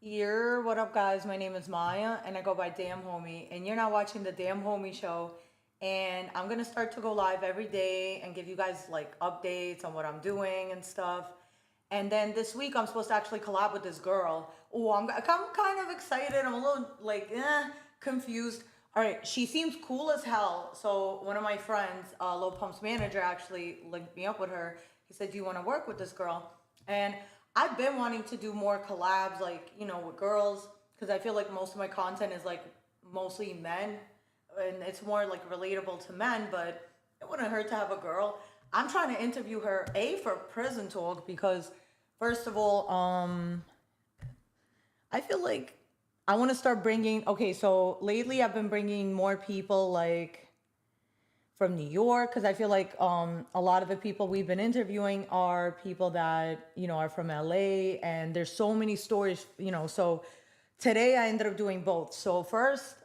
What up, guys? My name is Maya, and I go by DamnHomie, and you're now watching the DamnHomie show. And I'm gonna start to go live every day and give you guys like updates on what I'm doing and stuff. And then this week, I'm supposed to actually collab with this girl. Oh, I'm kind of excited. I'm a little like confused. All right, she seems cool as hell. So one of my friends, Low Pump's manager, actually linked me up with her. He said, "Do you want to work with this girl?" And I've been wanting to do more collabs, like with girls, because I feel like most of my content is like mostly men, and it's more like relatable to men. But it wouldn't hurt to have a girl. I'm trying to interview her for prison talk because, first of all, I feel like I want to start bringing. Okay, so lately I've been bringing more people like from New York because I feel like a lot of the people we've been interviewing are people that are from LA, and there's so many stories. So today I ended up doing both. So first,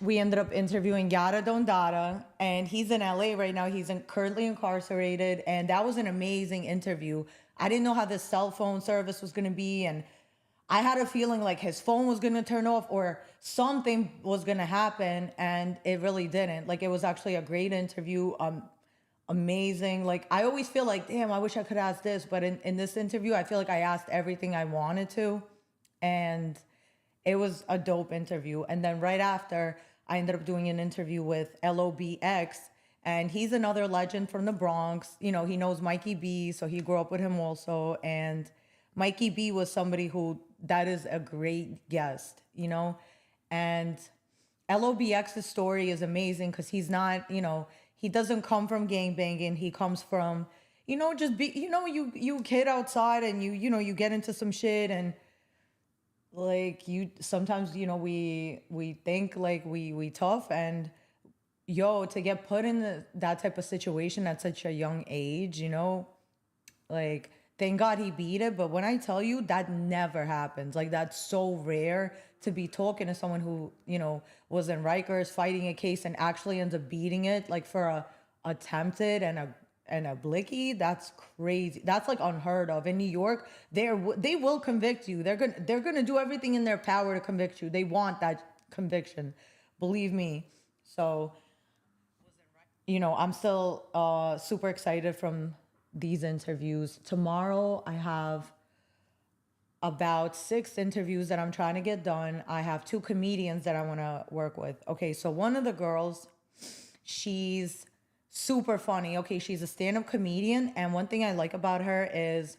we ended up interviewing Yada Don Dada, and he's in LA right now. He's currently incarcerated, and that was an amazing interview. I didn't know how the cell phone service was going to be, and I had a feeling like his phone was going to turn off or something was going to happen, and it really didn't. Like, it was actually a great interview. Amazing. Like, I always feel like, damn, I wish I could ask this, but in this interview, I feel like I asked everything I wanted to, and it was a dope interview. And then right after, I ended up doing an interview with LOBX, and he's another legend from the Bronx. He knows Mikey B, so he grew up with him also. And Mikey B was somebody who that is a great guest. And LOBX's story is amazing because he's not, he doesn't come from gangbanging. He comes from, just be, you kid outside and you get into some shit, and like you sometimes we think like we tough, and to get put in that type of situation at such a young age, like thank God he beat it. But when I tell you that never happens, like that's so rare to be talking to someone who was in Rikers fighting a case and actually ends up beating it, like for a attempted and a blicky. That's crazy. That's like unheard of in New York. They will convict you. They're gonna do everything in their power to convict you. They want that conviction, believe me. So I'm still super excited from these interviews. Tomorrow I have about 6 interviews that I'm trying to get done. I have 2 comedians that I want to work with. Okay, so one of the girls, she's super funny. Okay, she's a stand-up comedian, and one thing I like about her is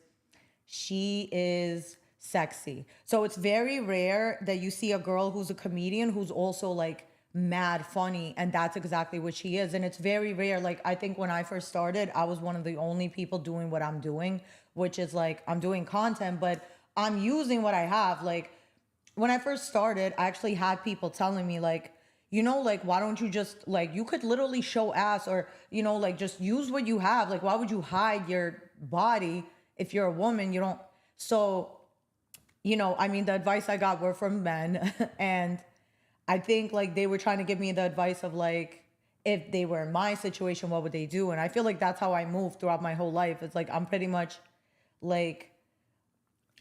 she is sexy. So it's very rare that you see a girl who's a comedian who's also like mad funny, and that's exactly what she is. And it's very rare. Like, I think when I first started, I was one of the only people doing what I'm doing, which is like I'm doing content, but I'm using what I have. Like, when I first started, I actually had people telling me like, like, why don't you just like, you could literally show ass, or like, just use what you have. Like, why would you hide your body if you're a woman? You don't. So I mean, the advice I got were from men and I think like they were trying to give me the advice of like, if they were in my situation, what would they do? And I feel like that's how I moved throughout my whole life. It's like I'm pretty much like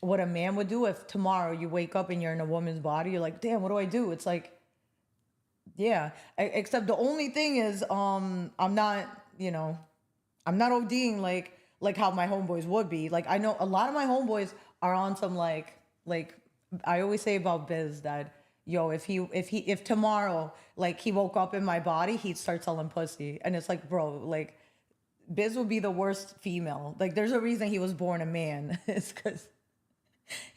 what a man would do. If tomorrow you wake up and you're in a woman's body, you're like, damn, what do I do? It's like, yeah. Except the only thing is, I'm not, I'm not ODing like how my homeboys would be. Like, I know a lot of my homeboys are on some like I always say about Biz that, yo, if tomorrow like he woke up in my body, he'd start selling pussy. And it's like, bro, like Biz would be the worst female. Like, there's a reason he was born a man. It's because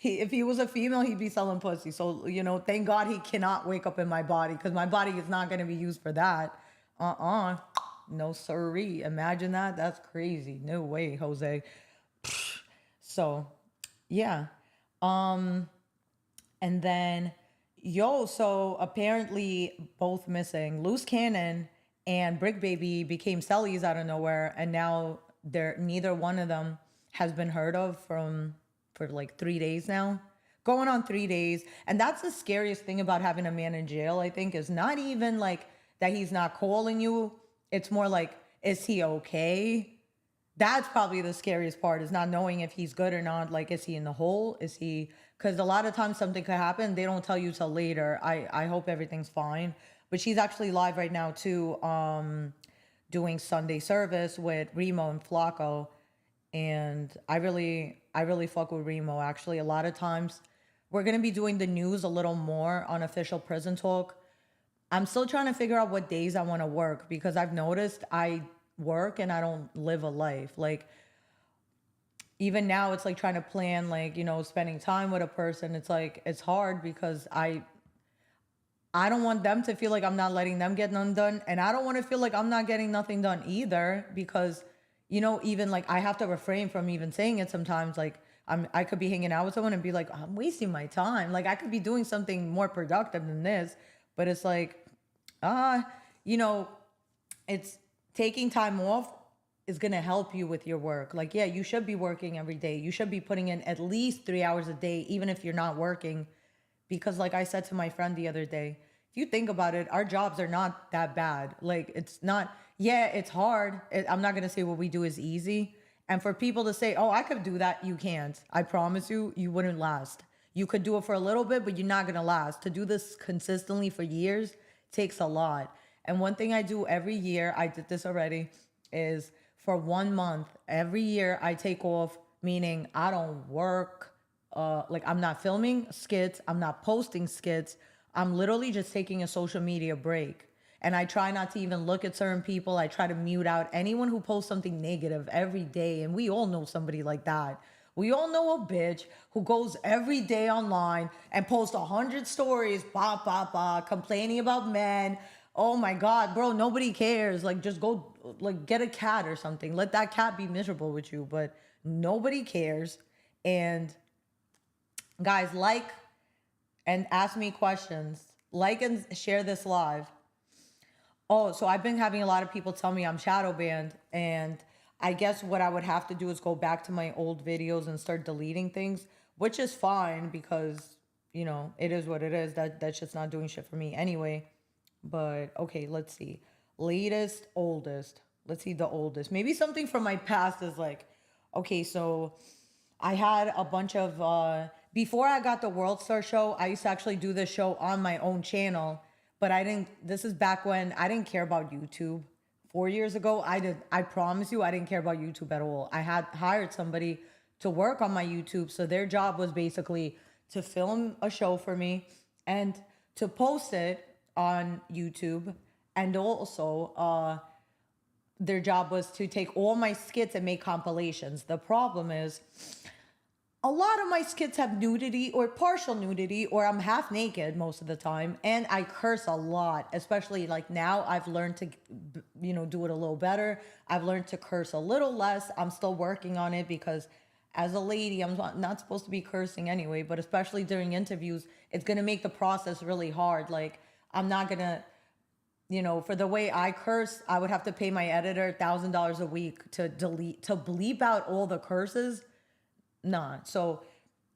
if he was a female, he'd be selling pussy. So, thank God he cannot wake up in my body, because my body is not going to be used for that. No siree. Imagine that. That's crazy. No way, Jose. So, yeah. And then, so apparently both missing. Loose Cannon and Brick Baby became cellies out of nowhere, and now neither one of them has been heard of for like 3 days now. Going on 3 days. And that's the scariest thing about having a man in jail, I think, is not even like that he's not calling you. It's more like, is he okay? That's probably the scariest part, is not knowing if he's good or not. Like, is he in the hole? Is he, because a lot of times something could happen. They don't tell you till later. I hope everything's fine. But she's actually live right now too, doing Sunday service with Remo and Flacco. And I really fuck with Remo. Actually, a lot of times we're gonna be doing the news a little more on Official Prison Talk. I'm still trying to figure out what days I want to work, because I've noticed I work and I don't live a life. Like, even now it's like trying to plan, like, spending time with a person. It's like it's hard because I don't want them to feel like I'm not letting them get none done, and I don't want to feel like I'm not getting nothing done either, because even like I have to refrain from even saying it sometimes. Like, I could be hanging out with someone and be like, I'm wasting my time. Like, I could be doing something more productive than this, but it's like, ah, you know, it's taking time off is going to help you with your work. Like, yeah, you should be working every day. You should be putting in at least 3 hours a day, even if you're not working. Because, like I said to my friend the other day, if you think about it, our jobs are not that bad. Like, it's not, yeah, it's hard. I'm not going to say what we do is easy. And for people to say, oh, I could do that, you can't. I promise you, you wouldn't last. You could do it for a little bit, but you're not going to last. To do this consistently for years takes a lot. And one thing I do every year, I did this already, is for 1 month, every year I take off, meaning I don't work. Like, I'm not filming skits, I'm not posting skits. I'm literally just taking a social media break. And I try not to even look at certain people. I try to mute out anyone who posts something negative every day. And we all know somebody like that. We all know a bitch who goes every day online and posts 100 stories, bah, bah, bah, complaining about men. Oh my God, bro, nobody cares. Like, just go, like, get a cat or something. Let that cat be miserable with you. But nobody cares. And guys, like and ask me questions. Like and share this live. Oh, so I've been having a lot of people tell me I'm shadow banned, and I guess what I would have to do is go back to my old videos and start deleting things, which is fine because, it is what it is. That's just not doing shit for me anyway. But okay, let's see. Latest, oldest. Let's see the oldest. Maybe something from my past is like, okay, so I had a bunch of before I got the World Star show, I used to actually do this show on my own channel, but I didn't. This is back when I didn't care about YouTube. 4 years ago, I promise you, I didn't care about YouTube at all. I had hired somebody to work on my YouTube, so their job was basically to film a show for me and to post it on YouTube, and also their job was to take all my skits and make compilations. The problem is, a lot of my skits have nudity or partial nudity, or I'm half naked most of the time, and I curse a lot. Especially like now, I've learned to, do it a little better. I've learned to curse a little less. I'm still working on it because, as a lady, I'm not supposed to be cursing anyway. But especially during interviews, it's gonna make the process really hard. Like, I'm not gonna, for the way I curse, I would have to pay my editor $1,000 a week to bleep out all the curses. Nah. So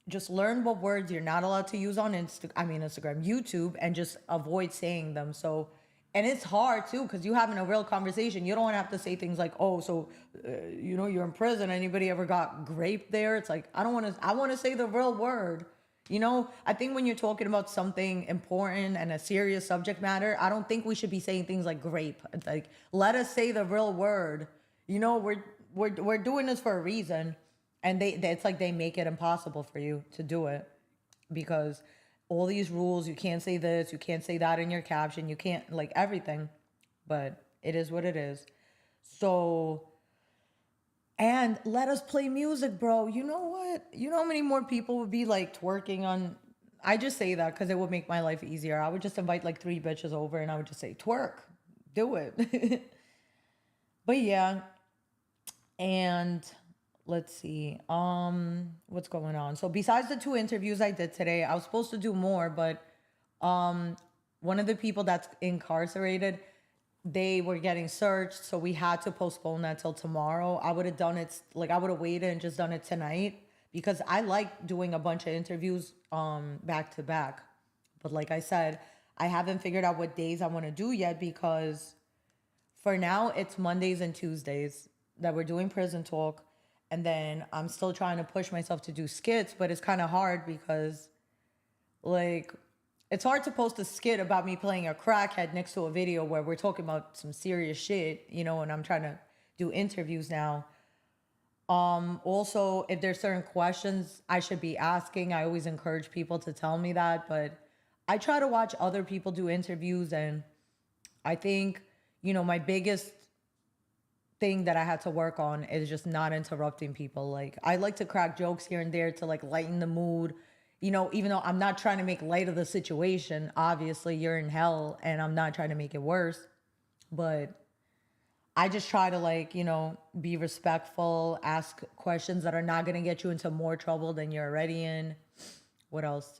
just learn what words you're not allowed to use on Instagram, YouTube, and just avoid saying them. So, and it's hard too, because you having a real conversation. You don't want to have to say things like, oh, so, you're in prison. Anybody ever got raped there? It's like, I want to say the real word. I think when you're talking about something important and a serious subject matter, I don't think we should be saying things like grape. It's like, let us say the real word. We're doing this for a reason. And it's like they make it impossible for you to do it, because all these rules, you can't say this, you can't say that in your caption, you can't, like, everything. But it is what it is. So, and let us play music, bro. You know what? You know how many more people would be like twerking on. I just say that because it would make my life easier. I would just invite like 3 bitches over and I would just say, twerk, do it. But yeah. And let's see. What's going on? So besides the 2 interviews I did today, I was supposed to do more, but one of the people that's incarcerated, they were getting searched, so we had to postpone that till tomorrow. I would have done it, like, I would have waited and just done it tonight, because I like doing a bunch of interviews back to back. But like I said, I haven't figured out what days I want to do yet, because for now it's Mondays and Tuesdays. that we're doing prison talk, and then I'm still trying to push myself to do skits, but it's kind of hard because like it's hard to post a skit about me playing a crackhead next to a video where we're talking about some serious shit, you know, and I'm trying to do interviews now. Also, if there's certain questions I should be asking, I always encourage people to tell me that, but I try to watch other people do interviews, and I think, you know, my biggest thing that I had to work on is just not interrupting people. Like I like to crack jokes here and there to like lighten the mood. You know, even though I'm not trying to make light of the situation, obviously you're in hell and I'm not trying to make it worse, but I just try to like, you know, be respectful, ask questions that are not going to get you into more trouble than you're already in. What else?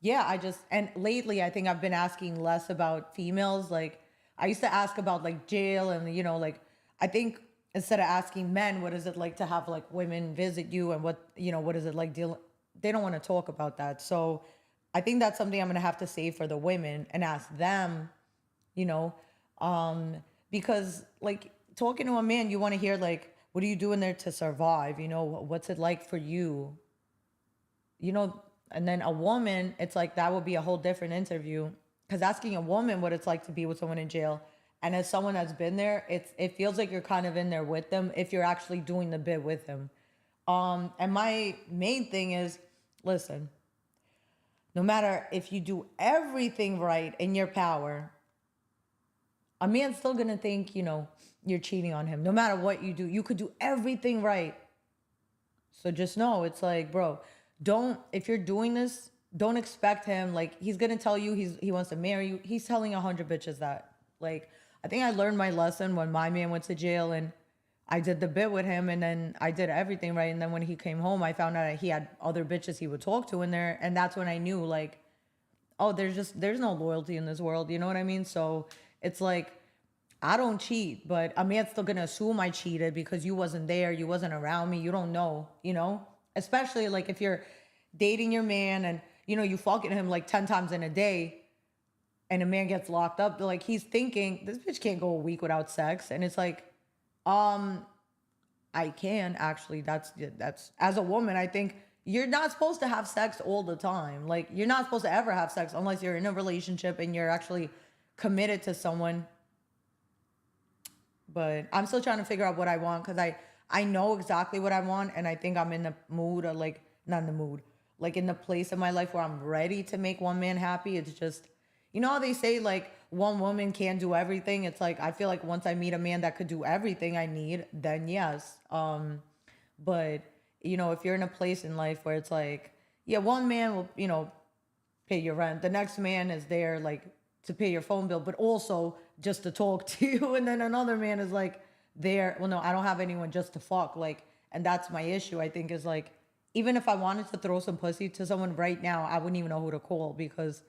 Yeah, I just, and lately I think I've been asking less about females. Like I used to ask about like jail and, you know, like I think instead of asking men, what is it like to have like women visit you and what, you know, what is it like deal? They don't want to talk about that. So I think that's something I'm going to have to save for the women and ask them, you know, um, because like talking to a man, you want to hear like, what are you doing there to survive? You know, what's it like for you? You know, and then a woman, it's like that would be a whole different interview. Because asking a woman what it's like to be with someone in jail, and as someone that's been there, it feels like you're kind of in there with them if you're actually doing the bit with them. And my main thing is, listen, no matter if you do everything right in your power, a man's still gonna think, you know, you're cheating on him. No matter what you do, you could do everything right. So just know it's like, bro, don't if you're doing this, don't expect him like he's gonna tell you he wants to marry you. He's telling 100 bitches that. Like, I think I learned my lesson when my man went to jail and I did the bit with him and then I did everything right. And then when he came home, I found out that he had other bitches he would talk to in there. And that's when I knew like, oh, there's no loyalty in this world. You know what I mean? So it's like I don't cheat, but a man's still gonna assume I cheated because you wasn't there, you wasn't around me, you don't know, you know? Especially like if you're dating your man and you know you fucking him like 10 times in a day and a man gets locked up, like he's thinking, this bitch can't go a week without sex. And it's like, um, I can actually, that's as a woman, I think you're not supposed to have sex all the time. Like you're not supposed to ever have sex unless you're in a relationship and you're actually committed to someone. But I'm still trying to figure out what I want because I know exactly what I want, and I think I'm in the mood or like not in the mood, like in the place of my life where I'm ready to make one man happy. It's just, you know how they say like one woman can't do everything. It's like I feel like once I meet a man that could do everything I need, then yes. But you know, if you're in a place in life where it's like, yeah, one man will, you know, pay your rent. The next man is there like to pay your phone bill, but also just to talk to you. And then another man is like there. Well, no, I don't have anyone just to fuck. Like, and that's my issue. I think is like, even if I wanted to throw some pussy to someone right now, I wouldn't even know who to call because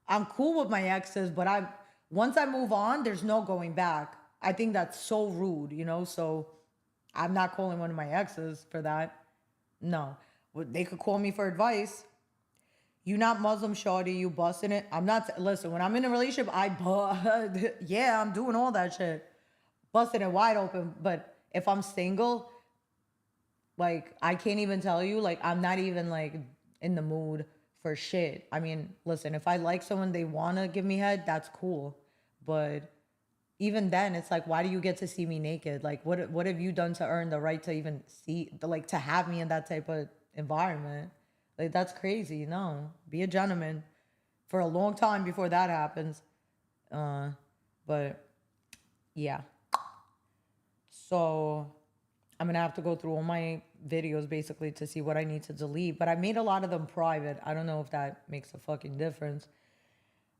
I'm cool with my exes, but once I move on, there's no going back. I think that's so rude, you know? So I'm not calling one of my exes for that. No. They could call me for advice. You not Muslim, shorty, you busting it. I'm not, listen, when I'm in a relationship, yeah, I'm doing all that shit. Busting it wide open. But if I'm single, like, I can't even tell you, like, I'm not even, like, in the mood for shit. I mean, listen, if I like someone, they want to give me head, that's cool. But even then, it's like, why do you get to see me naked? Like, what have you done to earn the right to even see, like, to have me in that type of environment? Like, that's crazy. No, be a gentleman for a long time before that happens. But yeah. So I'm going to have to go through all my videos basically to see what I need to delete. But I made a lot of them private. I don't know if that makes a fucking difference.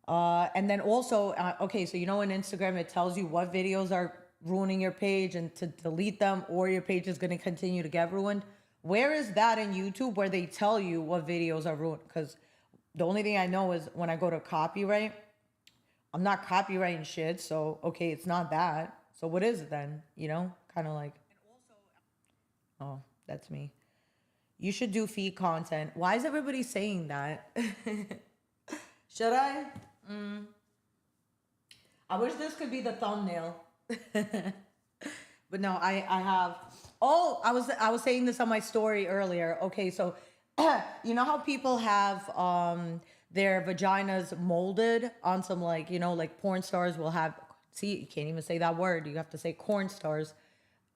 And then also, okay, so you know, on Instagram, it tells you what videos are ruining your page and to delete them or your page is going to continue to get ruined. Where is that in YouTube where they tell you what videos are ruined? Because the only thing I know is when I go to copyright, I'm not copywriting shit. So, okay, it's not that. So what is it then? You know, kind of like, oh, that's me. You should do feed content. Why is everybody saying that? Should I? I wish this could be the thumbnail. But no, I have. Oh, I was saying this on my story earlier. Okay, so you know how people have their vaginas molded on some, like, like porn stars will have. See, you can't even say that word. You have to say corn stars.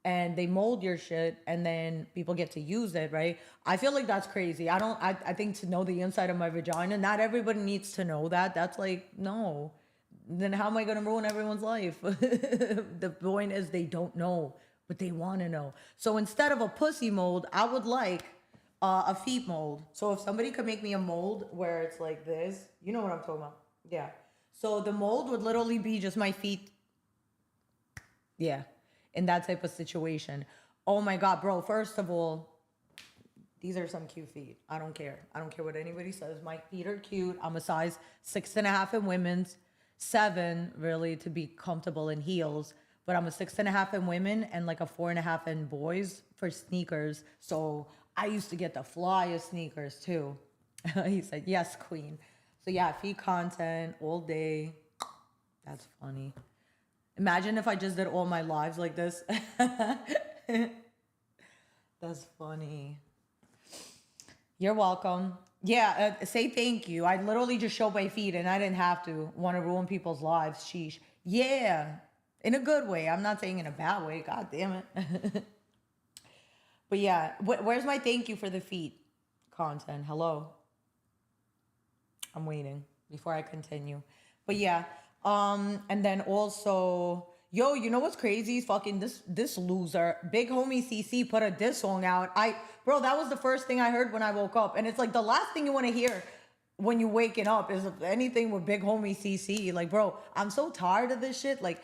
And they mold your shit and then people get to use it, right? I feel like that's crazy. I think to know the inside of my vagina, not everybody needs to know that. That's like, no. Then how am I going to ruin everyone's life? The point is they don't know, but they want to know. So instead of a pussy mold, I would like a feet mold. So if somebody could make me a mold where it's like this, you know what I'm talking about? Yeah. So the mold would literally be just my feet. Yeah, in that type of situation. Oh my God, bro. First of all, these are some cute feet. I don't care. I don't care what anybody says. My feet are cute. I'm a size 6.5 in women's, 7 really to be comfortable in heels. But I'm a 6.5 in women and like a 4.5 in boys for sneakers. So I used to get the flyest sneakers too. He said, yes, queen. So yeah, feet content all day. That's funny. Imagine if I just did all my lives like this. That's funny. You're welcome. Yeah, say thank you. I literally just showed my feet and I didn't have to want to ruin people's lives. Sheesh. Yeah, in a good way. I'm not saying in a bad way. God damn it. But yeah, where's my thank you for the feet content? Hello. I'm waiting before I continue. But yeah, and then also, yo, you know what's crazy? Fucking this loser, Big Homie CC put a diss song out. Bro, that was the first thing I heard when I woke up, and it's like the last thing you want to hear when you waking up is anything with Big Homie CC. Like, bro, I'm so tired of this shit. Like,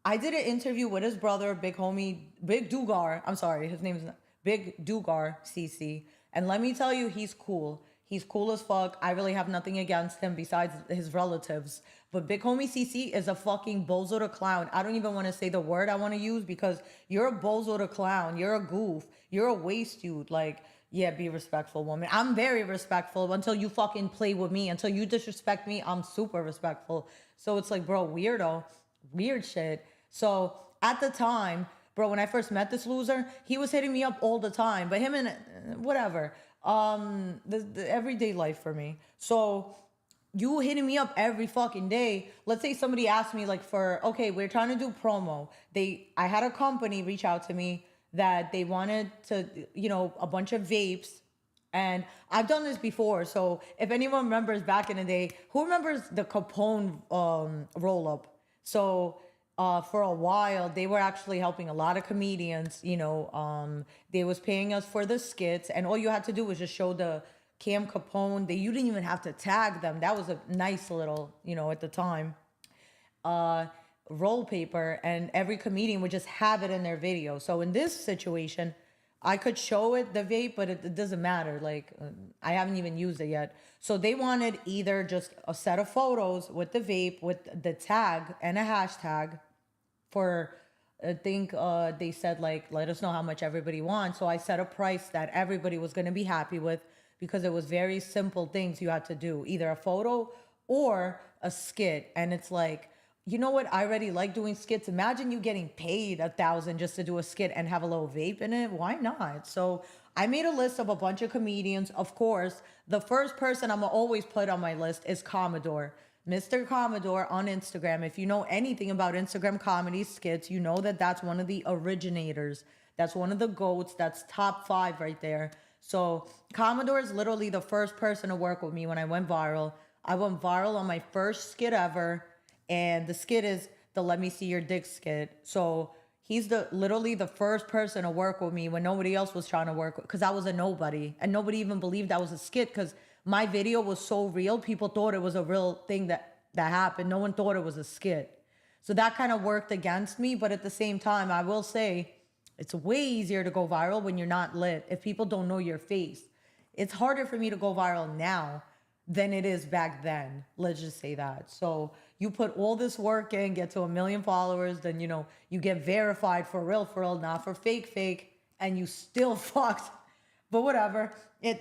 I did an interview with his brother, Big Dugar. I'm sorry, his name is Big Dugar CC. And let me tell you, he's cool. He's cool as fuck. I really have nothing against him besides his relatives. But Big Homie CC is a fucking bozo to clown. I don't even want to say the word I want to use because you're a bozo to clown. You're a goof. You're a waste dude. Like, yeah, be respectful, woman. I'm very respectful until you fucking play with me. Until you disrespect me, I'm super respectful. So it's like, bro, weirdo. Weird shit. So at the time, bro, when I first met this loser, he was hitting me up all the time. But him and whatever, the everyday life for me. So you hitting me up every fucking day. Let's say somebody asked me like okay, we're trying to do promo. I had a company reach out to me that they wanted to, a bunch of vapes. And I've done this before. So if anyone remembers back in the day, who remembers the Capone roll up? So for a while, they were actually helping a lot of comedians. They was paying us for the skits, and all you had to do was just show the Cam Capone. You didn't even have to tag them. That was a nice little, at the time, roll paper, and every comedian would just have it in their video. So in this situation, I could show it the vape, but it doesn't matter. Like, I haven't even used it yet. So they wanted either just a set of photos with the vape, with the tag and a hashtag for, I think they said, like, let us know how much everybody wants. So I set a price that everybody was going to be happy with because it was very simple things you had to do, either a photo or a skit. And it's like, you know what? I already like doing skits. Imagine you getting paid $1,000 just to do a skit and have a little vape in it. Why not? So I made a list of a bunch of comedians. Of course, the first person I'm gonna always put on my list is Commodore. Mr. Commodore on Instagram. If you know anything about Instagram comedy skits, you know that that's one of the originators. That's one of the GOATs. That's top 5 right there. So Commodore is literally the first person to work with me when I went viral. I went viral on my first skit ever. And the skit is the Let Me See Your Dick skit. So he's literally the first person to work with me when nobody else was trying to work with, because I was a nobody. And nobody even believed that was a skit because my video was so real. People thought it was a real thing that happened. No one thought it was a skit. So that kind of worked against me. But at the same time, I will say it's way easier to go viral when you're not lit. If people don't know your face, it's harder for me to go viral now than it is back then. Let's just say that. So you put all this work in, get to 1 million followers, then, you get verified for real, not for fake, and you still fucked. But whatever.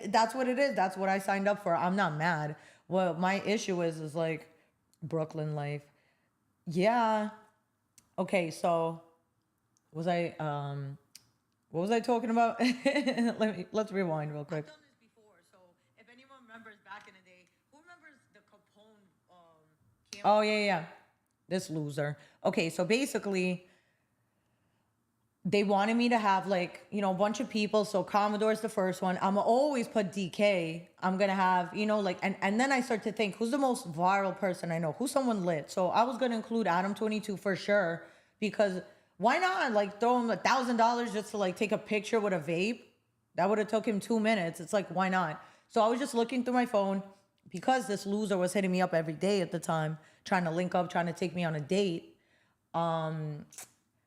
That's what it is. That's what I signed up for. I'm not mad. What my issue is like Brooklyn life. Yeah. Okay, so Was I what was I talking about? Let's rewind real quick. I've done this before, so if anyone remembers back in the day, who remembers the Capone camera? Oh yeah. This loser. Okay, so basically they wanted me to have like, you know, a bunch of people. So Commodore's the first one. I'm gonna always put DK. I'm gonna have, you know, like, and then I start to think, who's the most viral person I know? Who's someone lit? So I was gonna include Adam 22 for sure, because why not like throw him $1,000 just to like take a picture with a vape? That would have took him 2 minutes. It's like, why not? So I was just looking through my phone because this loser was hitting me up every day at the time, trying to link up, trying to take me on a date.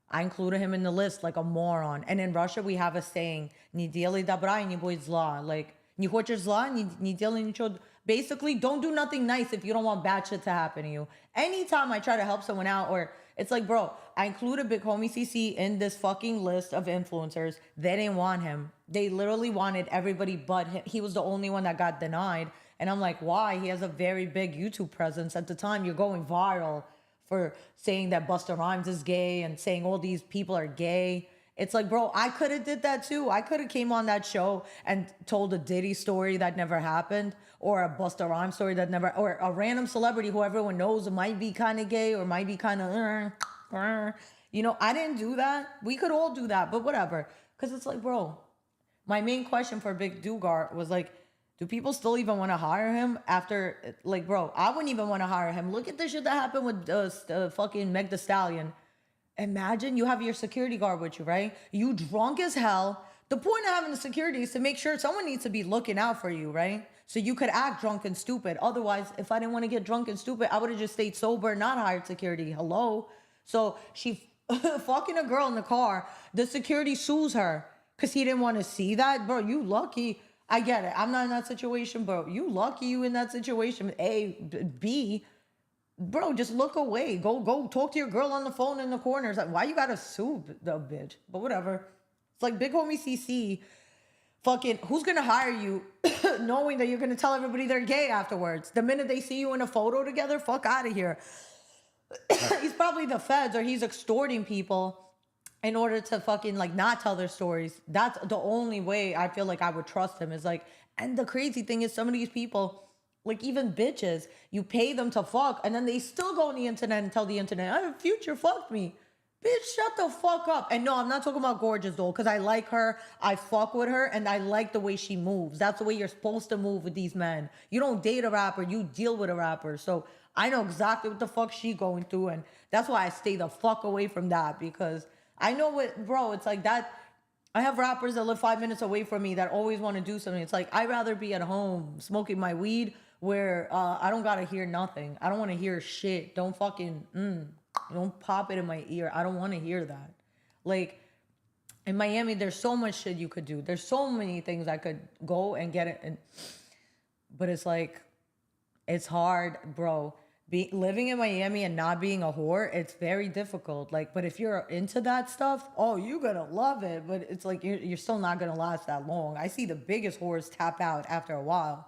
I included him in the list like a moron. And in Russia, we have a saying, "Не делай добра и не будет зла." Like, не хочешь зла, не делай ничего. Basically, don't do nothing nice if you don't want bad shit to happen to you. Anytime I try to help someone out, or it's like, bro, I included Big Homie CC in this fucking list of influencers. They didn't want him. They literally wanted everybody but him. He was the only one that got denied. And I'm like, why? He has a very big YouTube presence. At the time, you're going viral for saying that Busta Rhymes is gay and saying all these people are gay. It's like, bro, I could have did that too. I could have came on that show and told a Diddy story that never happened, or a Busta Rhymes story that never, or a random celebrity who everyone knows might be kind of gay or might be kind of, you know, I didn't do that. We could all do that, but whatever. Because it's like, bro, my main question for Big Dugar was like, do people still even want to hire him after, like, bro, I wouldn't even want to hire him. Look at the shit that happened with fucking Meg Thee Stallion. Imagine you have your security guard with you, right? You drunk as hell. The point of having the security is to make sure someone needs to be looking out for you, right? So you could act drunk and stupid. Otherwise, if I didn't want to get drunk and stupid, I would have just stayed sober and not hired security. Hello? So she fucking a girl in the car. The security sues her because he didn't want to see that. Bro, you lucky. I get it. I'm not in that situation, bro. You lucky you in that situation. A, B, bro, just look away. Go talk to your girl on the phone in the corner. It's like, why you gotta sue the bitch? But whatever. It's like Big Homie CC, fucking, who's gonna hire you knowing that you're gonna tell everybody they're gay afterwards? The minute they see you in a photo together, fuck out of here. He's probably the feds, or he's extorting people in order to fucking like not tell their stories. That's the only way I feel like I would trust him, is like, and the crazy thing is some of these people, like even bitches, you pay them to fuck and then they still go on the internet and tell the internet, I have Future fucked me. Bitch, shut the fuck up. And no, I'm not talking about Gorgeous though, because I like her, I fuck with her, and I like the way she moves. That's the way you're supposed to move with these men. You don't date a rapper, you deal with a rapper. So I know exactly what the fuck she going through, and that's why I stay the fuck away from that, because I know what, bro, it's like that. I have rappers that live 5 minutes away from me that always want to do something. It's like, I'd rather be at home smoking my weed where I don't got to hear nothing. I don't want to hear shit. Don't fucking, don't pop it in my ear. I don't want to hear that. Like, in Miami, there's so much shit you could do. There's so many things I could go and get it. But it's like, it's hard, bro. Living in Miami and not being a whore, it's very difficult. Like, but if you're into that stuff, oh, you're gonna love it. But it's like you're still not gonna last that long. I see the biggest whores tap out after a while.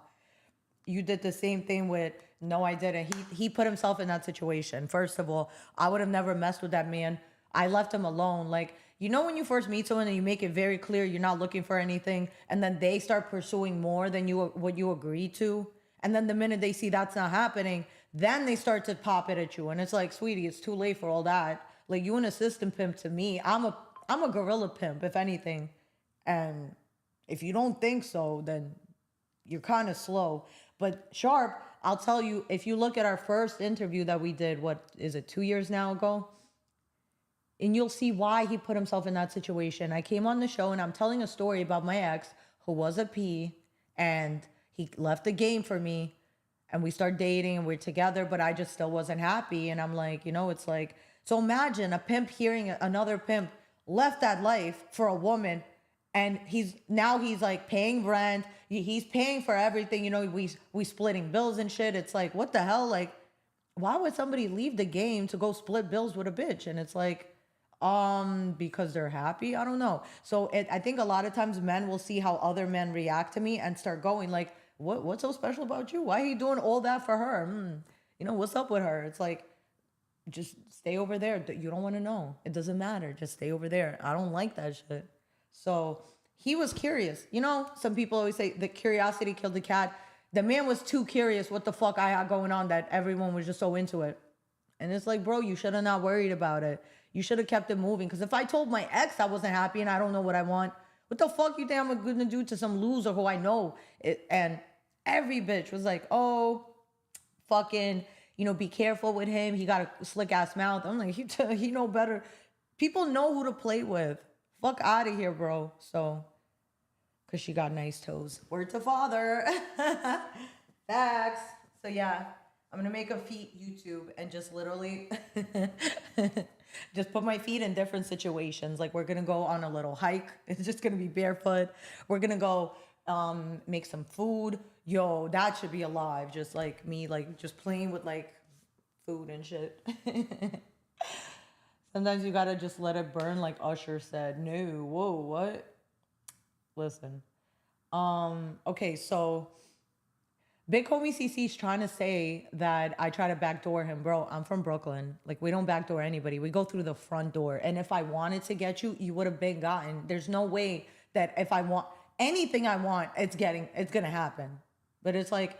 You did the same thing with, no, I didn't. He put himself in that situation. First of all, I would have never messed with that man. I left him alone. Like, you know, when you first meet someone and you make it very clear you're not looking for anything, and then they start pursuing more than what you agreed to, and then the minute they see that's not happening, then they start to pop it at you. And it's like, sweetie, it's too late for all that. Like, you an assistant pimp to me. I'm a gorilla pimp, if anything. And if you don't think so, then you're kind of slow. But Sharp, I'll tell you, if you look at our first interview that we did, what is it, 2 years now ago? And you'll see why he put himself in that situation. I came on the show and I'm telling a story about my ex who was a P, and he left the game for me, and we start dating and we're together, but I just still wasn't happy. And I'm like, you know, it's like, so imagine a pimp hearing another pimp left that life for a woman, and he's like paying rent, he's paying for everything, you know, we splitting bills and shit. It's like, what the hell? Like, why would somebody leave the game to go split bills with a bitch? And it's like, because they're happy. I don't know. So I think a lot of times men will see how other men react to me and start going like, what's so special about you? Why are you doing all that for her? You know, what's up with her? It's like, just stay over there. You don't want to know. It doesn't matter. Just stay over there. I don't like that shit. So he was curious. You know, some people always say the curiosity killed the cat. The man was too curious what the fuck I had going on that everyone was just so into it. And it's like, bro, you should have not worried about it. You should have kept it moving. Because if I told my ex I wasn't happy and I don't know what I want, what the fuck you think I'm gonna do to some loser who I know? And every bitch was like, oh, fucking, be careful with him. He got a slick ass mouth. I'm like, he know better. People know who to play with. Fuck out of here, bro. So, because she got nice toes. Word to father. Facts. So, yeah, I'm going to make a feet YouTube and just literally just put my feet in different situations. Like, we're going to go on a little hike. It's just going to be barefoot. We're going to go make some food. Yo, that should be alive. Just like me, like just playing with like food and shit. Sometimes you gotta just let it burn, like Usher said. No, whoa, what? Listen. Okay, so Big Homie CC's trying to say that I try to backdoor him. Bro, I'm from Brooklyn. Like, we don't backdoor anybody. We go through the front door. And if I wanted to get you, you would have been gotten. There's no way that if I want anything I want, it's gonna happen. But it's like,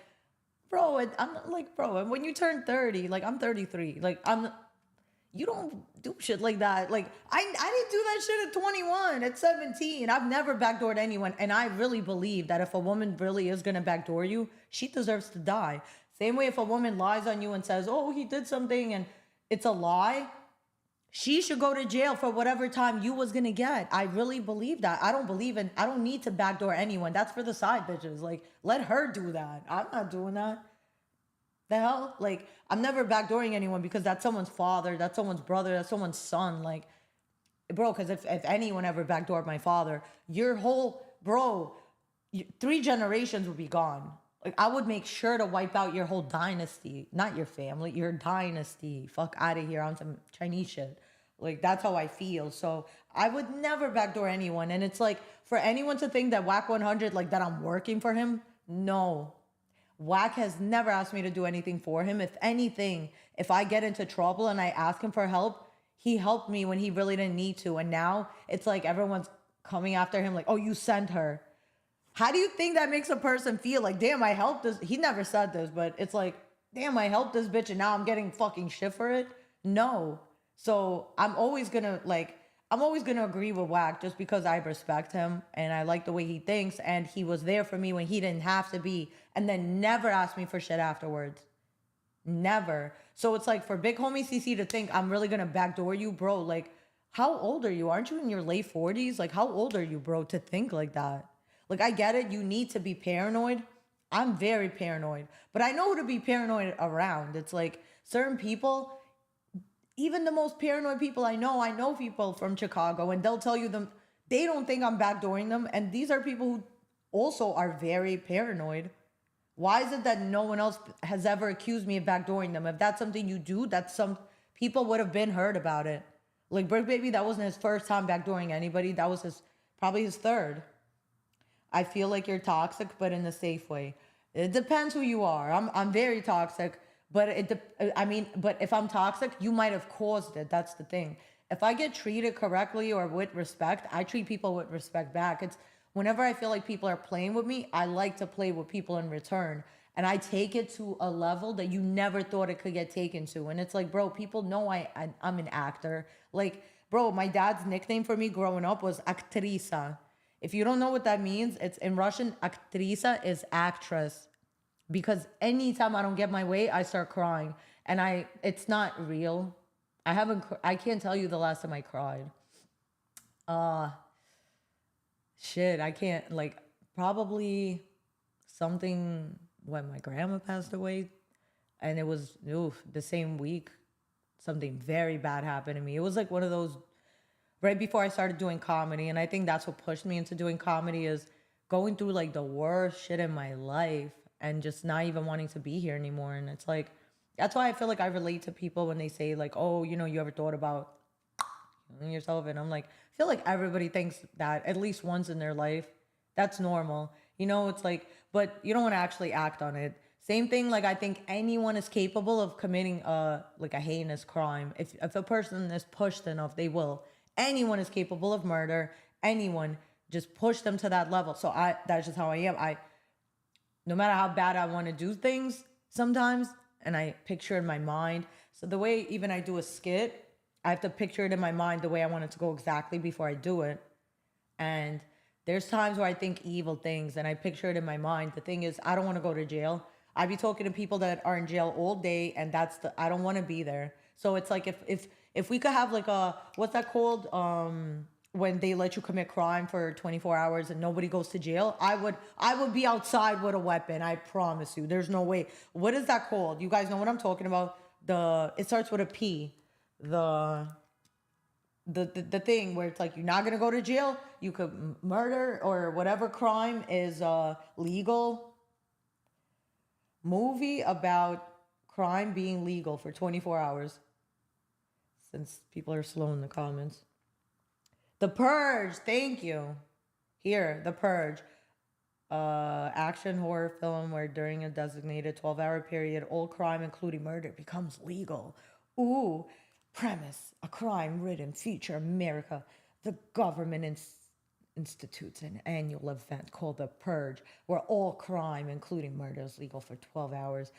bro, I'm like, bro, and when you turn 30, like I'm 33, like you don't do shit like that. Like I didn't do that shit at 21, at 17. I've never backdoored anyone. And I really believe that if a woman really is gonna backdoor you, she deserves to die. Same way if a woman lies on you and says, oh, he did something and it's a lie, she should go to jail for whatever time you was gonna get. I really believe that. I don't need to backdoor anyone. That's for the side bitches. Like, let her do that. I'm not doing that. The hell? Like, I'm never backdooring anyone because that's someone's father, that's someone's brother, that's someone's son. Like, bro, because if anyone ever backdoored my father, your whole, bro, 3 generations would be gone. Like, I would make sure to wipe out your whole dynasty, not your family, your dynasty. Fuck out of here on some Chinese shit. Like, that's how I feel. So I would never backdoor anyone. And it's like, for anyone to think that Whack 100, like that I'm working for him, no. Whack has never asked me to do anything for him. If anything, if I get into trouble and I ask him for help, he helped me when he really didn't need to. And now it's like everyone's coming after him like, oh, you sent her. How do you think that makes a person feel? Like, damn, I helped this. He never said this, but it's like, damn, I helped this bitch and now I'm getting fucking shit for it. No. So I'm always gonna agree with Wack just because I respect him and I like the way he thinks and he was there for me when he didn't have to be and then never asked me for shit afterwards. Never. So it's like for Big Homie CC to think I'm really gonna backdoor you, bro, like how old are you? Aren't you in your late 40s? Like how old are you, bro, to think like that? Like, I get it. You need to be paranoid. I'm very paranoid. But I know who to be paranoid around. It's like certain people, even the most paranoid people I know people from Chicago, and they'll tell you them, they don't think I'm backdooring them. And these are people who also are very paranoid. Why is it that no one else has ever accused me of backdooring them? If that's something you do, that's some people would have been heard about it. Like Brick Baby, that wasn't his first time backdooring anybody. That was probably his third. I feel like you're toxic, but in a safe way. It depends who you are. I'm very toxic, but but if I'm toxic, you might have caused it. That's the thing. If I get treated correctly or with respect, I treat people with respect back. It's whenever I feel like people are playing with me, I like to play with people in return. And I take it to a level that you never thought it could get taken to. And it's like, bro, people know I'm an actor. Like, bro, my dad's nickname for me growing up was Actrisa. If you don't know what that means, it's in Russian, actrisa is actress. Because anytime I don't get my way, I start crying. And it's not real. I can't tell you the last time I cried. Shit, I can't, like, probably something when my grandma passed away. And it was, the same week, something very bad happened to me. It was like one of those right before I started doing comedy. And I think that's what pushed me into doing comedy is going through like the worst shit in my life and just not even wanting to be here anymore. And it's like, that's why I feel like I relate to people when they say like, oh, you ever thought about killing yourself? And I'm like, I feel like everybody thinks that at least once in their life. That's normal. It's like, but you don't want to actually act on it. Same thing, like I think anyone is capable of committing like a heinous crime. If a person is pushed enough, they will. Anyone is capable of murder. Anyone, just push them to that level. So that's just how I am. No matter how bad I want to do things sometimes, and I picture in my mind. So the way even I do a skit, I have to picture it in my mind the way I want it to go exactly before I do it. And there's times where I think evil things and I picture it in my mind. The thing is, I don't want to go to jail. I be talking to people that are in jail all day, and I don't want to be there. So it's like if we could have like a, what's that called? When they let you commit crime for 24 hours and nobody goes to jail, I would be outside with a weapon. I promise you. There's no way. What is that called? You guys know what I'm talking about? It starts with a P. The the thing where it's like you're not gonna go to jail. You could murder or whatever crime is legal. Movie about crime being legal for 24 hours. Since people are slow in the comments. The Purge. Thank you. Here, The Purge. Action horror film where during a designated 12-hour period, all crime, including murder, becomes legal. Ooh. Premise: a crime-ridden future America. The government institutes an annual event called The Purge, where all crime, including murder, is legal for 12 hours.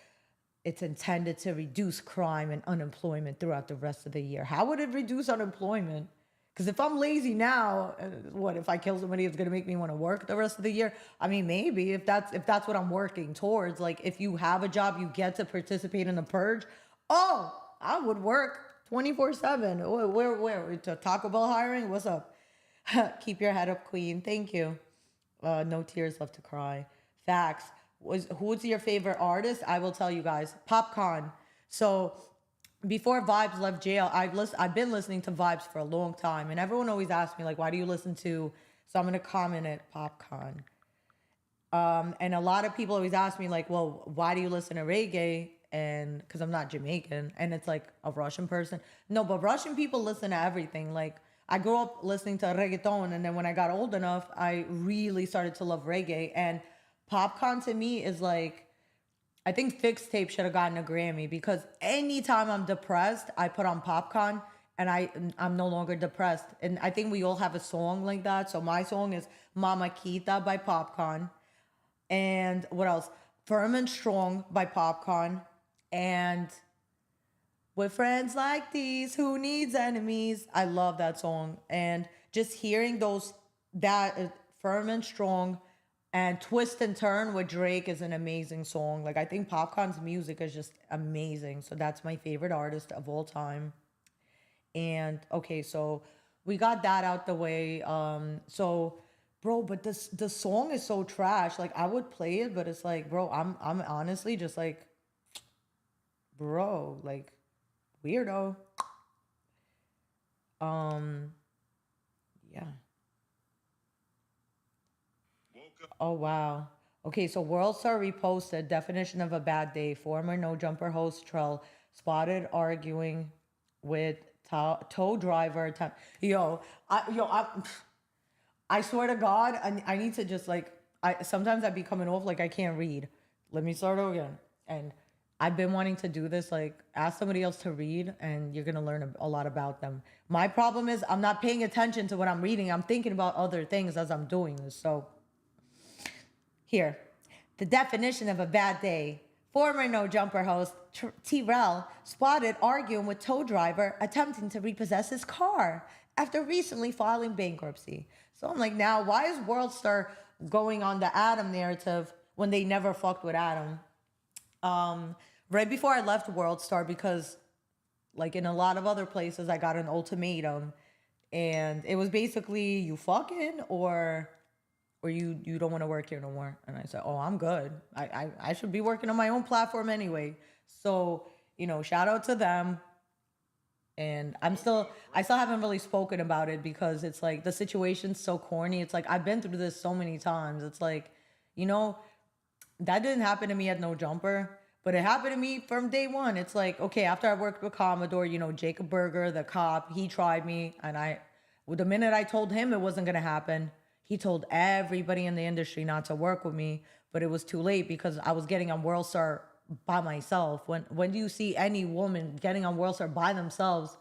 It's intended to reduce crime and unemployment throughout the rest of the year. How would it reduce unemployment? Because if I'm lazy now, what if I kill somebody? It's gonna make me want to work the rest of the year. I mean, maybe if that's what I'm working towards. Like, if you have a job, you get to participate in the purge. Oh, I would work 24/7. Where? To Taco Bell hiring? What's up? Keep your head up, queen. Thank you. No tears left to cry. Facts. Who's your favorite artist? I will tell you guys. Popcorn. So before Vibes left jail, I've been listening to Vibes for a long time, and everyone always asks me like, why do you listen to? So I'm gonna comment it, Popcorn. And a lot of people always ask me like, well, why do you listen to reggae? And because I'm not Jamaican, and it's like a Russian person. No, but Russian people listen to everything. Like, I grew up listening to reggaeton, and then when I got old enough, I really started to love reggae. And Popcorn to me is like, I think Fix Tape should have gotten a Grammy, because anytime I'm depressed, I put on Popcorn and I'm no longer depressed. And I think we all have a song like that. So my song is Mama Kita by Popcorn. And what else? Firm and Strong by Popcorn. And with friends like these, who needs enemies? I love that song. And just hearing that Firm and Strong and Twist and Turn with Drake is an amazing song. Like, I think Popcorn's music is just amazing. So that's my favorite artist of all time. And okay, so we got that out the way. So bro, but the song is so trash. Like, I would play it, but it's like, bro, I'm honestly just like, bro, like, weirdo. Yeah. Oh wow. Okay, so World Star reposted definition of a bad day. Former No Jumper host Trell spotted arguing with tow driver. I swear to God, I need to just like, sometimes I be coming off like I can't read. Let me start over again. And I've been wanting to do this, like, ask somebody else to read, and you're gonna learn a lot about them. My problem is I'm not paying attention to what I'm reading. I'm thinking about other things as I'm doing this. So here, the definition of a bad day. Former No Jumper host T-Rell spotted arguing with tow driver attempting to repossess his car after recently filing bankruptcy. So I'm like, now why is World Star going on the Adam narrative when they never fucked with Adam? Right before I left World Star, because like in a lot of other places, I got an ultimatum, and it was basically, you fucking or you don't want to work here no more. And I said, oh, I'm good. I should be working on my own platform anyway. So, shout out to them. And I still haven't really spoken about it, because it's like the situation's so corny. It's like, I've been through this so many times. It's like, that didn't happen to me at No Jumper, but it happened to me from day one. It's like, okay, after I worked with Commodore, Jacob Berger, the cop, he tried me. And the minute I told him it wasn't going to happen, he told everybody in the industry not to work with me. but it was too late because I was getting on World Star by myself. When do you see any woman getting on World Star by themselves?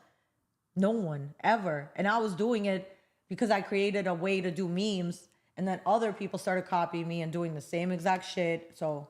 No one ever. And I was doing it because I created a way to do memes, and then other people started copying me and doing the same exact shit. So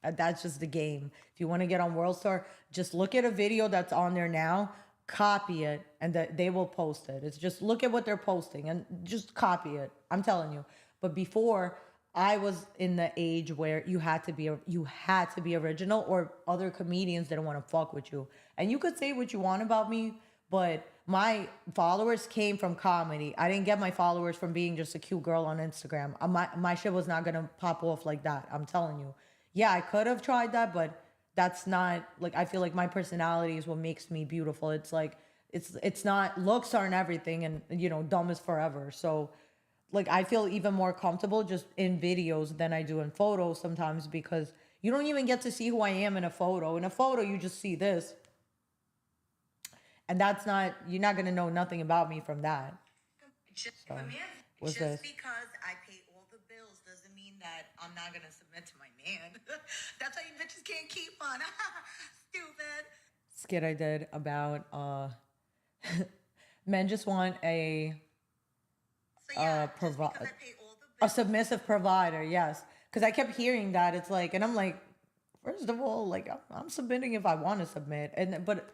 that's just the game. If you want to get on World Star, just look at a video that's on there now, copy it, and that they will post it. It's just look at what they're posting and just copy it. I'm telling you. But before, I was in the age where you had to be original, or other comedians didn't want to fuck with you. And you could say what you want about me, but my followers came from comedy. I didn't get my followers from being just a cute girl on Instagram. My shit was not gonna pop off like that. I'm telling you. Yeah, I could have tried that, but that's not like, I feel like my personality is what makes me beautiful. It's like it's not, looks aren't everything, and dumb is forever. So like I feel even more comfortable just in videos than I do in photos sometimes, because you don't even get to see who I am in a photo. In a photo, you just see this. And that's not, you're not going to know nothing about me from that. Just, So, man, what's just this? because I pay all the bills doesn't mean that I'm not gonna submit to my man. That's why you bitches can't keep on. Stupid. Skit I did about men just want So yeah, just provi- because I pay all the a bills. submissive provider. Yes, because I kept hearing that. It's like, and I'm like, first of all, like I'm submitting if I want to submit, but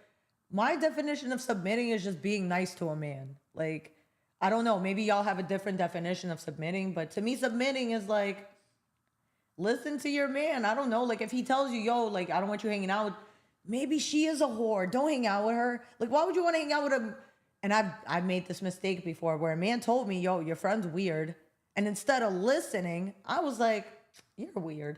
my definition of submitting is just being nice to a man. Like, I don't know, maybe y'all have a different definition of submitting, but to me, submitting is like, listen to your man. I don't know, like if he tells you, yo, like I don't want you hanging out with, maybe she is a whore. Don't hang out with her. Like, why would you want to hang out with him? And I've made this mistake before where a man told me, yo, your friend's weird. And instead of listening, I was like, you're weird.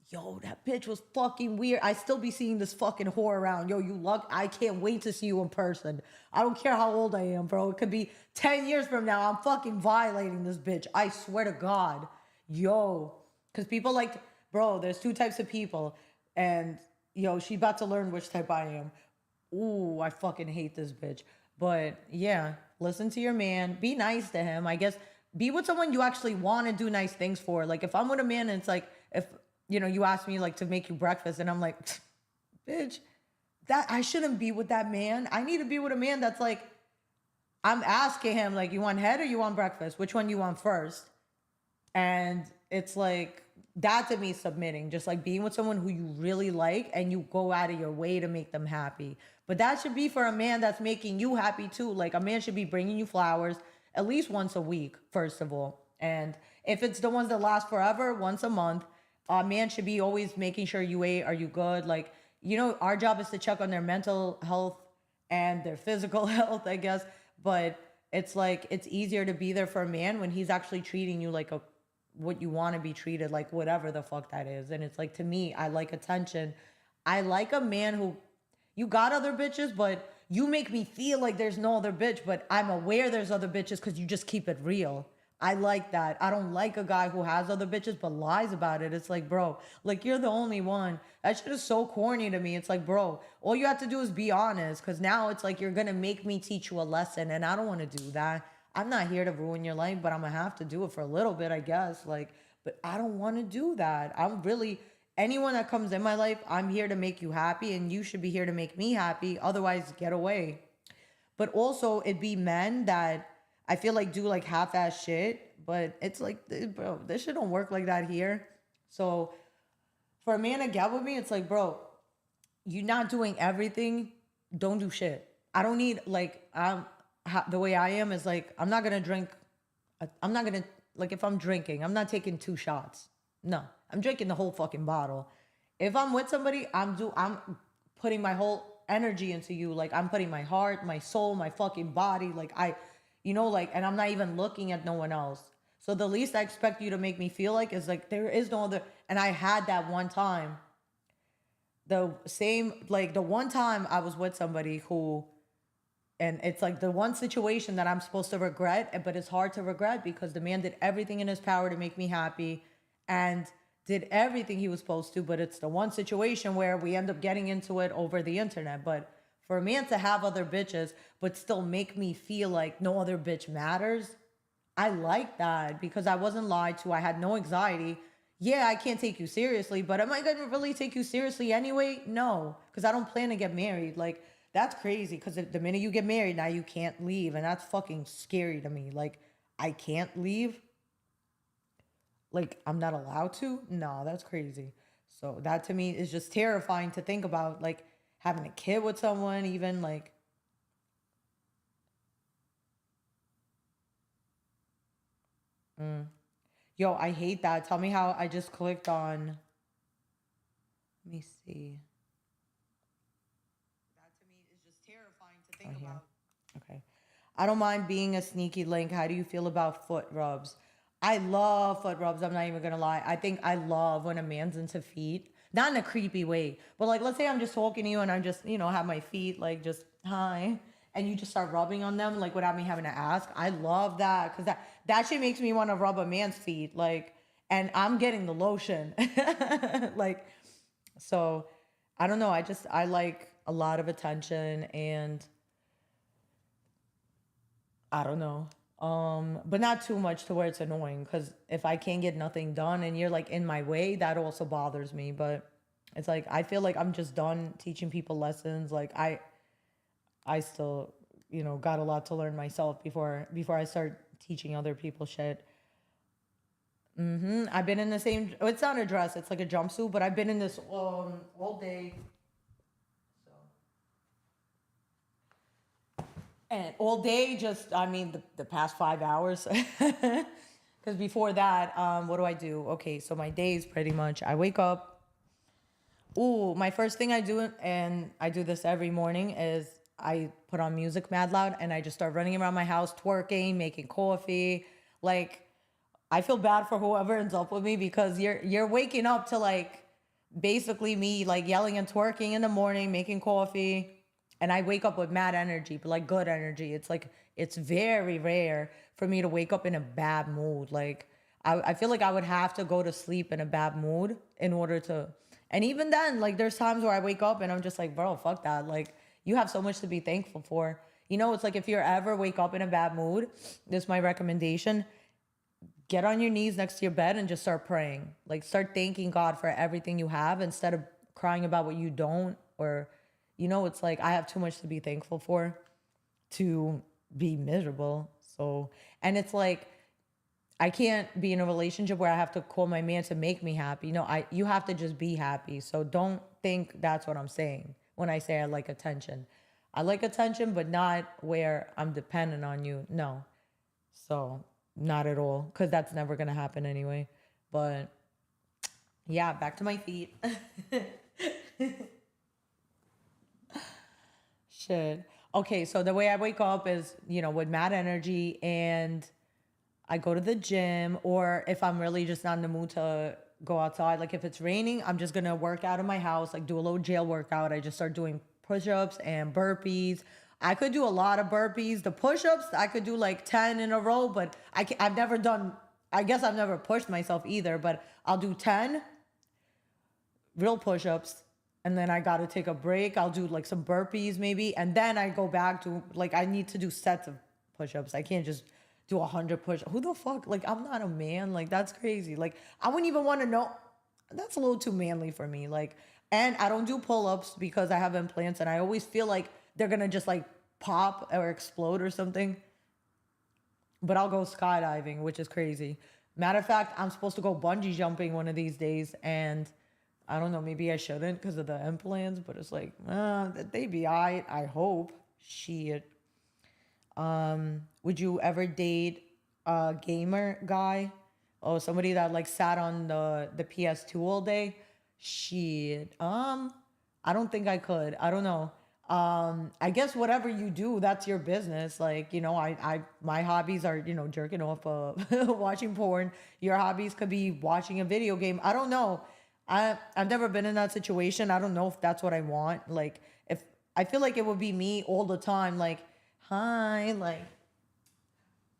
Yo, that bitch was fucking weird. I still be seeing this fucking whore around. Yo, you luck. I can't wait to see you in person. I don't care how old I am, bro. It could be 10 years from now. I'm fucking violating this bitch. I swear to God. Yo. Because people like, bro, there's two types of people. And, yo, she about to learn which type I am. Ooh, I fucking hate this bitch. But yeah, listen to your man. Be nice to him. I guess be with someone you actually want to do nice things for. Like if I'm with a man and it's like, if you ask me like to make you breakfast and I'm like, bitch, that I shouldn't be with that man. I need to be with a man that's like, I'm asking him like, you want head or you want breakfast? Which one you want first? And it's like, that to me is submitting, just like being with someone who you really like and you go out of your way to make them happy. But that should be for a man that's making you happy too. Like a man should be bringing you flowers at least once a week, first of all. And if it's the ones that last forever, once a month. A man should be always making sure you ate, are you good? Like, our job is to check on their mental health and their physical health, I guess. But it's like, it's easier to be there for a man when he's actually treating you like what you want to be treated, like whatever the fuck that is. And it's like, to me, I like attention. I like a man who, you got other bitches, but you make me feel like there's no other bitch, but I'm aware there's other bitches because you just keep it real. I like that. I don't like a guy who has other bitches but lies about it. It's like, bro, like you're the only one. That shit is so corny to me. It's like, bro, all you have to do is be honest, because now it's like you're going to make me teach you a lesson, and I don't want to do that. I'm not here to ruin your life, but I'm going to have to do it for a little bit, I guess. Like, but I don't want to do that. I'm really, anyone that comes in my life, I'm here to make you happy, and you should be here to make me happy. Otherwise, get away. But also, it'd be men that I feel like do like half-ass shit, but it's like, bro, this shit don't work like that here. So for a man to get with me, it's like, bro, you're not doing everything. Don't do shit. I don't need like, the way I am is like, I'm not gonna drink. I'm not gonna, like, if I'm drinking, I'm not taking 2 shots. No, I'm drinking the whole fucking bottle. If I'm with somebody, I'm putting my whole energy into you. Like I'm putting my heart, my soul, my fucking body. Like like, and I'm not even looking at no one else. So the least I expect you to make me feel like is like, there is no other. And I had that one time. The one time I was with somebody who, and it's like the one situation that I'm supposed to regret, but it's hard to regret because the man did everything in his power to make me happy and did everything he was supposed to. But it's the one situation where we end up getting into it over the internet. But for a man to have other bitches, but still make me feel like no other bitch matters, I like that because I wasn't lied to. I had no anxiety. yeah, I can't take you seriously, but am I gonna really take you seriously anyway? No, because I don't plan to get married. Like, that's crazy. Because the minute you get married, now you can't leave, and that's fucking scary to me. Like, I can't leave. Like, I'm not allowed to. No, that's crazy. So that to me is just terrifying to think about. Like having a kid with someone, even like, yo, I hate that. Tell me how I just clicked on. Let me see. That to me is just terrifying to think about. Okay. I don't mind being a sneaky link. How do you feel about foot rubs? I love foot rubs. I'm not even gonna lie. I think I love when a man's into feet. Not in a creepy way, but like let's say I'm just talking to you and I'm just, have my feet like just hi. And you just start rubbing on them like without me having to ask. I love that because that shit makes me want to rub a man's feet. Like, and I'm getting the lotion. Like, so I don't know. I like a lot of attention and I don't know. But not too much to where it's annoying. Because if I can't get nothing done and you're like in my way, that also bothers me. But it's like I feel like I'm just done teaching people lessons. Like I still, got a lot to learn myself before I start teaching other people shit. I've been in the same. It's not a dress. It's like a jumpsuit. But I've been in this all day. So and all day, just I mean the past 5 hours. Because before that, what do I do? Okay, so my days pretty much. I wake up. Ooh, my first thing I do, and I do this every morning, is I put on music mad loud and I just start running around my house, twerking, making coffee. Like, I feel bad for whoever ends up with me because you're waking up to like basically me like yelling and twerking in the morning, making coffee. And I wake up with mad energy, but like good energy. It's like it's very rare for me to wake up in a bad mood. Like I feel like I would have to go to sleep in a bad mood in order to. And even then, like there's times where I wake up and I'm just like, bro, fuck that. Like you have so much to be thankful for. It's like if you ever wake up in a bad mood, this is my recommendation. Get on your knees next to your bed and just start praying. Like start thanking God for everything you have instead of crying about what you don't or it's like I have too much to be thankful for to be miserable. So, and it's like I can't be in a relationship where I have to call my man to make me happy. You have to just be happy. So don't think that's what I'm saying when I say I like attention. I like attention, but not where I'm dependent on you. No. So, not at all cuz that's never going to happen anyway. But yeah, back to my feet. Shit. Okay, so the way I wake up is, with mad energy and I go to the gym, or if I'm really just not in the mood to go outside, like if it's raining, I'm just gonna work out in my house, like do a little jail workout. I just start doing push-ups and burpees. I could do a lot of burpees. The push-ups, I could do like 10 in a row, but I've never done, I guess I've never pushed myself either, but I'll do 10 real push-ups and then I gotta take a break. I'll do like some burpees maybe, and then I go back to like I need to do sets of push-ups. I can't just do 100 push. Who the fuck? Like I'm not a man. Like that's crazy. Like I wouldn't even want to know. That's a little too manly for me. Like, and I don't do pull-ups because I have implants, and I always feel like they're gonna just like pop or explode or something. But I'll go skydiving, which is crazy. Matter of fact, I'm supposed to go bungee jumping one of these days, and I don't know, maybe I shouldn't because of the implants, but it's like, they be alright, I hope. Shit. Would you ever date a gamer guy? Oh, somebody that like sat on the PS2 all day? Shit. I don't think I could. I don't know. I guess whatever you do, that's your business. Like, my hobbies are, jerking off, watching porn. Your hobbies could be watching a video game. I don't know. I've never been in that situation. I don't know if that's what I want. Like, if I feel like it would be me all the time, like, hi, like,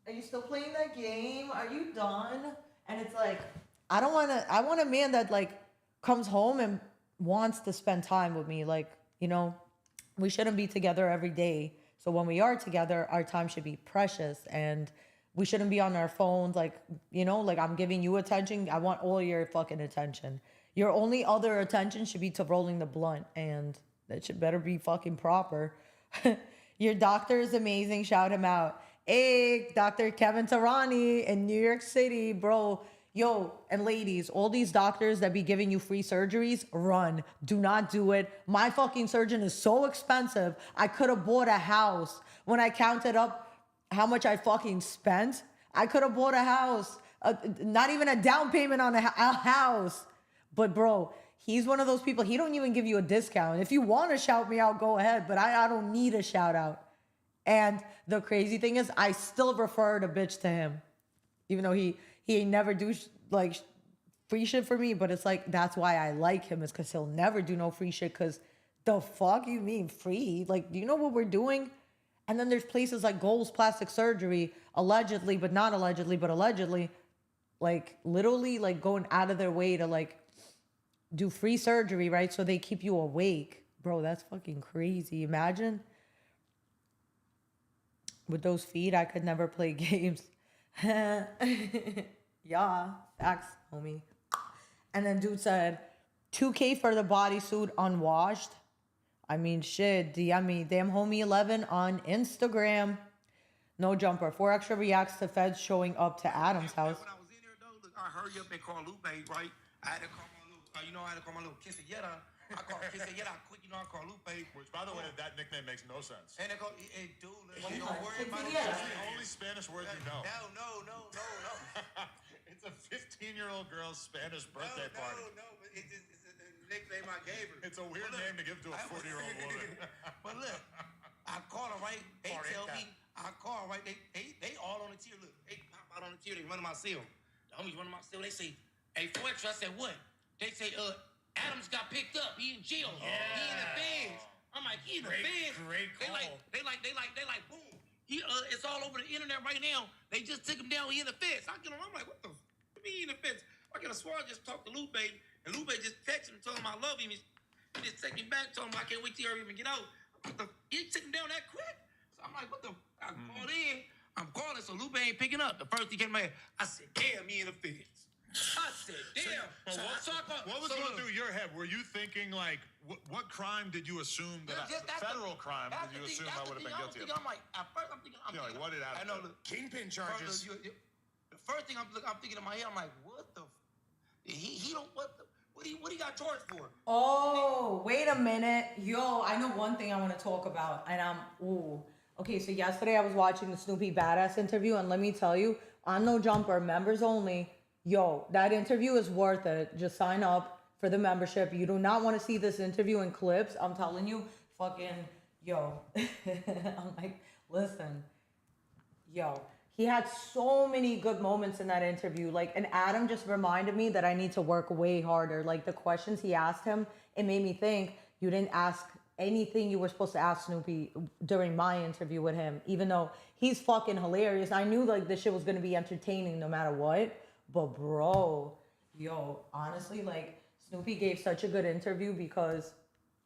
are you still playing that game? Are you done? And it's like, I want a man that like comes home and wants to spend time with me. Like, we shouldn't be together every day. So when we are together, our time should be precious and We shouldn't be on our phones. Like, like I'm giving you attention. I want all your fucking attention. Your only other attention should be to rolling the blunt, and that should better be fucking proper. Your doctor is amazing. Shout him out. Hey, Dr. Kevin Tarani in New York City, bro. Yo, and ladies, all these doctors that be giving you free surgeries, run. Do not do it. My fucking surgeon is so expensive. I could have bought a house. When I counted up how much I fucking spent, I could have bought a house. Not even a down payment on a house. But bro, he's one of those people, he don't even give you a discount. If you want to shout me out, go ahead. But I don't need a shout out. And the crazy thing is, I still referred a bitch to him. Even though he ain't never do like free shit for me. But it's like, that's why I like him, is because he'll never do no free shit. Because the fuck you mean free? Like, do you know what we're doing? And then there's places like Gold's Plastic Surgery, allegedly, but not allegedly, but allegedly, like literally like going out of their way to like do free surgery, right? So they keep you awake. Bro, that's fucking crazy. Imagine. With those feet, I could never play games. Yeah, facts, homie. And then dude said, 2K for the bodysuit unwashed. I mean, shit, DM me, DamnHomie11 on Instagram. No jumper. 4 extra reacts to feds showing up to Adam's house. When I was in there, though, look, I hurry up and call Lupe, right? I had to call my little, I had to call my little Kissayetta. I call Kissayetta quick, I call Lupe. Which, by the way, that nickname makes no sense. And they go, hey, dude, you don't worry about it. It's the only Spanish word you know. No. It's a 15-year-old girl's Spanish birthday party. No, but it's a nickname I gave her. It's a weird name to give to a 40-year-old woman. But look, I call her, right? They tell me, I call her, right? They all on the tier. Look, they pop out on the tier. They run to my cell. The homies run to my cell. They say, hey, 4 extra. I said, what? They say, Adams got picked up. He in jail. He in the feds. I'm like, he in the feds. Great call. They like, boom. It's all over the internet right now. They just took him down. He in the feds. I get him. I'm like, what the he in the feds? I get a swear. I just talked to Lupe, and Lupe just texted him, told him I love him. He just texted him back, told him I can't wait till you even get out. He took him down that quick. So I'm like, what the? I called in. I'm calling, so Lupe ain't picking up. The first thing came in, I said, damn, he in the feds. I said, damn. What was going through your head? Were you thinking, like, what crime did you assume federal crime did you assume I would have been guilty of? I'm like, at first I'm thinking, what did Adam do? I know the Kingpin charges. The first thing I'm thinking in my head, I'm like, what the? He don't, what he got charged for? Oh, wait a minute. Yo, I know one thing I want to talk about, and okay, so yesterday I was watching the Snoopy Badass interview, and let me tell you, on No Jumper, members only, yo, that interview is worth it. Just sign up for the membership. You do not want to see this interview in clips. I'm telling you, fucking, yo. I'm like, listen, yo. He had so many good moments in that interview. Like, and Adam just reminded me that I need to work way harder. Like, the questions he asked him, it made me think you didn't ask anything you were supposed to ask Snoopy during my interview with him, even though he's fucking hilarious. I knew, like, this shit was going to be entertaining no matter what. But, bro, yo, honestly, like, Snoopy gave such a good interview because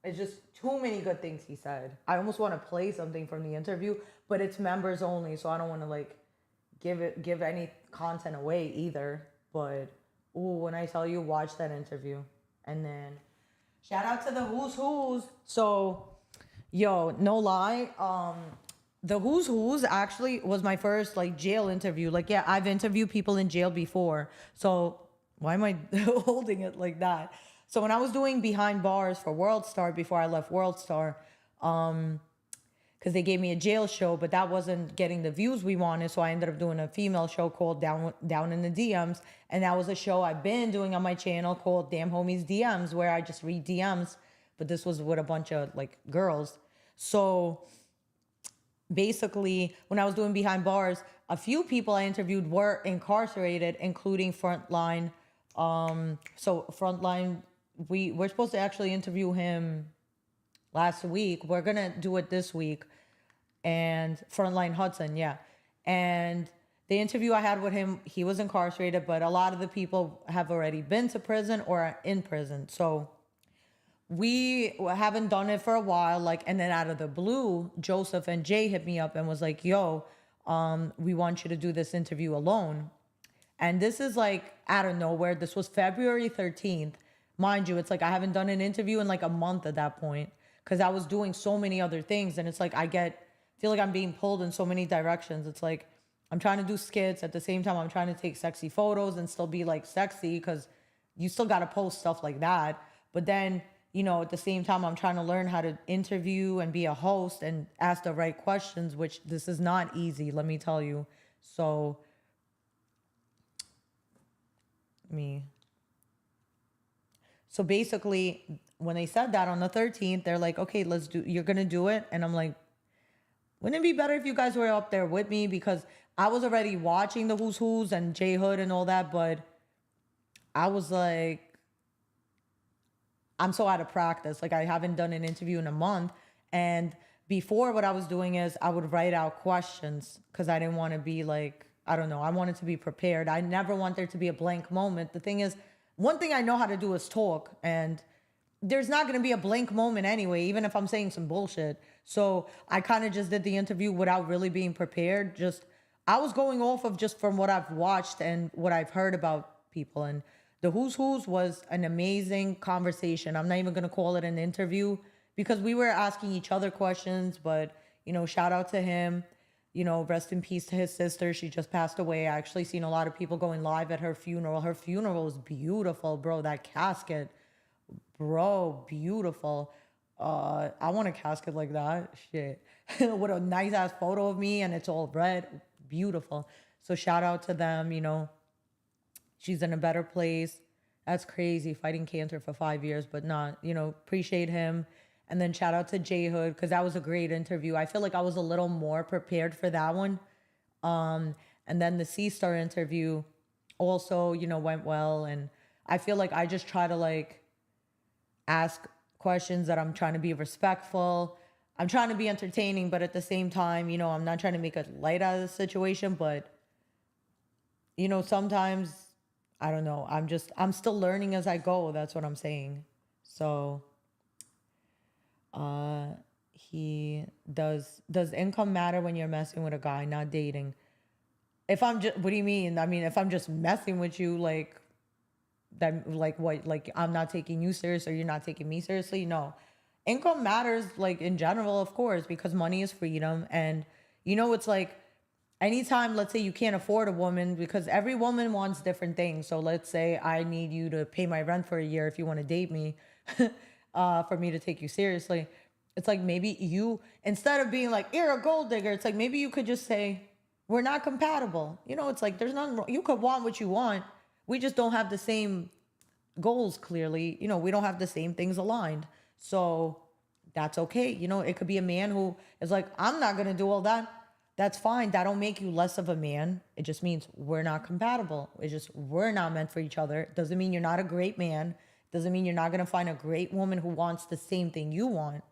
it's just too many good things he said. I almost want to play something from the interview, but it's members only, so I don't want to, like, give any content away either. But when I tell you, watch that interview. And then shout out to the Who's. So yo, no lie, the Who's actually was my first like jail interview. Like, yeah, I've interviewed people in jail before, so why am I holding it like that? So when I was doing behind bars for World Star before I left World Star, because they gave me a jail show, but that wasn't getting the views we wanted. So I ended up doing a female show called Down in the DMs. And that was a show I've been doing on my channel called DamnHomie's DMs, where I just read DMs. But this was with a bunch of like girls. So basically, when I was doing behind bars, a few people I interviewed were incarcerated, including Frontline. So Frontline, we're supposed to actually interview him last week. We're going to do it this week. And Frontline Hudson, yeah. And the interview I had with him, he was incarcerated, but a lot of the people have already been to prison or are in prison. So we haven't done it for a while. Like, and then out of the blue, Joseph and Jay hit me up and was like, yo, we want you to do this interview alone. And this is like out of nowhere. This was February 13th. Mind you, it's like I haven't done an interview in like a month at that point because I was doing so many other things. And it's like feel like I'm being pulled in so many directions. It's like I'm trying to do skits. At the same time, I'm trying to take sexy photos and still be like sexy because you still got to post stuff like that. But then, at the same time, I'm trying to learn how to interview and be a host and ask the right questions, which this is not easy, let me tell you. So basically, when they said that on the 13th, they're like, okay, you're going to do it. And I'm like, wouldn't it be better if you guys were up there with me? Because I was already watching the Who's Who's and J Hood and all that. But I was like, I'm so out of practice. Like I haven't done an interview in a month. And before, what I was doing is I would write out questions because I didn't want to be like, I don't know. I wanted to be prepared. I never want there to be a blank moment. The thing is, one thing I know how to do is talk, and there's not going to be a blank moment anyway, even if I'm saying some bullshit. So I kind of just did the interview without really being prepared. I was going off of just from what I've watched and what I've heard about people. And the Who's Who's was an amazing conversation. I'm not even going to call it an interview because we were asking each other questions, but, shout out to him. Rest in peace to his sister. She just passed away. I actually seen a lot of people going live at her funeral. Her funeral was beautiful, bro. That casket, bro, beautiful. I want a casket like that. Shit. With a nice ass photo of me and it's all red. Beautiful. So shout out to them, She's in a better place. That's crazy, fighting cancer for 5 years, but not, appreciate him. And then shout out to J Hood because that was a great interview. I feel like I was a little more prepared for that one. And then the C-Star interview also, went well. And I feel like I just try to like ask questions that I'm trying to be respectful. I'm trying to be entertaining, but at the same time, I'm not trying to make a light out of the situation. But, sometimes, I don't know. I'm still learning as I go. That's what I'm saying. So he does income matter when you're messing with a guy, not dating? What do you mean? I mean, if I'm just messing with you, like that, like what, like I'm not taking you serious or you're not taking me seriously? No, income matters, like in general, of course, because money is freedom. And it's like anytime, let's say you can't afford a woman, because every woman wants different things. So let's say I need you to pay my rent for a year if you want to date me. For me to take you seriously. It's like maybe you, instead of being like, you're a gold digger, it's like maybe you could just say, we're not compatible. It's like there's nothing wrong. You could want what you want. We just don't have the same goals, clearly. We don't have the same things aligned. So that's okay. It could be a man who is like, I'm not going to do all that. That's fine. That don't make you less of a man. It just means we're not compatible. It's just we're not meant for each other. It doesn't mean you're not a great man. Doesn't mean you're not going to find a great woman who wants the same thing you want.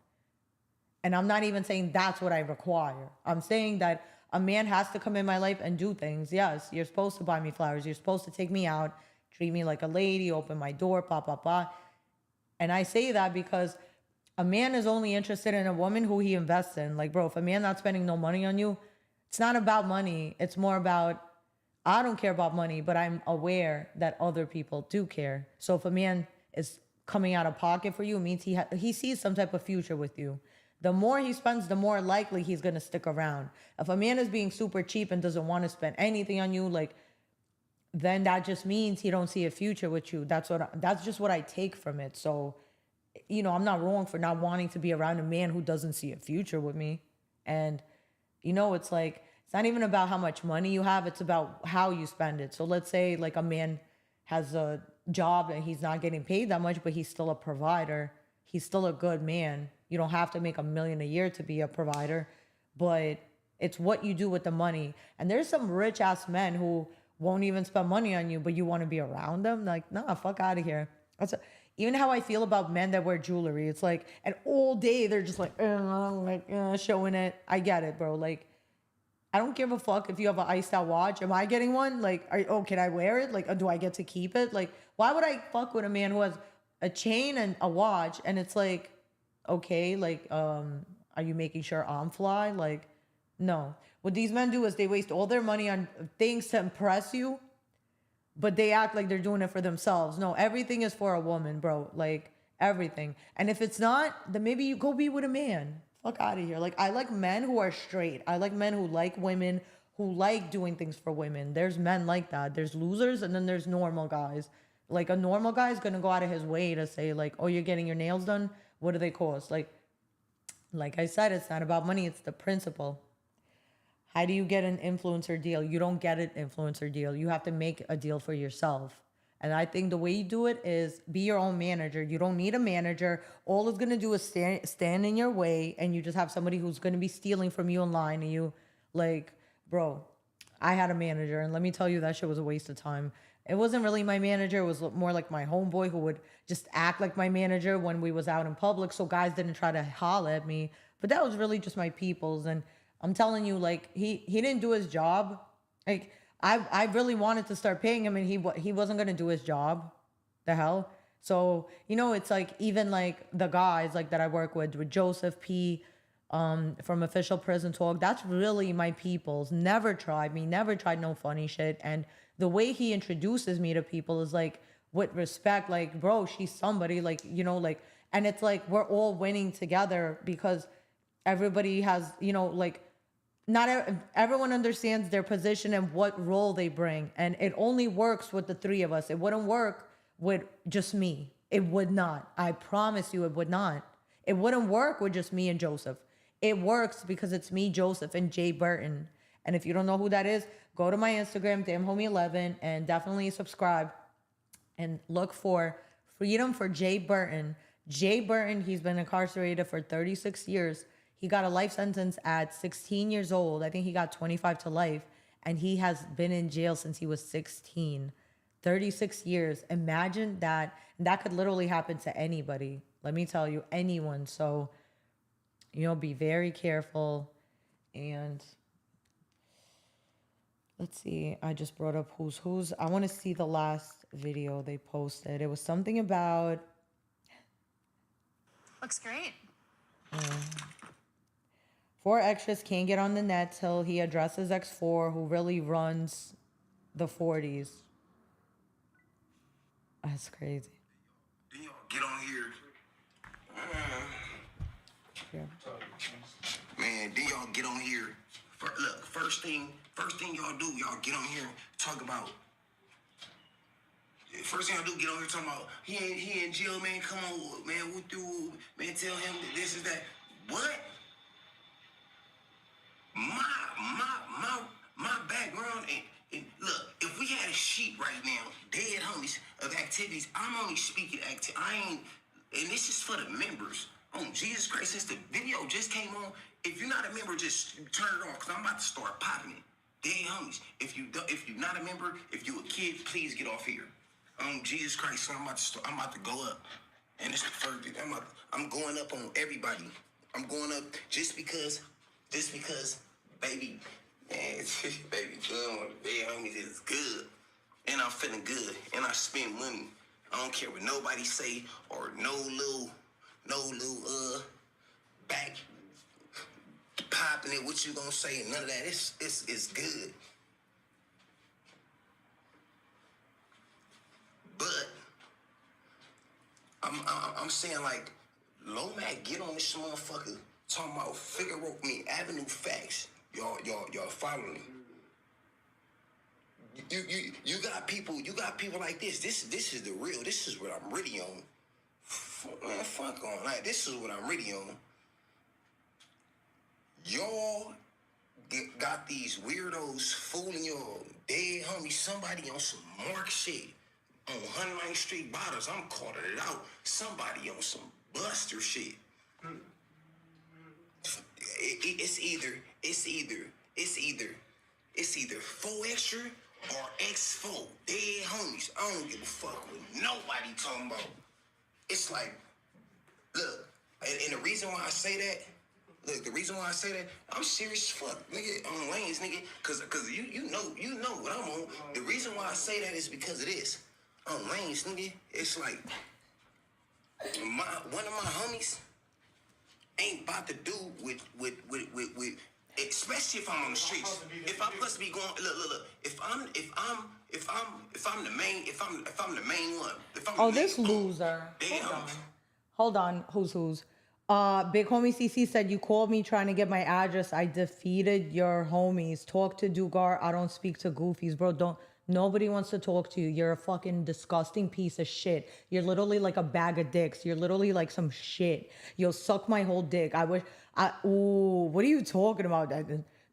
And I'm not even saying that's what I require. I'm saying that a man has to come in my life and do things. Yes, you're supposed to buy me flowers. You're supposed to take me out, treat me like a lady, open my door, blah, blah, blah. And I say that because a man is only interested in a woman who he invests in. Like, bro, if a man not spending no money on you, it's not about money. It's more about, I don't care about money, but I'm aware that other people do care. So if a man is coming out of pocket for you, it means he sees some type of future with you. The more he spends, the more likely he's going to stick around. If a man is being super cheap and doesn't want to spend anything on you, like, then that just means he don't see a future with you. That's just what I take from it. So, I'm not wrong for not wanting to be around a man who doesn't see a future with me. And, it's like, it's not even about how much money you have. It's about how you spend it. So let's say like a man has a job and he's not getting paid that much, but he's still a provider. He's still a good man. You don't have to make $1 million a year to be a provider, but it's what you do with the money. And there's some rich ass men who won't even spend money on you, but you want to be around them. Like, nah, fuck out of here. Even how I feel about men that wear jewelry. It's like, and all day they're just like showing it. I get it, bro. Like, I don't give a fuck if you have an iced out watch. Am I getting one? Like, can I wear it? Like, do I get to keep it? Like, why would I fuck with a man who has a chain and a watch? And it's like, okay, like, are you making sure I'm fly? Like, No. What these men do is they waste all their money on things to impress you, but they act like they're doing it for themselves. No, everything is for a woman, bro. Like everything. And if it's not, then maybe you go be with a man. Fuck out of here. Like I like men who are straight. I like men who like women, who like doing things for women. There's men like that. There's losers and then there's normal guys. Like a normal guy is gonna go out of his way to say like, oh, you're getting your nails done. What do they cost? Like I said, it's not about money. It's the principle. How do you get an influencer deal? You don't get an influencer deal. You have to make a deal for yourself. And I think the way you do it is be your own manager. You don't need a manager. All it's going to do is stand in your way, and you just have somebody who's going to be stealing from you online. And you, like, bro, I had a manager, and let me tell you, that shit was a waste of time. It wasn't really my manager. It was more like my homeboy who would just act like my manager when we was out in public, so guys didn't try to holler at me. But that was really just my people's. And I'm telling you, like, he didn't do his job. Like, I really wanted to start paying him, and he wasn't gonna do his job. The hell. So it's like even like the guys like that I work with Joseph P. From Official Prison Talk. That's really my people's. Never tried me. Never tried no funny shit. And the way he introduces me to people is like with respect. Like, bro, she's somebody. Like like, and it's like we're all winning together because everybody has like. Not everyone understands their position and what role they bring. And it only works with the three of us. It wouldn't work with just me. It would not. I promise you it would not. It wouldn't work with just me and Joseph. It works because it's me, Joseph, and Jay Burton. And if you don't know who that is, go to my Instagram, DamnHomie11, and definitely subscribe and look for Freedom for Jay Burton. Jay Burton, he's been incarcerated for 36 years. He got a life sentence at 16 years old. I think he got 25 to life. And he has been in jail since he was 16. 36 years. Imagine that. That could literally happen to anybody. Let me tell you, anyone. So, be very careful. And let's see. I just brought up who's. I want to see the last video they posted. It was something about... Looks great. 4 extras can't get on the net till he addresses X4, who really runs the 40s. That's crazy. Then y'all get on here. Yeah. Man, then y'all get on here. Look, first thing y'all do, y'all get on here, talk about. First thing y'all do, get on here talking about he in jail, man. Come on, man. What do, man? Tell him that this is that. What? My background and look, if we had a sheet right now, dead homies of activities, I'm only speaking I ain't, and this is for the members. Oh, Jesus Christ, since the video just came on, if you're not a member, just turn it on, because I'm about to start popping it. Dead homies. If you're not a member, if you a kid, please get off here. Jesus Christ, so I'm about to go up. And it's the first, I'm going up on everybody. I'm going up just because, baby, man, baby, good on the bed, homies, it's good. And I'm feeling good. And I spend money. I don't care what nobody say or no little back popping it, what you gonna say, none of that. It's good. But I'm saying, like, Lomac, get on this motherfucker talking about Figaro, Avenue Facts. Y'all follow me. You got people like this. This is the real. This is what I'm really on. Man, fuck on. Like, this is what I'm really on. Y'all got these weirdos fooling y'all. Dead homie, somebody on some Mark shit. On 109th Street bottles, I'm calling it out. Somebody on some Buster shit. It's either 4 extra or X4. Dead homies. I don't give a fuck what nobody talking about. It's like, look, and the reason why I say that, I'm serious as fuck, nigga, on lanes, nigga, cause you know what I'm on. The reason why I say that is because of this. On lanes, nigga, it's like one of my homies ain't about to do with Especially if I'm on the streets. If I'm supposed to be going, look. If I'm the main, if I'm the main one. If I'm Oh, the this main, loser. damn. Hold on. Who's? Big homie CC said, you called me trying to get my address. I defeated your homies. Talk to Dugar. I don't speak to goofies, bro. Nobody wants to talk to you. You're a fucking disgusting piece of shit. You're literally like a bag of dicks. You're literally like some shit. You'll suck my whole dick. What are you talking about?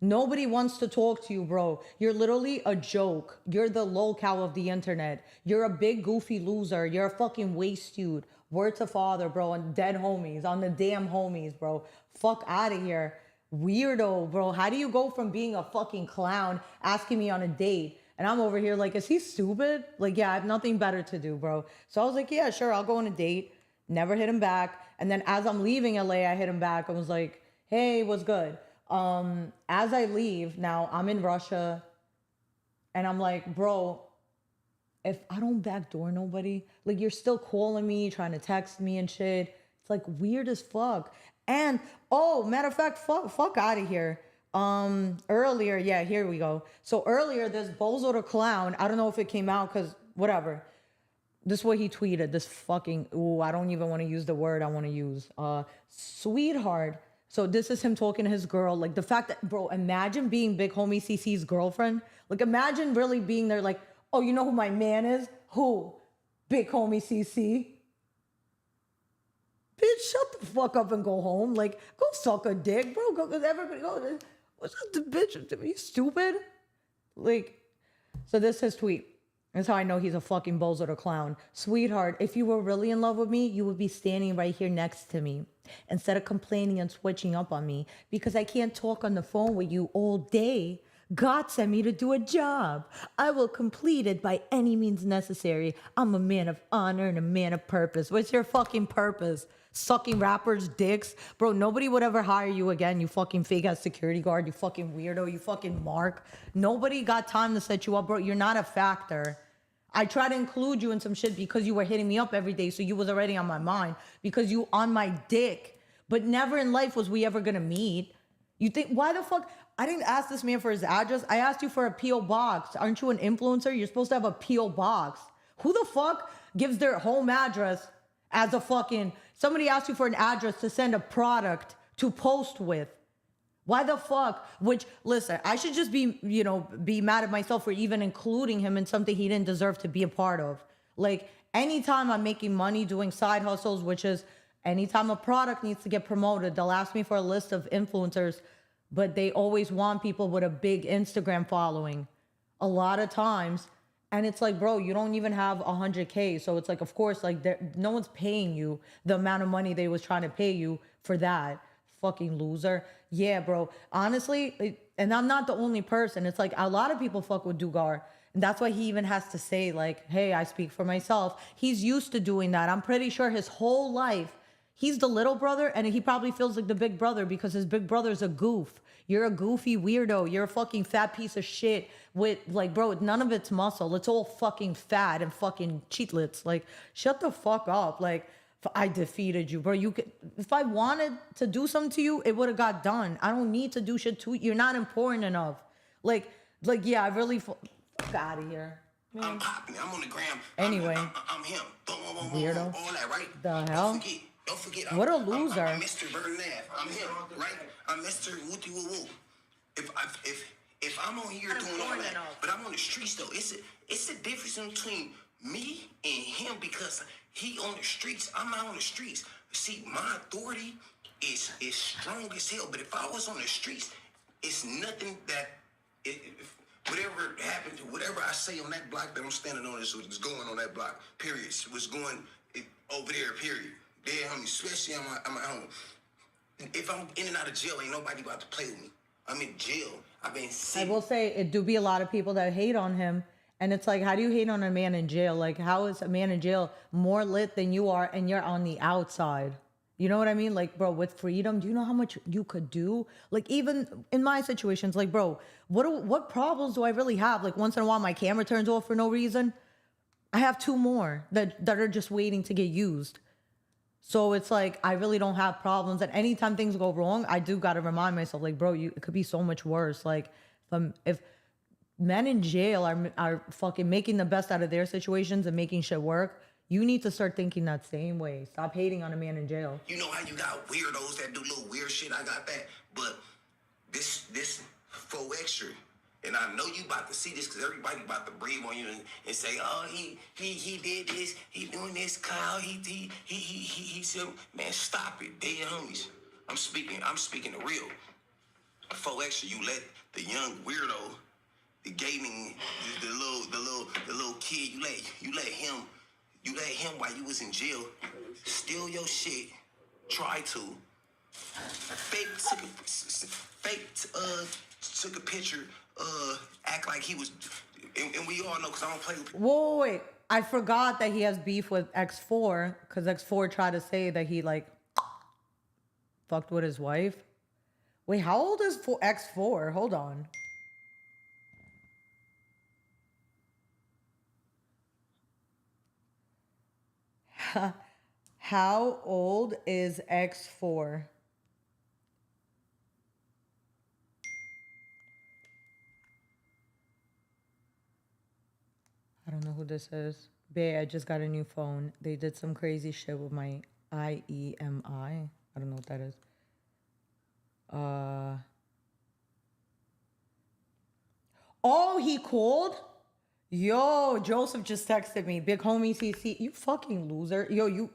Nobody wants to talk to you, bro. You're literally a joke. You're the lolcow of the internet. You're a big goofy loser. You're a fucking waste dude. Word to father, bro, and dead homies, on the damn homies, bro. Fuck out of here. Weirdo, bro. How do you go from being a fucking clown asking me on a date? And I'm over here like, is he stupid? Like, yeah, I have nothing better to do, bro. So I was like, yeah, sure, I'll go on a date. Never hit him back. And then as I'm leaving LA, I hit him back and was like, hey, what's good? As I leave, now I'm in Russia. And I'm like, bro, if I don't backdoor nobody, like you're still calling me, trying to text me and shit. It's like weird as fuck. And matter of fact, fuck out of here. Earlier, yeah, here we go. So earlier, this Bozo the Clown, I don't know if it came out because whatever. This is what he tweeted. This fucking, I don't even want to use the word I want to use. Sweetheart. So this is him talking to his girl. Like the fact that, bro, imagine being Big Homie CC's girlfriend. Like imagine really being there like, oh, you know who my man is? Who? Big Homie CC. Bitch, shut the fuck up and go home. Like, go suck a dick, bro. Go, cause everybody go. What's up, the bitch? Are you stupid? Like, so this is his tweet. That's how I know he's a fucking Bozo the Clown. Sweetheart, if you were really in love with me, you would be standing right here next to me instead of complaining and switching up on me because I can't talk on the phone with you all day. God sent me to do a job. I will complete it by any means necessary. I'm a man of honor and a man of purpose. What's your fucking purpose? Sucking rappers' dicks? Bro, nobody would ever hire you again, you fucking fake-ass security guard, you fucking weirdo, you fucking mark. Nobody got time to set you up, bro. You're not a factor. I try to include you in some shit because you were hitting me up every day, so you was already on my mind because you on my dick. But never in life was we ever gonna meet. You think, why the fuck? I didn't ask this man for his address. I asked you for a P.O. box. Aren't you an influencer? You're supposed to have a P.O. box. Who the fuck gives their home address as a fucking... Somebody asked you for an address to send a product to post with. Why the fuck? Which, listen, I should just be, be mad at myself for even including him in something he didn't deserve to be a part of. Like, anytime I'm making money doing side hustles, which is anytime a product needs to get promoted, they'll ask me for a list of influencers, but they always want people with a big Instagram following a lot of times. And it's like, bro, you don't even have 100K. So it's like, of course, like no one's paying you the amount of money they was trying to pay you for that. Fucking loser. Yeah, bro. Honestly, and I'm not the only person. It's like a lot of people fuck with Dugar. And that's why he even has to say like, hey, I speak for myself. He's used to doing that. I'm pretty sure his whole life, he's the little brother and he probably feels like the big brother because his big brother's a goof. You're a goofy weirdo. You're a fucking fat piece of shit with like, bro, none of it's muscle. It's all fucking fat and fucking cheatlets. Like, shut the fuck up. Like, I defeated you, bro. You could, if I wanted to do something to you, it would have got done. I don't need to do shit to you. You're not important enough. Like, yeah, I really fuck out of here. Man. I'm popping. I'm on the gram. Anyway. I'm him. Weirdo. All that, right? The hell? Don't forget. What a loser. I'm Mr. Bernard. I'm him, right? I'm Mr. Wooty Woo Woo. If I'm on here doing all that, but I'm on the streets though, it's a difference between me and him because he on the streets. I'm not on the streets. See, my authority is strong as hell. But if I was on the streets, it's nothing that whatever happened to whatever I say on that block that I'm standing on is what's going on that block. Period. What's going over there. Period. There, homie, especially I'm at home. If I'm in and out of jail, ain't nobody about to play with me. I'm in jail. I've been sick. I will say it do be a lot of people that hate on him. And it's like, how do you hate on a man in jail? Like, how is a man in jail more lit than you are and you're on the outside? You know what I mean? Like, bro, with freedom, do you know how much you could do? Like, even in my situations, like, bro, what problems do I really have? Like, once in a while, my camera turns off for no reason. I have 2 more that are just waiting to get used. So it's like I really don't have problems. And anytime things go wrong, I do gotta remind myself, like, bro, it could be so much worse. Like, if men in jail are fucking making the best out of their situations and making shit work, you need to start thinking that same way. Stop hating on a man in jail. You know how you got weirdos that do little weird shit? I got that. But this faux extra, and I know you about to see this because everybody about to breathe on you and say, oh, he did this, he doing this, Kyle, he said, man, stop it, dead homies. I'm speaking the real. Faux extra, you let the young weirdo, the gaming, the little kid, you let him while you was in jail steal your shit, try to took a picture, act like he was, and we all know because I don't play with people. Whoa, wait. I forgot that he has beef with X4 because X4 tried to say that he like fucked with his wife. Wait, how old is X4? Hold on. How old is X4? I don't know who this is. Bae, I just got a new phone. They did some crazy shit with my IEMI. I don't know what that is. Oh, he called? Yo, Joseph just texted me. Big homie CC. You fucking loser. Yo, you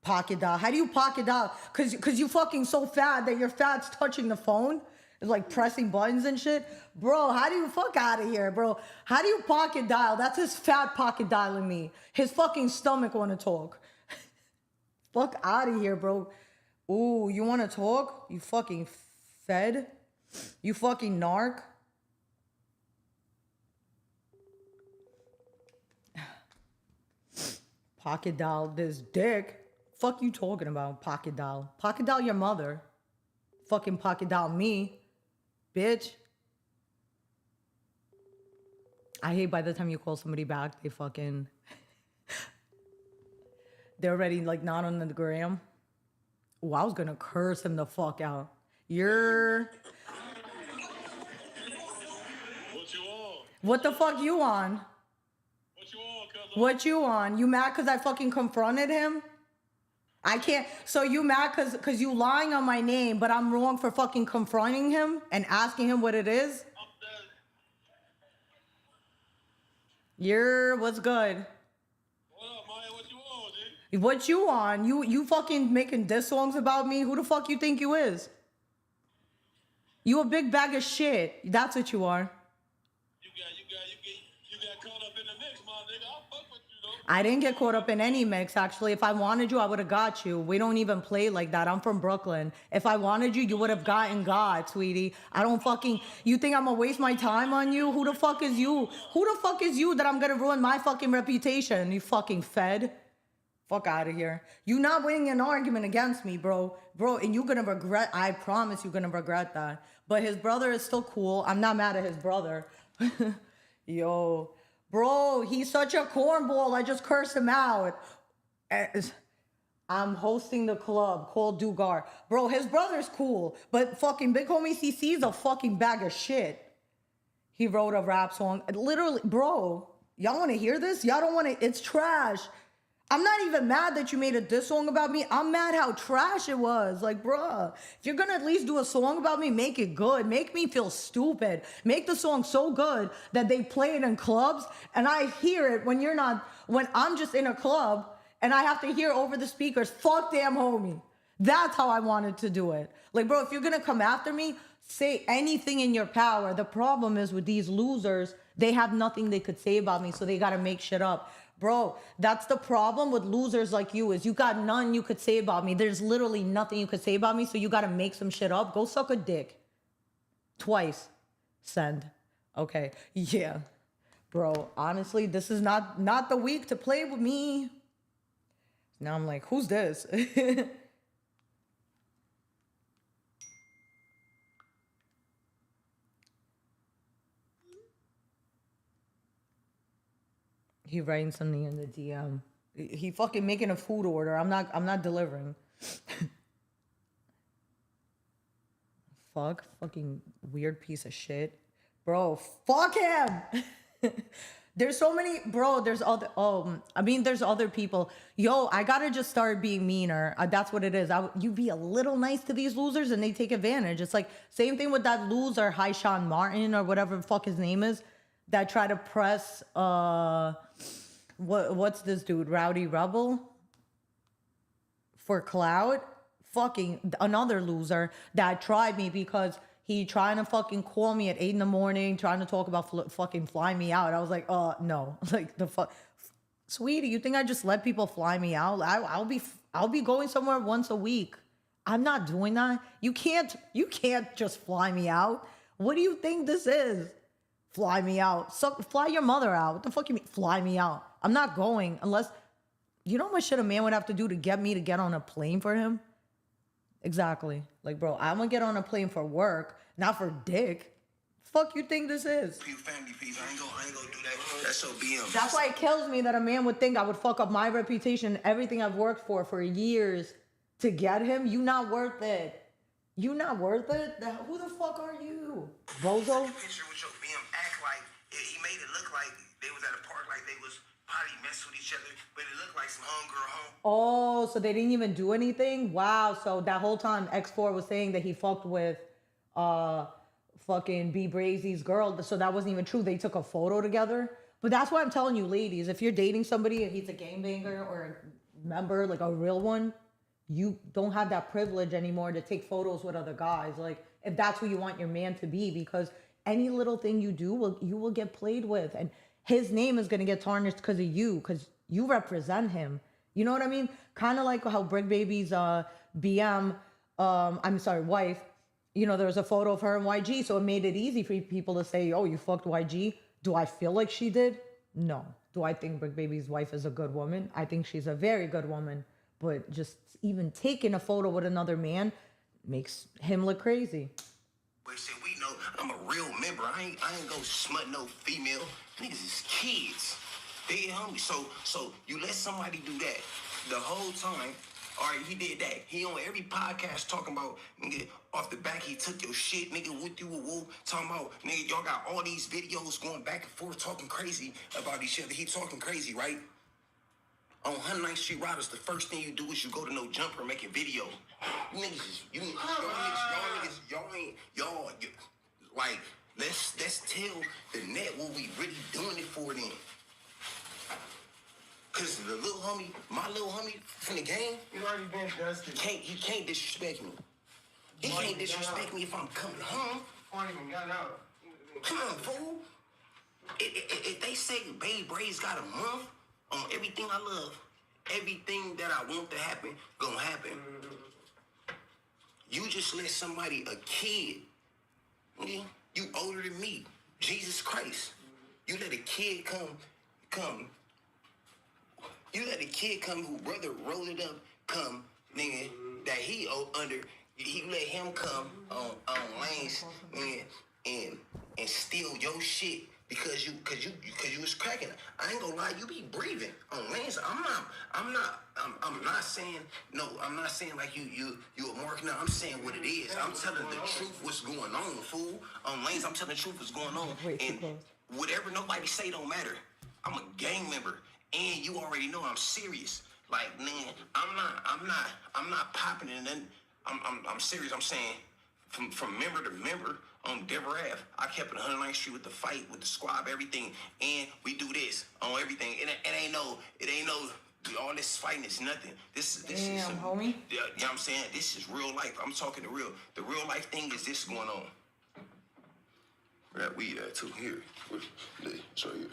pocket dial. How do you pocket dial? Cause you fucking so fat that your fat's touching the phone. It's like pressing buttons and shit. Bro, how do you fuck out of here, bro? How do you pocket dial? That's his fat pocket dialing me. His fucking stomach wanna talk. Fuck out of here, bro. Ooh, you wanna talk? You fucking fed? You fucking narc? Pocket dial this dick. Fuck you talking about, pocket dial? Pocket dial your mother. Fucking pocket dial me, bitch. I hate by the time you call somebody back, they fucking... They're already like not on the gram. Oh, I was gonna curse him the fuck out. You're... What you on? What the fuck you on? What you on, cousin? What you on? You mad cause I fucking confronted him? I can't. So you mad cause you lying on my name, but I'm wrong for fucking confronting him and asking him what it is? I'm done. You're what's good? What up, Maya? What you on, G? What you on? You fucking making diss songs about me? Who the fuck you think you is? You a big bag of shit. That's what you are. You got caught up in the mix, my nigga. I'll fuck with you, though. I didn't get caught up in any mix, actually. If I wanted you, I would have got you. We don't even play like that. I'm from Brooklyn. If I wanted you, you would have gotten God, sweetie. I don't fucking... You think I'm gonna waste my time on you? Who the fuck is you? Who the fuck is you that I'm gonna ruin my fucking reputation? You fucking fed? Fuck out of here. You not winning an argument against me, bro. Bro, and you're gonna regret... I promise you're gonna regret that. But his brother is still cool. I'm not mad at his brother. Yo... Bro, he's such a cornball. I just cursed him out. I'm hosting the club called Dugar. Bro, his brother's cool, but fucking Big Homie CC is a fucking bag of shit. He wrote a rap song. Literally, bro, y'all want to hear this? Y'all don't want to. It's trash. I'm not even mad that you made a diss song about me. I'm mad how trash it was. Like, bruh, if you're gonna at least do a song about me, make it good. Make me feel stupid. Make the song so good that they play it in clubs and I hear it when I'm just in a club and I have to hear over the speakers, fuck damn homie. That's how I wanted to do it. Like, bro, if you're gonna come after me, say anything in your power. The problem is with these losers, they have nothing they could say about me, so they gotta make shit up. Bro, that's the problem with losers like you is you got none you could say about me. There's literally nothing you could say about me, so you gotta make some shit up. Go suck a dick. Twice. Send. Okay. Yeah. Bro, honestly, this is not the week to play with me. Now I'm like, who's this? He writing something in the DM. He fucking making a food order. I'm not delivering. Fucking weird piece of shit. Bro, fuck him. There's so many, bro. There's other, there's other people. Yo, I gotta just start being meaner. That's what it is. You be a little nice to these losers and they take advantage. It's like, same thing with that loser, Sean Martin or whatever the fuck his name is, that tried to press, what's this dude, Rowdy Rebel? For clout. Fucking another loser that tried me because he trying to fucking call me at 8 a.m, trying to talk about fucking fly me out. I was like, no, like the fuck, sweetie, you think I just let people fly me out? I'll be going somewhere once a week. I'm not doing that. You can't just fly me out. What do you think this is? Fly me out. So fly your mother out. What the fuck you mean fly me out? I'm not going unless, you know how much shit a man would have to do to get on a plane for him? Exactly. Like, bro, I'm gonna get on a plane for work, not for dick. Fuck you think this is? Family piece. I ain't gonna do that. That's so BM. That's why it kills me that a man would think I would fuck up my reputation, everything I've worked for years to get him. You not worth it. You not worth it? Who the fuck are you? Bozo? Picture with your BM act like he made it look like they was at a park, like they was probably messing with each other, but it looked like some homegirl home. Oh, so they didn't even do anything? Wow. So that whole time X4 was saying that he fucked with fucking B Brazy's girl. So that wasn't even true. They took a photo together. But that's why I'm telling you, ladies, if you're dating somebody and he's a gangbanger or a member, like a real one, you don't have that privilege anymore to take photos with other guys. Like, if that's who you want your man to be, because any little thing you do, you will get played with. And his name is going to get tarnished because of you, because you represent him. You know what I mean? Kind of like how Brick Baby's wife, you know, there was a photo of her and YG, so it made it easy for people to say, oh, you fucked YG. Do I feel like she did? No. Do I think Brick Baby's wife is a good woman? I think she's a very good woman. But just even taking a photo with another man makes him look crazy. But shit, we know I'm a real member. I ain't go smut no female. Niggas is kids. They homie. So you let somebody do that the whole time. All right, he did that. He on every podcast talking about, nigga, off the back, he took your shit, nigga, with you, woo, talking about, nigga, y'all got all these videos going back and forth talking crazy about each other. He talking crazy, right? On 109th Street Riders, the first thing you do is you go to No Jumper making video. You niggas, y'all, like, let's tell the net what we really doing it for then. Cause the little homie, my little homie from the game, you already been dusted. He can't disrespect me. He can't disrespect me if I'm coming home. I even got out. Come on, fool. If they say Babe Bray's got a month on everything I love, everything that I want to happen, gonna happen. You just let somebody, a kid, you older than me, Jesus Christ. You let a kid come. You let a kid come who brother roll it up, come, nigga, that he under. You let him come on lanes, nigga, and steal your shit because you was cracking. I ain't gonna lie, you be breathing on lanes. I'm not saying no. I'm not saying like you a mark. No, I'm saying what it is. I'm telling the truth. What's going on, fool? On lanes, I'm telling the truth. What's going on? And whatever nobody say don't matter. I'm a gang member. And you already know I'm serious. Like, man, I'm not popping it. And then I'm serious. I'm saying from member to member on Deborah Ave. I kept it 109th Street with the fight, with the squad, everything. And we do this on everything. It ain't no all this fighting is nothing. This is some, homie. You know what I'm saying? This is real life. I'm talking the real life thing is this going on. We got weed too here. Show you.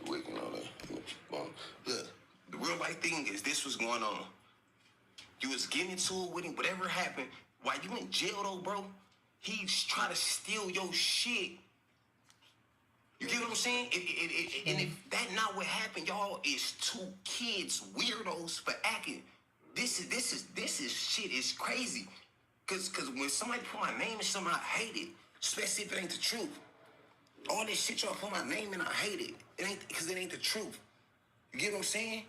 Wick and all that. Look, the real life thing is this was going on. You was getting into it with him, whatever happened. While you in jail though, bro, he's trying to steal your shit. You get what I'm saying? And if that not what happened, y'all, is two kids, weirdos for acting. This is shit is crazy. Cause when somebody put my name in something, I hate it. Especially if it ain't the truth. All this shit y'all put my name in, I hate it. It ain't because it ain't the truth. You get what I'm saying?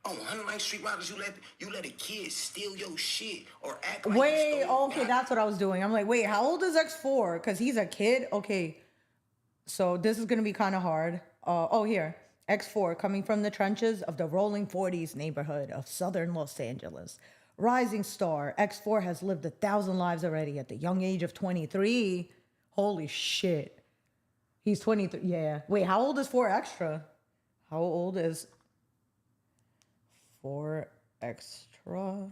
On 109th Street Riders, you let a kid steal your shit or act like Wait, you stole. okay, that's what I was doing. I'm like, wait, how old is X4? Because he's a kid? Okay, so this is going to be kind of hard. Oh, here. X4, coming from the trenches of the rolling 40s neighborhood of southern Los Angeles. Rising star, X4 has lived 1,000 lives already at the young age of 23. Holy shit. He's 23. Yeah. Wait, how old is 4 Extra? How old is 4 Extra?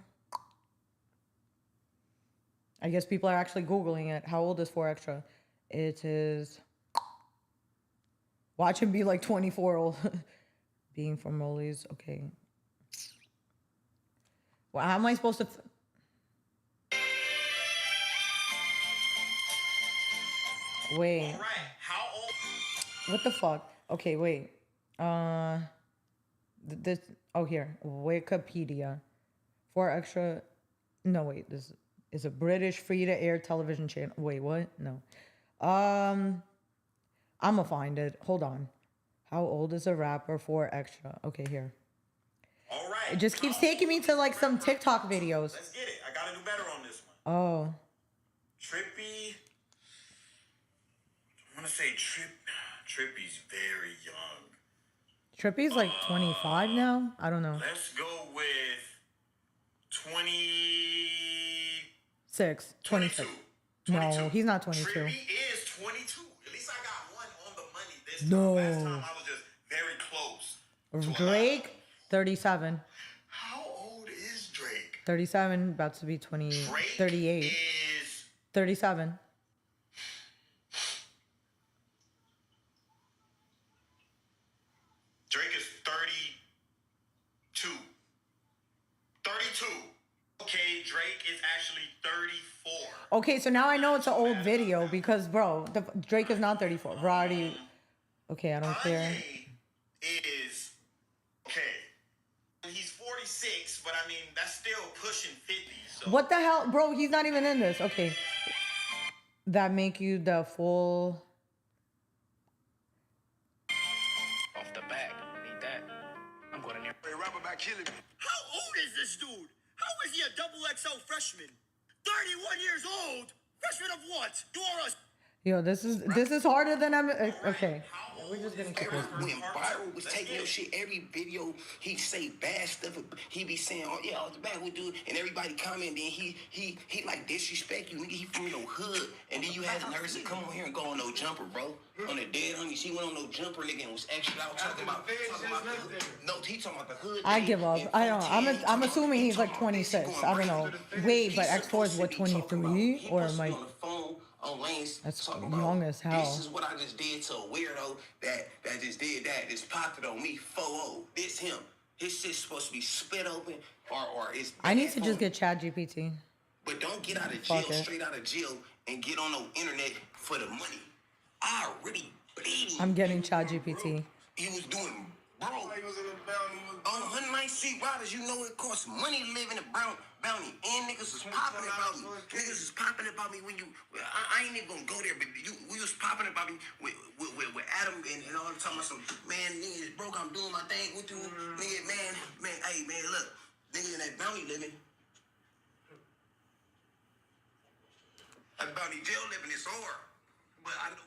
I guess people are actually Googling it. How old is 4 Extra? It is... Watch him be like 24 old. Being from Rollies. Okay. Well, how am I supposed to... Wait. All right, how old? What the fuck? Okay, wait. This... Oh, here. Wikipedia. 4 Extra... No, wait. This is a British free-to-air television channel. Wait, what? No. I'm gonna find it. Hold on. How old is a rapper 4 Extra? Okay, here. All right. It just keeps taking me to like some TikTok videos. Let's get it. I gotta do better on this one. Oh. Trippy. I want to say Trippy's very young. Trippy's like 25 now? I don't know. Let's go with 26. 22. No, he's not 22. Trippy is 22. At least I got one on the money this time. No. Last time I was just very close. to Drake, 37. How old is Drake? 37, about to be 20, Drake 38. is 37. Drake is 32. 32. Okay, Drake is actually 34. Okay, so now I know it's an old video because, bro, Drake is not 34. Bro, already... Okay, I don't care. Kanye is okay. He's 46, but I mean that's still pushing 50. So What the hell? Bro, he's not even in this. Okay. That make you the full... Off the back. Need that. I'm going in there. Hey, rap about killing me. How old is this dude? How is he a double XL freshman? 31 years old? Freshman of what? You are a... Yo, this is harder than I'm... Okay. We're just gonna keep this. When Viral was taking your shit, every video he say bad stuff. He be saying, "Oh yeah, off the back we do," and everybody comment. Then he like disrespect you, nigga. He from your hood, and then you had the nerves to come on here and go on no jumper, bro. On the dead homie, she went on no jumper, nigga, and was extra out talking about the hood. No, he talking about the hood. I give up. I don't know. I'm assuming he's like 26. I don't know. Wait, but X4 is what, 23? Or am I... That's young as hell. This is what I just did to a weirdo that just did that. Just popped it on me. 4-0. This him. His shit's supposed to be split open or it's... I need to just get ChatGPT. But don't get out of jail, straight out of jail, and get on no internet for the money. I already bleeding. I'm getting ChatGPT. He was doing... Bro, on 109th Street Riders, you know it costs money to live in a bounty. And niggas was popping about me. Niggas was popping about me when you... I ain't even gonna go there, but we was popping about me with Adam and all the time. Some man, niggas broke, I'm doing my thing with you. Nigga, man, hey, man, look. Nigga in that bounty living. That bounty jail living is hard. But I know...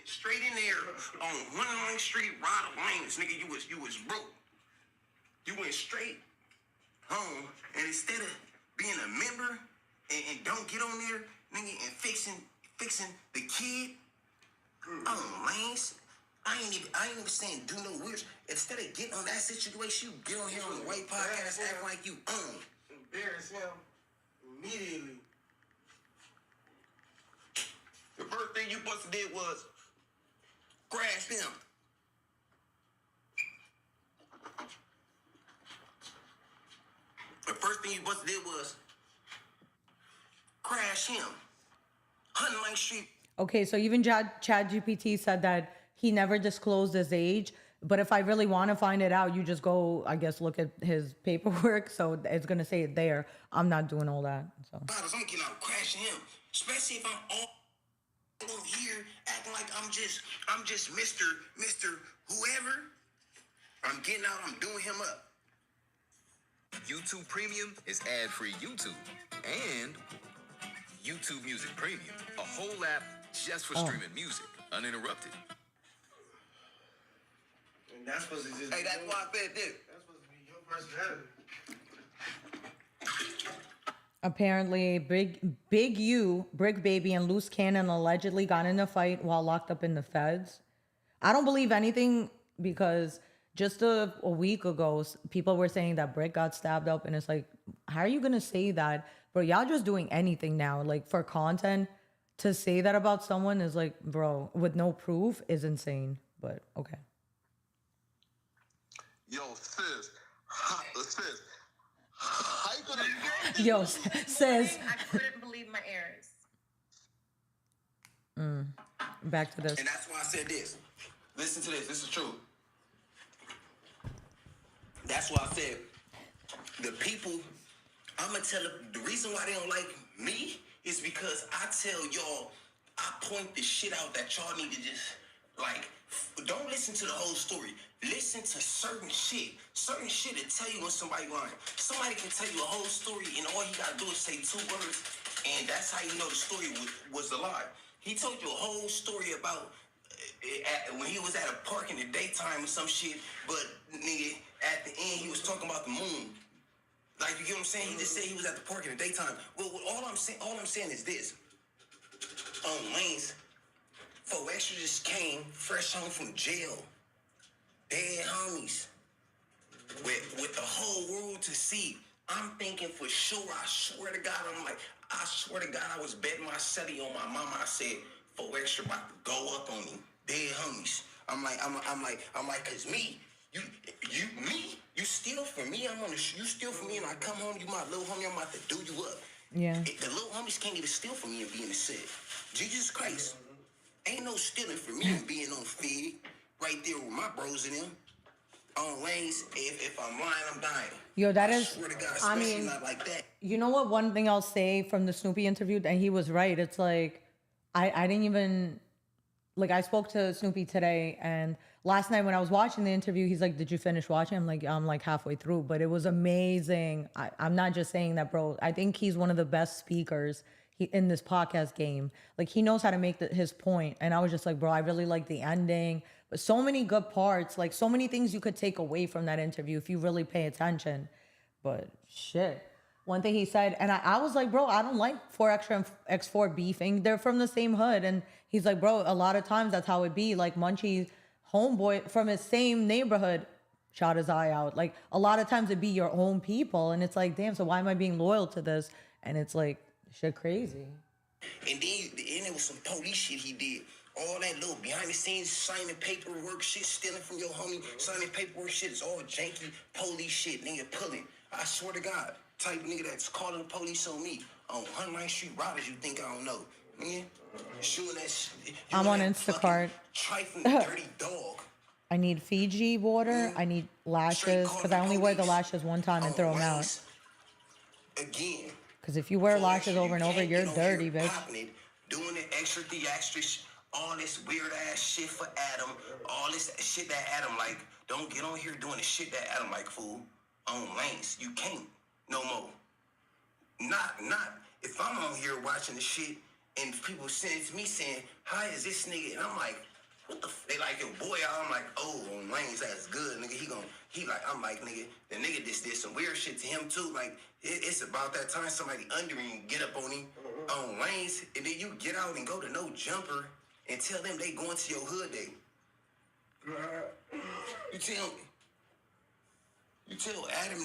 Straight in there on 109th Street, Rider Lanes, nigga, you was broke. You went straight home, and instead of being a member and don't get on there, nigga, and fixing the kid on lanes, I ain't even saying do no weird. Instead of getting on that situation, you get on here on the White Podcast, act like you own. Embarrass him immediately. The first thing you must have did was crash him. The first thing you must have did was crash him. 109th Street. Okay, so even ChatGPT said that he never disclosed his age. But if I really want to find it out, you just go, I guess, look at his paperwork. So it's going to say it there. I'm not doing all that. So. I'm getting out crashing him. Especially if I'm all over here acting like I'm just Mr. Whoever. I'm getting out, I'm doing him up. YouTube Premium is ad-free YouTube and YouTube Music Premium, a whole app just for streaming music, uninterrupted. And that's supposed to just Hey, that's why I said this. That's supposed to be your personality. Apparently, Big U, Brick Baby, and Loose Cannon allegedly got in a fight while locked up in the feds. I don't believe anything because just a week ago, people were saying that Brick got stabbed up, and it's like, how are you gonna say that? Bro, y'all just doing anything now, like for content. To say that about someone is like, bro, with no proof is insane. But okay. Yo, sis, how you gonna? Yo, says. I couldn't believe my ears. Back to this. And that's why I said this. Listen to this. This is true. That's why I said the people, I'm going to tell them the reason why they don't like me is because I tell y'all, I point the shit out that y'all need to just, like, don't listen to the whole story. Listen to certain shit. Certain shit that tell you when somebody lying. Somebody can tell you a whole story and all he got to do is say 2 words and that's how you know the story was a lie. He told you a whole story about when he was at a park in the daytime or some shit, but nigga, at the end he was talking about the moon. Like, you get what I'm saying? He just said he was at the park in the daytime. Well, all I'm saying is this. Lanes, 4 extra just came fresh home from jail. Dead homies. With the whole world to see. I'm thinking for sure, I swear to God, I swear to God, I was betting my celly on my mama. I said, 4 extra about to go up on him. Dead homies. I'm like, cause me, you steal from me. You steal from me, and I come home, you my little homie, I'm about to do you up. Yeah. The little homies can't even steal from me and be in the set. Jesus Christ. Ain't no stealing from me and being on feed right there with my bros and them. On lanes, if I'm lying, I'm dying. Yo, that I is, swear to God, I especially mean, not like that. you know what? One thing I'll say from the Snoopy interview, and he was right. It's like, I didn't even, like, I spoke to Snoopy today, and last night when I was watching the interview, he's like, did you finish watching? I'm like halfway through, but it was amazing. I'm not just saying that, bro. I think he's one of the best speakers in this podcast game. Like, he knows how to make his point. And I was just like, bro, I really like the ending. But so many good parts, like so many things you could take away from that interview if you really pay attention. But shit. One thing he said, and I was like, bro, I don't like 4Extra and X4 beefing. They're from the same hood. And he's like, bro, a lot of times that's how it be. Like, Munchie's homeboy from his same neighborhood shot his eye out. Like, a lot of times it be your own people. And it's like, damn, so why am I being loyal to this? And it's like, shit crazy. And then it was some police shit he did. All that little behind the scenes signing paperwork shit, stealing from your homie, signing paperwork shit is all janky police shit, nigga pulling. I swear to God, type nigga that's calling the police on me. On 109th Street Riders, you think I don't know. Nigga, shooting that shit. I'm on Instacart. Trifling dirty dog. I need Fiji water. I need lashes because I only wear the lashes one time and throw them out. Again. Because if you wear lashes over and over, you're dirty, bitch. Doing the extra theatrics, all this weird ass shit for Adam, all this shit that Adam like. Don't get on here doing the shit that Adam like, fool. On lanes, you can't no more. Not if I'm on here watching the shit and people send it to me saying, "Hi, is this nigga?" And I'm like, what the? They like your boy. I'm like, oh, on lanes, that's good, nigga. He like, I'm like, nigga, the nigga just did some weird shit to him too. Like, it's about that time somebody under him get up on him on lanes, and then you get out and go to No Jumper and tell them they going to your hood day. You tell me. You tell Adam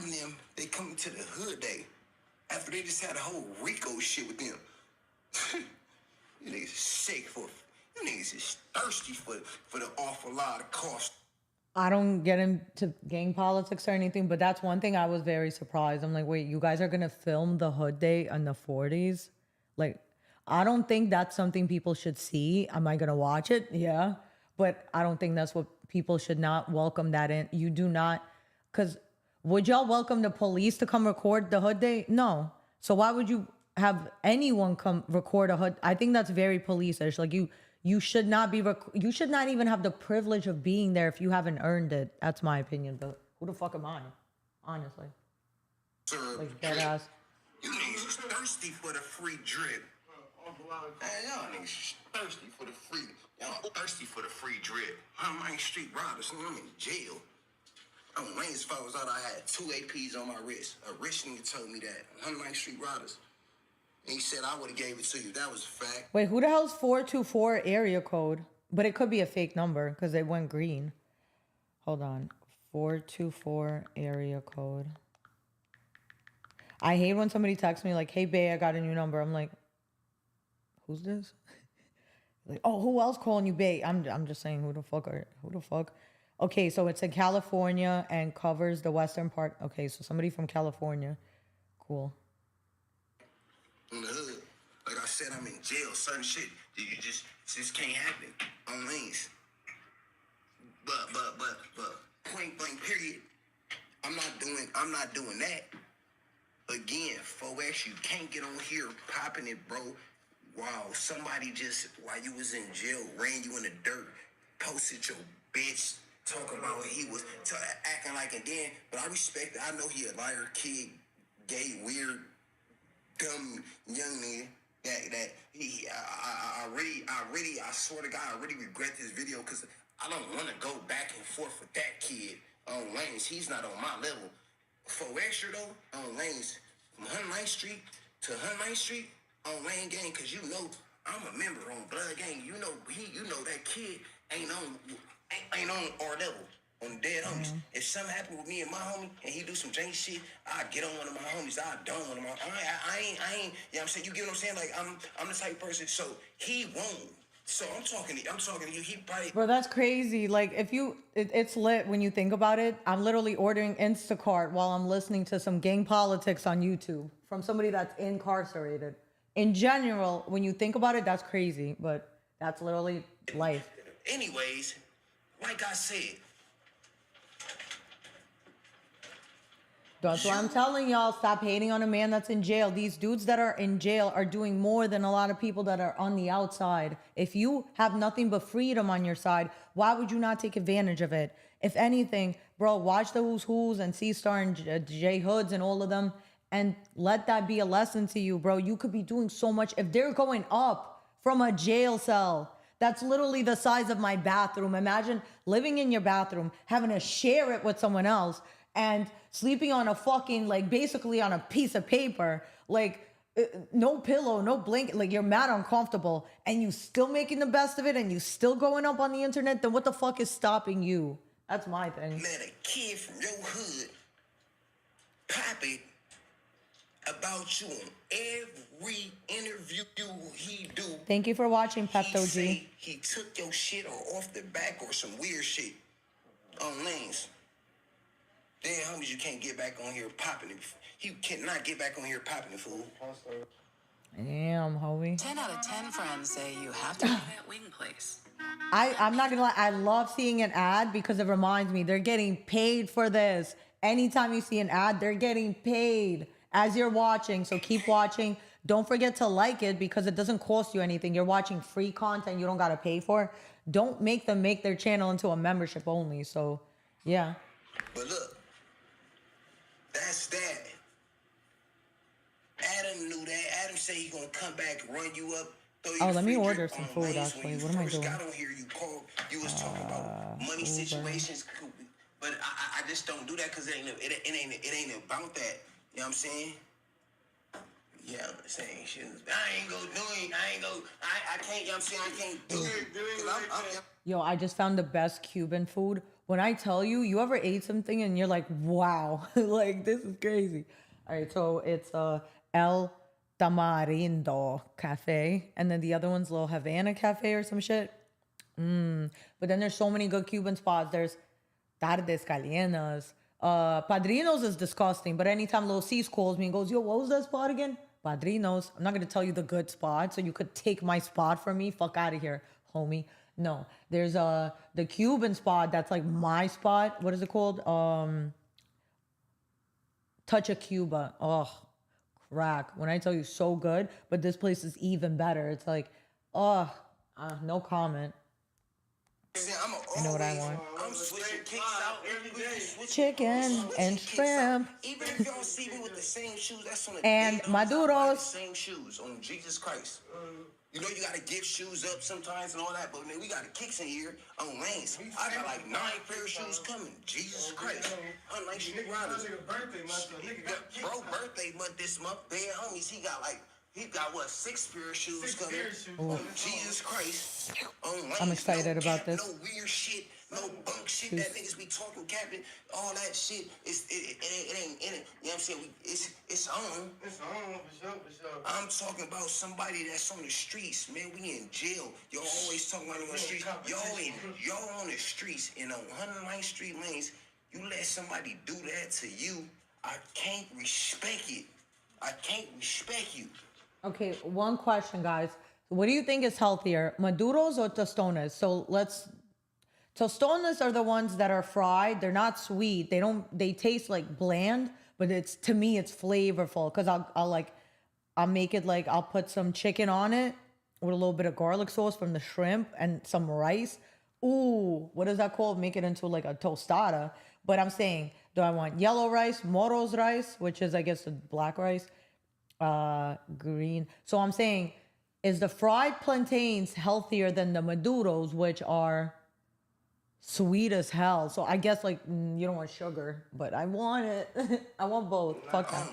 them they coming to the hood day after they just had a whole Rico shit with them. You niggas is sick for. You niggas is thirsty for the awful lot of cost. I don't get into gang politics or anything, but that's one thing I was very surprised. I'm like, wait, you guys are going to film the hood day in the 40s? Like, I don't think that's something people should see. Am I going to watch it? Yeah. But I don't think that's what people should not welcome that in. You do not, because would y'all welcome the police to come record the hood day? No. So why would you have anyone come record a hood? I think that's very police-ish. Like, you you should not be. You should not even have the privilege of being there if you haven't earned it. That's my opinion. But who the fuck am I? Honestly, like dead ass. You niggas is thirsty for the free drip. Man, y'all niggas is thirsty for the free. Y'all thirsty for the free drip. Main Street robbers, I'm in jail. On Lane's if I was out, I had 2 APs on my wrist. A rich nigga told me that. Main Street robbers. And he said I would have gave it to you. That was a fact. Wait, who the hell's 424 area code? But it could be a fake number because they went green. Hold on. 424 area code. I hate when somebody texts me like, hey, babe, I got a new number. I'm like, who's this? Like, oh, who else calling you babe? I'm just saying, who the fuck? Okay, so it's in California and covers the western part. Okay, so somebody from California. Cool. In the hood. Like I said, I'm in jail. Certain shit that you just can't happen on lanes. But point blank period. I'm not doing that. Again, 4X, you can't get on here popping it, bro. Wow, somebody just, while you was in jail, ran you in the dirt, posted your bitch, talking about what he was acting like, and then, but I respect it. I know he a liar, kid, gay, weird, dumb young nigga. That he, I swear to God, I really regret this video because I don't want to go back and forth with that kid on lanes. He's not on my level. For extra though, on lanes, from 109th Street to 109th Street on Lane Gang, because you know I'm a member on Blood Gang. You know that kid ain't on our level. On Dead Homies. If something happened with me and my homie and he do some jank shit, I get on one of my homies. I don't one of my I ain't, you know what I'm saying? You get what I'm saying? Like I'm the type of person, so he won't. So I'm talking to you. He probably. Bro, that's crazy. Like, it's lit when you think about it. I'm literally ordering Instacart while I'm listening to some gang politics on YouTube from somebody that's incarcerated. In general, when you think about it, that's crazy. But that's literally life. Anyways, like I said. That's why I'm telling y'all, stop hating on a man that's in jail. These dudes that are in jail are doing more than a lot of people that are on the outside. If you have nothing but freedom on your side, why would you not take advantage of it? If anything, bro, watch the Who's Who's and C-Star and J Hoods and all of them, and let that be a lesson to you, bro. You could be doing so much. If they're going up from a jail cell, that's literally the size of my bathroom. Imagine living in your bathroom, having to share it with someone else, and sleeping on a fucking, like, basically on a piece of paper, like, no pillow, no blanket, like, you're mad uncomfortable, and you still making the best of it, and you still going up on the internet, then what the fuck is stopping you? That's my thing. Man, a kid from your hood pop it about you on every interview he do. Thank you for watching, Pepto G. He took your shit or off the back or some weird shit on lanes. Damn, homies, you can't get back on here popping it. You cannot get back on here popping it, fool. Damn, homie. 10 out of 10 friends say you have to go to that wing place. I'm not gonna lie, I love seeing an ad because it reminds me they're getting paid for this. Anytime you see an ad, they're getting paid as you're watching. So keep watching. Don't forget to like it because it doesn't cost you anything. You're watching free content you don't gotta pay for. Don't make them make their channel into a membership only. So yeah. But look, that's that. Adam knew that. Adam said he gonna come back, run you up. Oh, let me order some food actually. What am I doing? Got on here, you was talking about money situations, but I just don't do that because it ain't about that. You know what I'm saying? Yeah, I'm saying shit. I can't. You know what I'm saying? I can't do it. Yo, I just found the best Cuban food. When I tell you, you ever ate something and you're like, wow, like this is crazy. All right, so it's El Tamarindo Cafe, and then the other one's Little Havana Cafe or some shit. But then there's so many good Cuban spots. There's Tardes Calientes. Padrinos is disgusting, but anytime Lil C's calls me and goes, yo, what was that spot again? Padrinos. I'm not going to tell you the good spot, so you could take my spot from me. Fuck out of here, homie. No, there's the Cuban spot that's like my spot. What is it called? Touch of Cuba. Oh, crack. When I tell you so good, but this place is even better. It's like, oh, No comment. I know what I want. I'm switching kicks out every day. Chicken and shrimp. Even if y'all see me with the same shoes, that's on the And dead homies, I buy the Maduros. same shoes on Jesus Christ. You know you gotta give shoes up sometimes and all that, but man, we got the kicks in here on lanes. I got like 9 pair of shoes coming. Jesus Christ. Unlike Snoop Riders. Bro, birthday month this month. Dead homies, he got what, 6 pair of shoes coming. On Jesus Christ. On lanes. I'm excited about this. No weird shit, no bunk shit that niggas be talking, Captain. All that shit, it ain't in it. You know what I'm saying? It's on. It's on, for sure. I'm talking about somebody that's on the streets, man. We in jail. Y'all always talking about on the streets. Y'all on the streets in on 109th Street lanes. You let somebody do that to you, I can't respect it. I can't respect you. Okay, one question, guys. What do you think is healthier, Maduros or tostones? So tostones are the ones that are fried. They're not sweet. They taste like bland, but to me, it's flavorful because I'll make it like, I'll put some chicken on it with a little bit of garlic sauce from the shrimp and some rice. Ooh, what is that called? Make it into like a tostada. But I'm saying, do I want yellow rice, moros rice, which is, I guess, the black rice, green. So I'm saying, is the fried plantains healthier than the maduros, which are sweet as hell? So I guess like you don't want sugar, but I want it. I want both. Fuck that.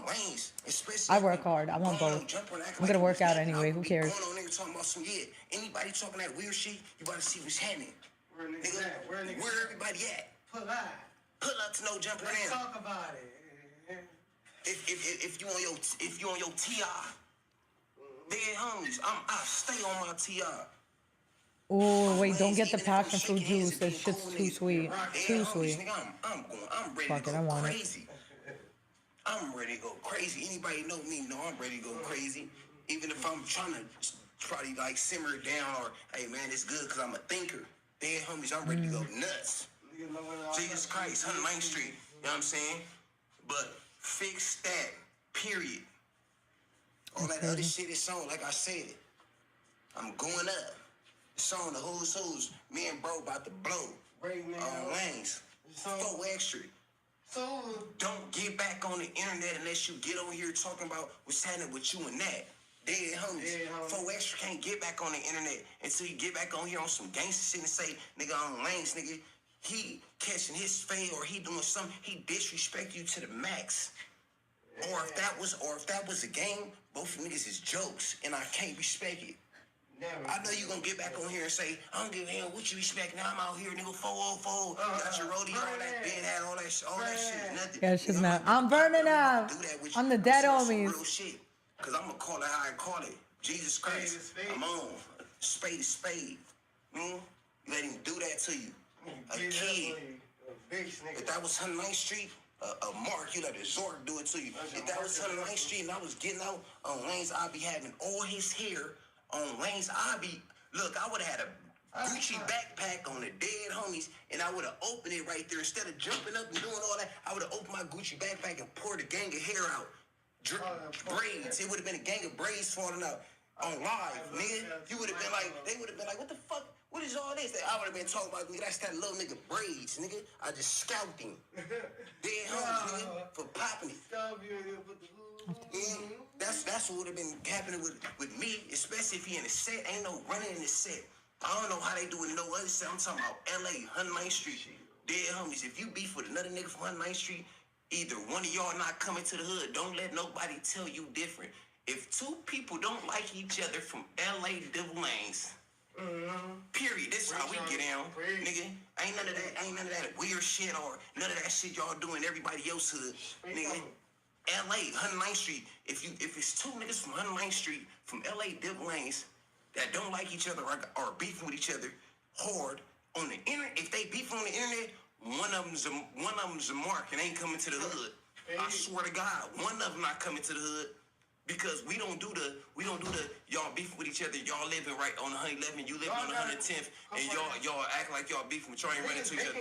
I work hard. I want both. I'm gonna work out anyway. Who cares? Going on there talking about some anybody talking that weird shit, you gotta see what's happening. Where niggas at? Where everybody at? Pull out. Pull up to no jumping Let's in. talk about it. If you on your TI, dead homies, I stay on my TI. Oh wait, don't get the passion fruit juice. That shit's too sweet. Too sweet. I'm ready Fuck to it, go I want it. crazy. I'm ready to go crazy. Anybody know me? Know I'm ready to go crazy. Even if I'm trying to probably like simmer it down or, hey man, it's good because I'm a thinker. Dead homies, I'm ready to go nuts. Jesus Christ, 109th Street. You know what I'm saying? But fix that, period. All that other shit is on, like I said. I'm going up. It's on the who's who's. Me and bro about to blow. On lanes. 4 extra. So don't get back on the internet unless you get on here talking about what's happening with you and that. Dead homies. 4 extra can't get back on the internet until you get back on here on some gangster shit and say, nigga, on lanes, nigga, he catching his fade or he doing something, he disrespect you to the max. Or if that was a game, both niggas is jokes and I can't respect it. I know you gonna get back on here and say, I don't give a hell what you respect. Now I'm out here, nigga, 404. Got your rodeo, all that bed hat, all that shit, nothing. Yeah, she's not. I'm burning up. I'm the dead homies. Real shit. Cause I'm gonna call it how I call it. Jesus Christ. I'm on. Spade is spade. Let him do that to you. A kid. If that was 109th Street, a Mark, you let a Zork do it to you. If that was 109th Street and I was getting out on lanes, I'd be having all his hair on lanes. I would have had a Gucci backpack on the dead homies, and I would have opened it right there. Instead of jumping up and doing all that, I would have opened my Gucci backpack and poured a gang of hair out. Braids. It would have been a gang of braids falling out on live, nigga. You would have been like, they would have been like, what the fuck? What is all this? I would have been talking about, nigga, that's that little nigga braids, nigga. I just scalped him. Dead homies, nigga, for popping it. That's what would have been happening with me, especially if he in the set. Ain't no running in the set. I don't know how they do it in no other set. I'm talking about LA, 109th Street. Dead homies, if you beef with another nigga from 109th Street, either one of y'all not coming to the hood. Don't let nobody tell you different. If 2 people don't like each other from LA Devil Lanes, period. This is how we get down, nigga. Ain't none of that weird shit or none of that shit y'all doing everybody else hood, nigga. LA, 109th Street. If it's 2 niggas from 109th Street from LA Devil Lanes that don't like each other or beefing with each other hard on the internet, if they beefing on the internet, one of them's a mark and ain't coming to the hood. I swear to God, one of them not coming to the hood. Because we don't do the y'all beefing with each other, y'all living right on 111, you living on 110th, and y'all act like y'all beefing, but y'all ain't running to each other.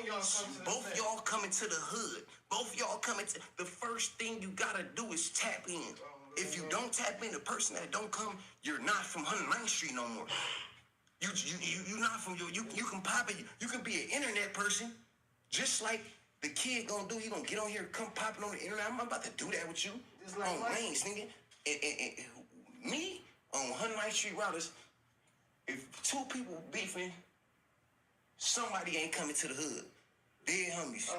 Both y'all coming to the hood. Both y'all coming to the first thing you gotta do is tap in. If you don't tap in, the person that don't come, you're not from 109th Street no more. You not from your. You can pop it. You can be an internet person, just like the kid gonna do. He gonna get on here, come popping on the internet. I'm about to do that with you. Just like on lanes, nigga. And me on 109th Street Routers. If two people beefing, somebody ain't coming to the hood. Dead homies.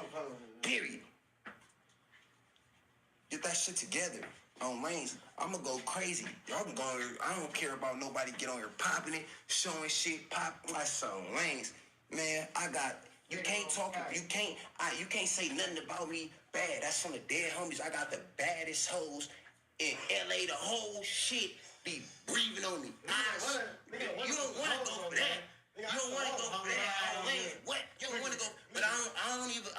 Period. Get that shit together on lanes. I'ma go crazy. Y'all can go on here. I don't care about nobody get on here popping it, showing shit, pop. That's on lanes. Man, I got. You can't talk. You can't say nothing about me bad. That's from the dead homies. I got the baddest hoes in LA. The whole shit be breathing on me. You don't want to go for that. You don't want to go for that. What? You don't want to go. But I don't even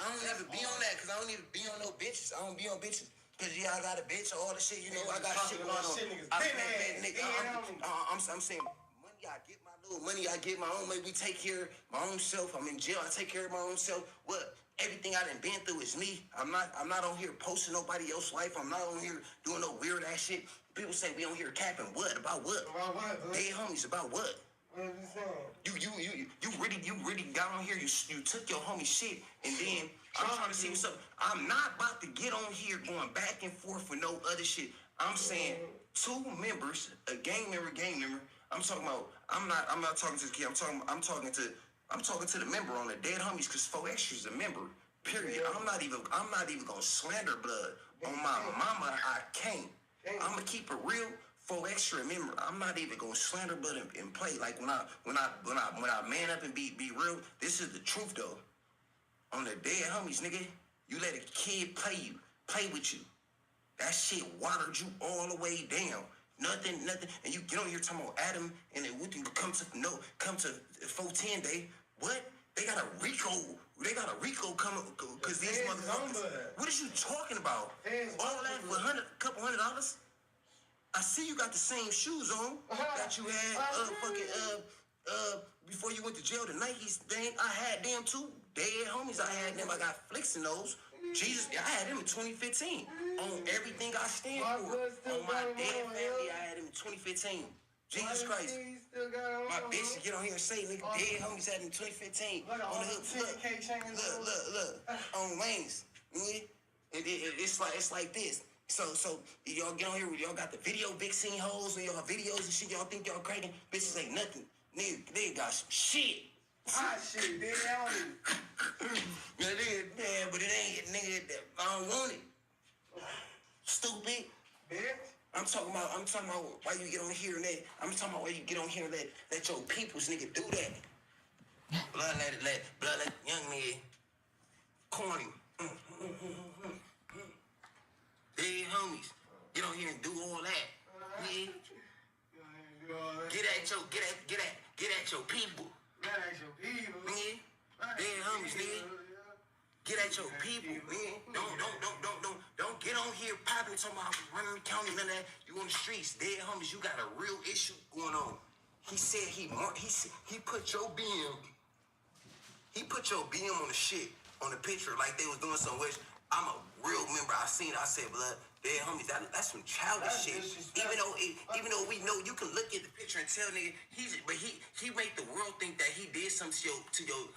be on that because I don't even be on no bitches. I don't be on bitches. Cause yeah, I got a bitch, all the shit, you know, I got shit going on. I'm saying, money I get my little money, I get my own. Maybe we take care of my own self. I'm in jail, I take care of my own self. What? Everything I done been through is me. I'm not on here posting nobody else's life. I'm not on here doing no weird ass shit. People say we on here capping what? About what? About what? Dead homies, about what? You really got on here. You took your homie shit, and then I'm trying to see what's up. I'm not about to get on here going back and forth with no other shit. I'm saying two members, a gang member. I'm talking about. I'm not talking to the kid. I'm talking to the member on the dead homies because 4 Extra's a member. Period. I'm not even gonna slander blood on my mama. I can't. I'm gonna keep it real. 4 Extra, remember, I'm not even gonna slander blood and play. Like when I man up and be real, this is the truth though. On the dead homies, nigga, you let a kid play with you. That shit watered you all the way down. Nothing, and you get on here talking about Adam and then we can come to 410 day. What? They got a Rico coming because these motherfuckers. What is you talking about? All that for couple $100? I see you got the same shoes on that you had before you went to jail. The Nikes, I had them too. Dead homies, I had them. I got flicks in those. Jesus, I had them in 2015. On everything I stand for. On my dead family, I had them in 2015. Jesus Christ. My bitch get on here and say, nigga, dead homies had them in 2015. On the hood, look. On lanes. It's like this. So y'all get on here, y'all got the video big scene hoes and y'all videos and shit, y'all think y'all crazy. Bitches ain't nothing. Nigga got some shit. Hot shit, nigga. Yeah, but it ain't, nigga, I don't want it. Stupid. Bitch. I'm talking about why you get on here and that. I'm talking about why you get on here and let your peoples nigga do that. Blood let young nigga corny. Hey homies, get on here and do all that. Yeah. Get at your people. Yeah. Hey homies, nigga. Get at your people, man. Don't get on here popping talking about running the county, none of that. You on the streets, dead homies. You got a real issue going on. He said he put your BM. He put your BM on the shit on the picture like they was doing some wish. I'm a real member. I seen it. I said, blood, dead homies, that's some childish shit. Even though we know you can look at the picture and tell nigga he made the world think that he did something to your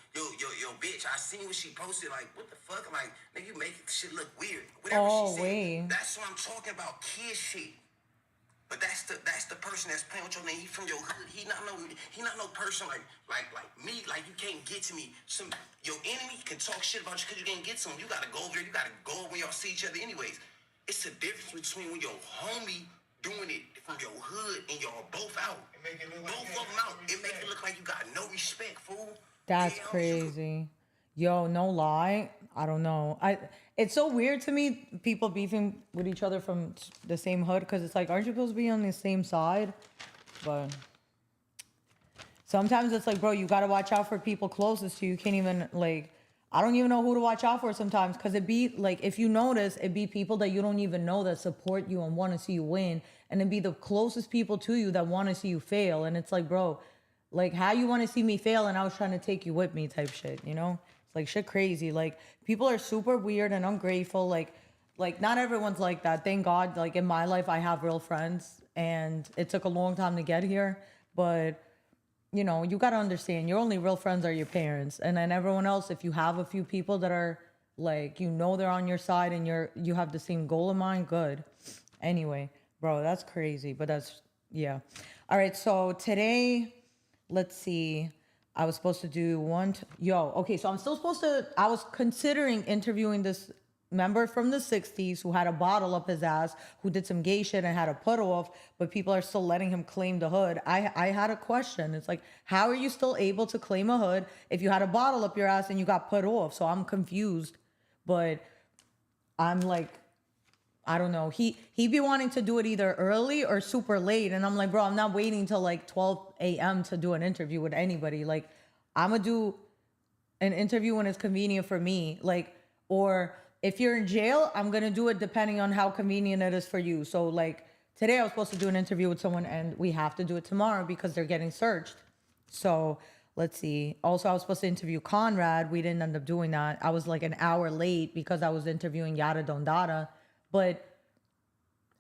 bitch. I seen what she posted. Like, what the fuck? Like, nigga, you make shit look weird. Whatever she said. That's what I'm talking about. Kid shit. But that's the person that's playing with your name. He from your hood. He not no person like me. Like you can't get to me. Your enemy can talk shit about you because you can't get to him. You gotta go over there. You gotta go when y'all see each other. Anyways, it's the difference between when your homie doing it from your hood and y'all both out. Both of them out. It make it look like you got no respect, fool. That's crazy. Yo, no lie. I don't know. It's so weird to me, people beefing with each other from the same hood, because it's like, aren't you supposed to be on the same side? But sometimes it's like, bro, you got to watch out for people closest to you. You can't even, like, I don't even know who to watch out for sometimes, because it be, like, if you notice, it be people that you don't even know that support you and want to see you win, and it be the closest people to you that want to see you fail. And it's like, bro, like, how you want to see me fail and I was trying to take you with me type shit, you know? It's like shit crazy. Like, people are super weird and ungrateful. Like not everyone's like that. Thank God, like, in my life, I have real friends, and it took a long time to get here. But, you know, you got to understand your only real friends are your parents. And then everyone else, if you have a few people that are like, you know, they're on your side and you have the same goal in mind, good. Anyway, bro, that's crazy. But that's, yeah. All right. So today, let's see. I was supposed to do okay. So I'm still supposed to, I was considering interviewing this member from the 60s who had a bottle up his ass, who did some gay shit and had a put off, but people are still letting him claim the hood. I had a question. It's like, how are you still able to claim a hood if you had a bottle up your ass and you got put off? So I'm confused, but I'm like, I don't know. He be wanting to do it either early or super late. And I'm like, bro, I'm not waiting till like 12 a.m. to do an interview with anybody. Like, I'm going to do an interview when it's convenient for me. Like, or if you're in jail, I'm going to do it depending on how convenient it is for you. So like today I was supposed to do an interview with someone and we have to do it tomorrow because they're getting searched. So let's see. Also, I was supposed to interview Conrad. We didn't end up doing that. I was like an hour late because I was interviewing Yada Don Dada. But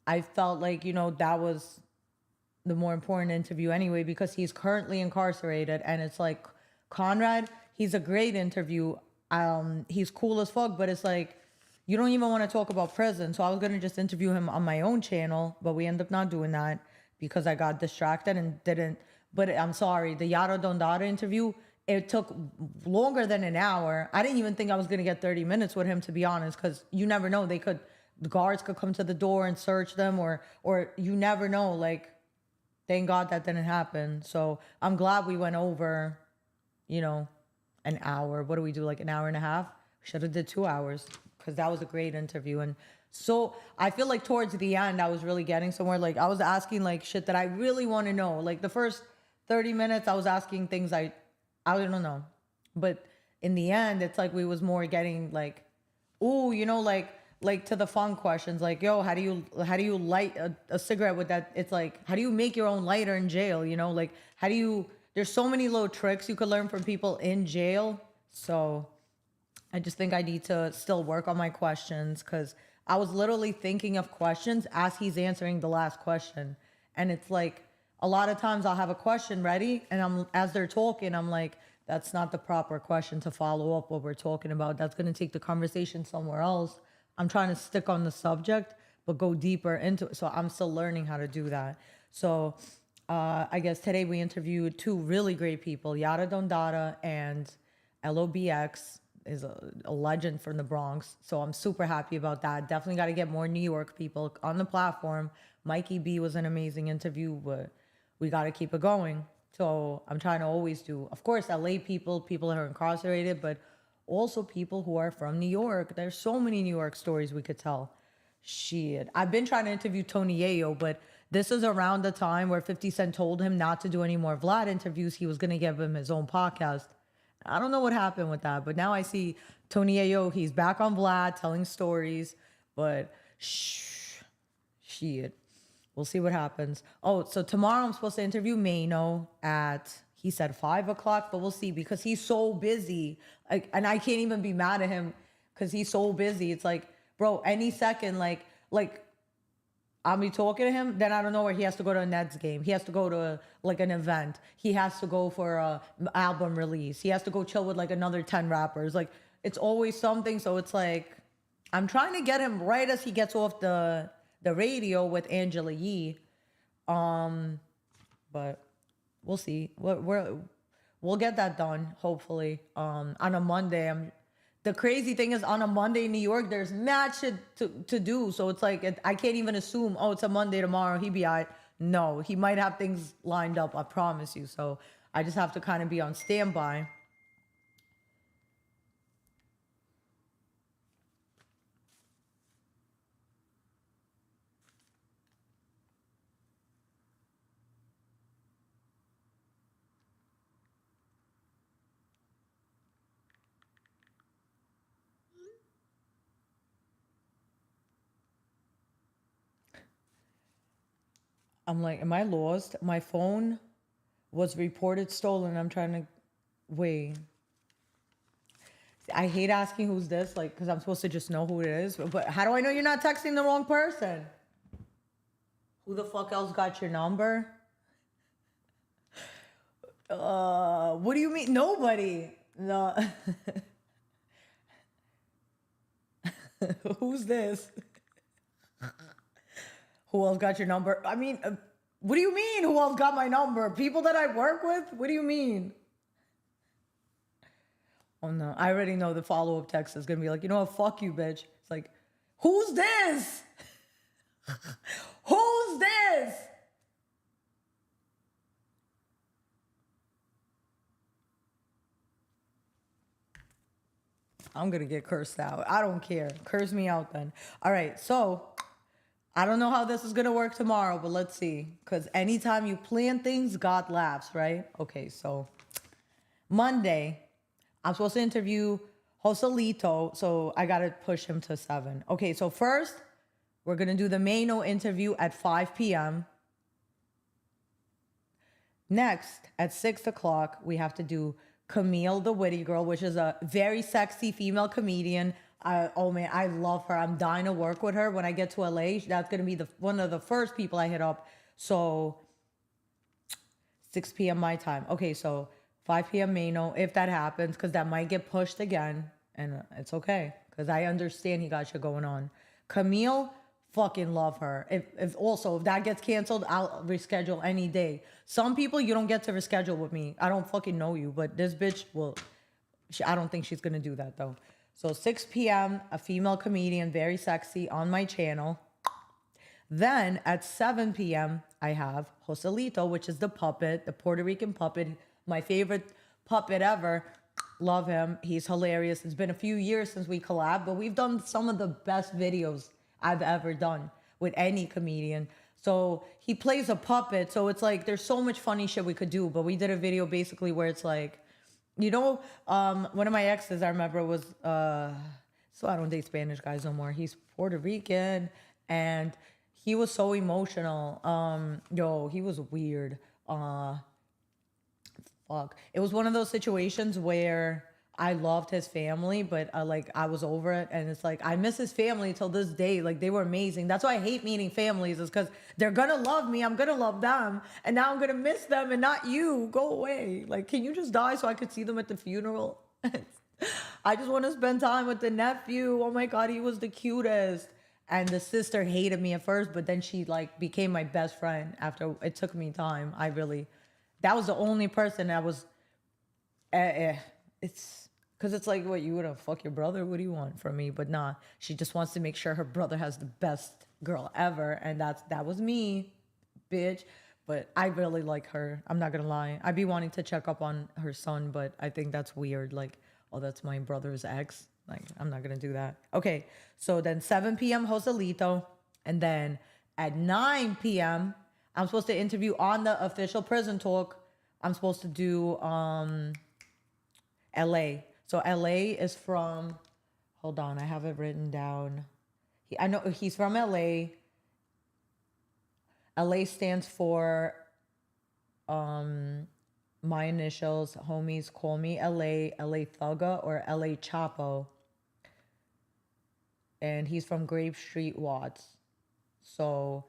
I felt like, you know, that was the more important interview anyway, because he's currently incarcerated. And it's like, Conrad, he's a great interview. He's cool as fuck, but it's like, you don't even want to talk about prison. So I was going to just interview him on my own channel, but we ended up not doing that because I got distracted and didn't. But I'm sorry, the Yada Don Dada interview, it took longer than an hour. I didn't even think I was going to get 30 minutes with him, to be honest, because you never know. The guards could come to the door and search them, or you never know. Like, thank God that didn't happen. So I'm glad we went over, you know, an hour. What do we do? Like an hour and a half? Should have did 2 hours because that was a great interview. And so I feel like towards the end, I was really getting somewhere. Like I was asking like shit that I really want to know. Like the first 30 minutes, I was asking things I don't know. But in the end, it's like we was more getting like, ooh, you know, like to the fun questions, like, yo, how do you light a cigarette with that? It's like, how do you make your own lighter in jail? You know, like, there's so many little tricks you could learn from people in jail. So I just think I need to still work on my questions, because I was literally thinking of questions as he's answering the last question. And it's like, a lot of times I'll have a question ready and as they're talking, I'm like, that's not the proper question to follow up what we're talking about. That's going to take the conversation somewhere else. I'm trying to stick on the subject, but go deeper into it. So I'm still learning how to do that. So I guess today we interviewed two really great people, Yada Don Dada and LOBX is a legend from the Bronx. So I'm super happy about that. Definitely got to get more New York people on the platform. Mikey B was an amazing interview, but we got to keep it going. So I'm trying to always do, of course, LA people that are incarcerated, but also people who are from New York. There's so many New York stories we could tell. Shit. I've been trying to interview Tony Yayo, but this is around the time where 50 Cent told him not to do any more Vlad interviews. He was going to give him his own podcast. I don't know what happened with that, but now I see Tony Yayo. He's back on Vlad telling stories, but shit. We'll see what happens. Oh, so tomorrow I'm supposed to interview Mano at, he said 5 o'clock, but we'll see because he's so busy. And I can't even be mad at him because he's so busy. It's like, bro, any second, like I'll be talking to him, then I don't know where he has to go to a Nets game. He has to go to like an event. He has to go for a album release. He has to go chill with like another 10 rappers. Like it's always something. So it's like, I'm trying to get him right as he gets off the radio with Angela Yee. But we'll see. We'll get that done, hopefully. On a Monday. The crazy thing is, on a Monday in New York, there's mad shit to do. So it's like, I can't even assume, oh, it's a Monday tomorrow, he be all right. No, he might have things lined up, I promise you. So I just have to kind of be on standby. I'm like, am I lost? My phone was reported stolen. I'm trying to wait. I hate asking who's this, like, because I'm supposed to just know who it is. But how do I know you're not texting the wrong person? Who the fuck else got your number? What do you mean? Nobody. No. Who's this? Who else got your number? I mean, what do you mean? Who else got my number? People that I work with? What do you mean? Oh no, I already know the follow-up text is gonna be like, you know what? Fuck you, bitch. It's like, who's this? Who's this? I'm gonna get cursed out. I don't care. Curse me out then. All right, so I don't know how this is gonna work tomorrow, but let's see. Because anytime you plan things, God laughs, right? Okay, so Monday, I'm supposed to interview Joselito, so I gotta push him to 7. Okay, so first, we're gonna do the Mano interview at 5 p.m. Next, at 6 o'clock, we have to do Camille the Witty Girl, which is a very sexy female comedian. Oh man, I love her. I'm dying to work with her. When I get to LA, that's gonna be one of the first people I hit up. So 6 p.m. my time. Okay, so 5 p.m. Mano, if that happens, because that might get pushed again, and it's okay, because I understand he got shit going on. Camille, fucking love her. If that gets canceled, I'll reschedule any day. Some people you don't get to reschedule with me. I don't fucking know you, but this bitch will. I don't think she's gonna do that though. So 6 p.m., a female comedian, very sexy, on my channel. Then at 7 p.m., I have Joselito, which is the puppet, the Puerto Rican puppet, my favorite puppet ever. Love him. He's hilarious. It's been a few years since we collabed, but we've done some of the best videos I've ever done with any comedian. So he plays a puppet. So it's like, there's so much funny shit we could do, but we did a video basically where it's like, you know, one of my exes I remember was, so I don't date Spanish guys no more. He's Puerto Rican and he was so emotional. He was weird. Fuck. It was one of those situations where I loved his family, but I was over it. And it's like, I miss his family till this day. Like, they were amazing. That's why I hate meeting families, is because they're going to love me. I'm going to love them. And now I'm going to miss them and not you. Go away. Like, can you just die so I could see them at the funeral? I just want to spend time with the nephew. Oh my God, he was the cutest. And the sister hated me at first, but then she became my best friend after it took me time. That was the only person that was, it's, because it's like, what, you would fuck your brother? What do you want from me? But nah, she just wants to make sure her brother has the best girl ever. And that was me, bitch. But I really like her. I'm not going to lie. I'd be wanting to check up on her son, but I think that's weird. Like, oh, that's my brother's ex. Like, I'm not going to do that. Okay, so then 7 p.m. Joselito. And then at 9 p.m., I'm supposed to interview on the official Prison Talk. I'm supposed to do LA. So LA is from, hold on, I have it written down. I know he's from LA. LA stands for my initials. Homies call me LA Thugga or LA Chapo. And he's from Grape Street, Watts. So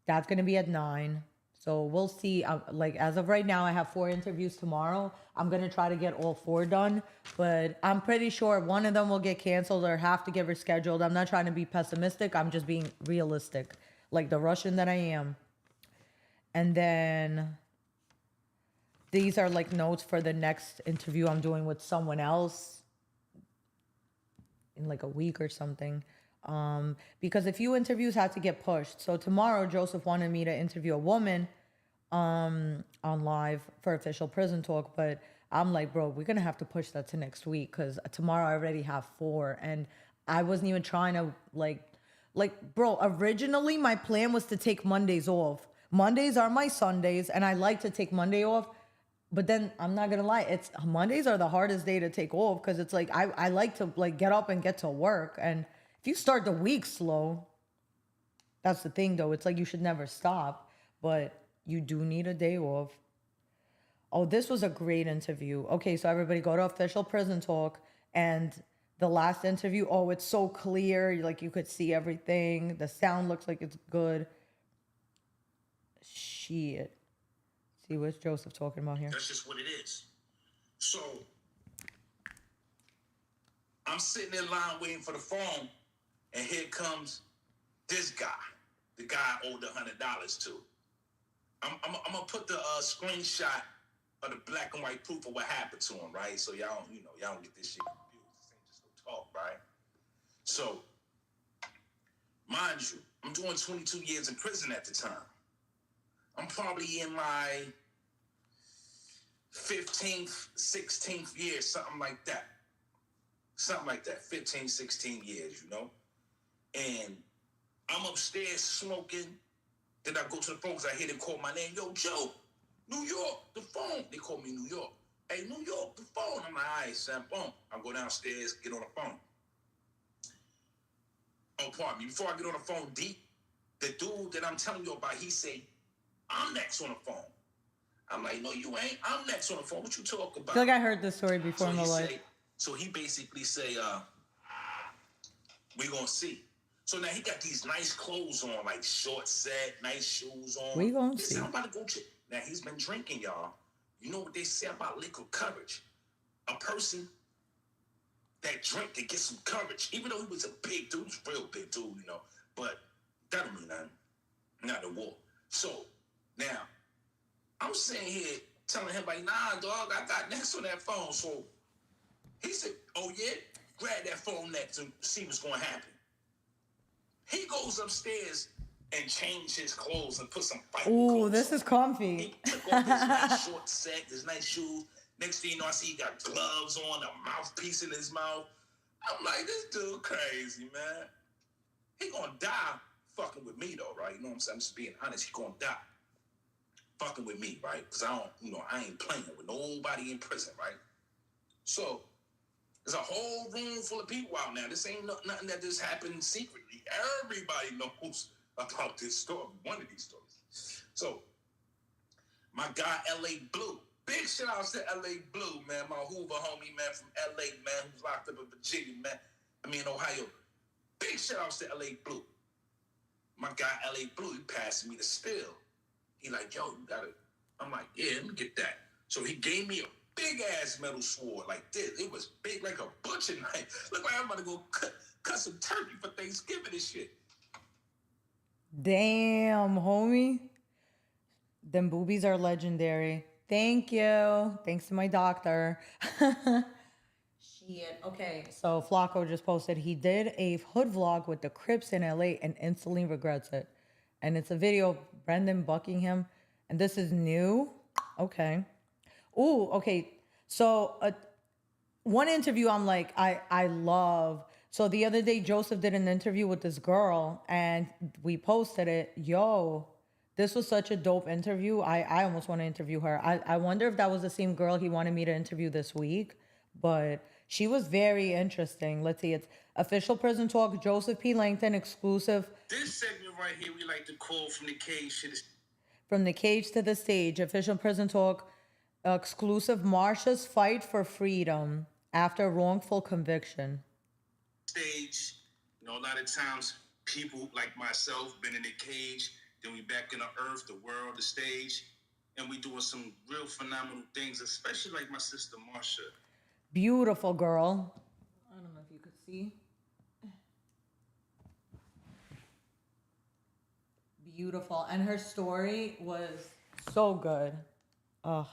that's going to be at 9. So we'll see. As of right now, I have 4 interviews tomorrow. I'm going to try to get all 4 done. But I'm pretty sure one of them will get canceled or have to get rescheduled. I'm not trying to be pessimistic. I'm just being realistic. Like the Russian that I am. And then these are notes for the next interview I'm doing with someone else in a week or something. Because a few interviews had to get pushed. So tomorrow, Joseph wanted me to interview a woman on live for official Prison Talk. But I'm like, bro, we're going to have to push that to next week because tomorrow I already have 4. And I wasn't even trying to, bro, originally my plan was to take Mondays off. Mondays are my Sundays, and I like to take Monday off. But then I'm not gonna lie, Mondays are the hardest day to take off because it's I like to get up and get to work. And if you start the week slow, that's the thing though. It's you should never stop, but you do need a day off. Oh, this was a great interview. Okay, so everybody go to official Prison Talk, and the last interview, oh, it's so clear. You could see everything. The sound looks like it's good. Shit. See what's Joseph talking about here. That's just what it is. So I'm sitting in line waiting for the phone, and here comes this guy, the guy I owed $100 to. I'm gonna put the screenshot of the black and white proof of what happened to him, right? So y'all don't get this shit confused. This ain't just no talk, right? So, mind you, I'm doing 22 years in prison at the time. I'm probably in my 15th, 16th year, something like that. Something like that, 15, 16 years, you know? And I'm upstairs smoking. Then I go to the phone because I hear them call my name. Yo, Joe, New York, the phone. They call me New York. Hey, New York, the phone. I'm like, all right, Sam, boom. I go downstairs, get on the phone. Oh, pardon me. Before I get on the phone, deep, the dude that I'm telling you about, he say, I'm next on the phone. I'm like, no, you ain't. I'm next on the phone. What you talking about? I feel like I heard this story before in my life. So he basically say, we gonna see. So now he got these nice clothes on, like short set, nice shoes on. We gonna see. I'm about to go check. Now he's been drinking, y'all. You know what they say about liquid courage? A person that drink to get some courage, even though he was a big dude, he was a real big dude, you know. But that don't mean nothing. Not the war. So now I'm sitting here telling him like, nah, dog, I got next on that phone. So he said, oh yeah, grab that phone next and see what's gonna happen. He goes upstairs and change his clothes and put some fighting clothes this on. is comfy. He took off his nice short set, his nice shoes. Next thing you know, I see he got gloves on, a mouthpiece in his mouth. I'm like, this dude crazy, man. He gonna die fucking with me though, right? You know what I'm saying? I'm just being honest. He gonna die fucking with me, right? Because I ain't playing with nobody in prison, right? So there's a whole room full of people out now. This ain't nothing that just happened secretly. Everybody knows about this story, one of these stories. So, my guy, L.A. Blue. Big shout out to L.A. Blue, man. My Hoover homie, man, from L.A., man, who's locked up in Virginia, man. Ohio. Big shout out to L.A. Blue. My guy, L.A. Blue, he passed me the spill. He like, yo, you got it. I'm like, yeah, let me get that. So he gave me a big ass metal sword like this. It was big like a butcher knife. Look like I'm about to go cut some turkey for Thanksgiving and shit. Damn, homie. Them boobies are legendary. Thank you. Thanks to my doctor. Shit. Okay. So Flacco just posted he did a hood vlog with the Crips in LA and instantly regrets it. And it's a video of Brendan Buckingham. And this is new. Okay. Ooh, okay. So one interview I'm like, I love. So the other day, Joseph did an interview with this girl and we posted it. Yo, this was such a dope interview. I almost want to interview her. I wonder if that was the same girl he wanted me to interview this week, but she was very interesting. Let's see. It's Official Prison Talk, Joseph P. Langton exclusive. This segment right here, we like to call From the Cage to the... From the Cage to the Stage, Official Prison Talk, exclusive Marsha's fight for freedom after wrongful conviction. Stage, a lot of times people like myself been in the cage, then we back in the earth, the world, the stage, and we doing some real phenomenal things, especially like my sister Marsha. Beautiful girl. I don't know if you could see. Beautiful. And her story was so good. Ugh.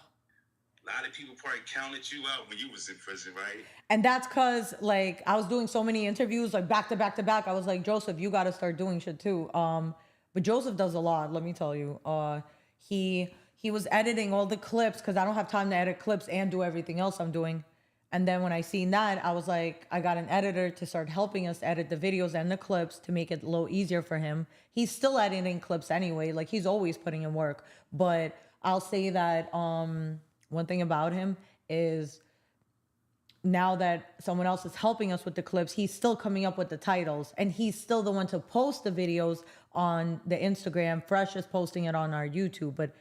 A lot of people probably counted you out when you was in prison, right? And that's because, like, I was doing so many interviews, like, back to back to back. I was like, Joseph, you got to start doing shit, too. But Joseph does a lot, let me tell you. He was editing all the clips because I don't have time to edit clips and do everything else I'm doing. And then when I seen that, I was like, I got an editor to start helping us edit the videos and the clips to make it a little easier for him. He's still editing clips anyway. Like, he's always putting in work. But I'll say that one thing about him is now that someone else is helping us with the clips, he's still coming up with the titles. And he's still the one to post the videos on the Instagram. Fresh is posting it on our YouTube. But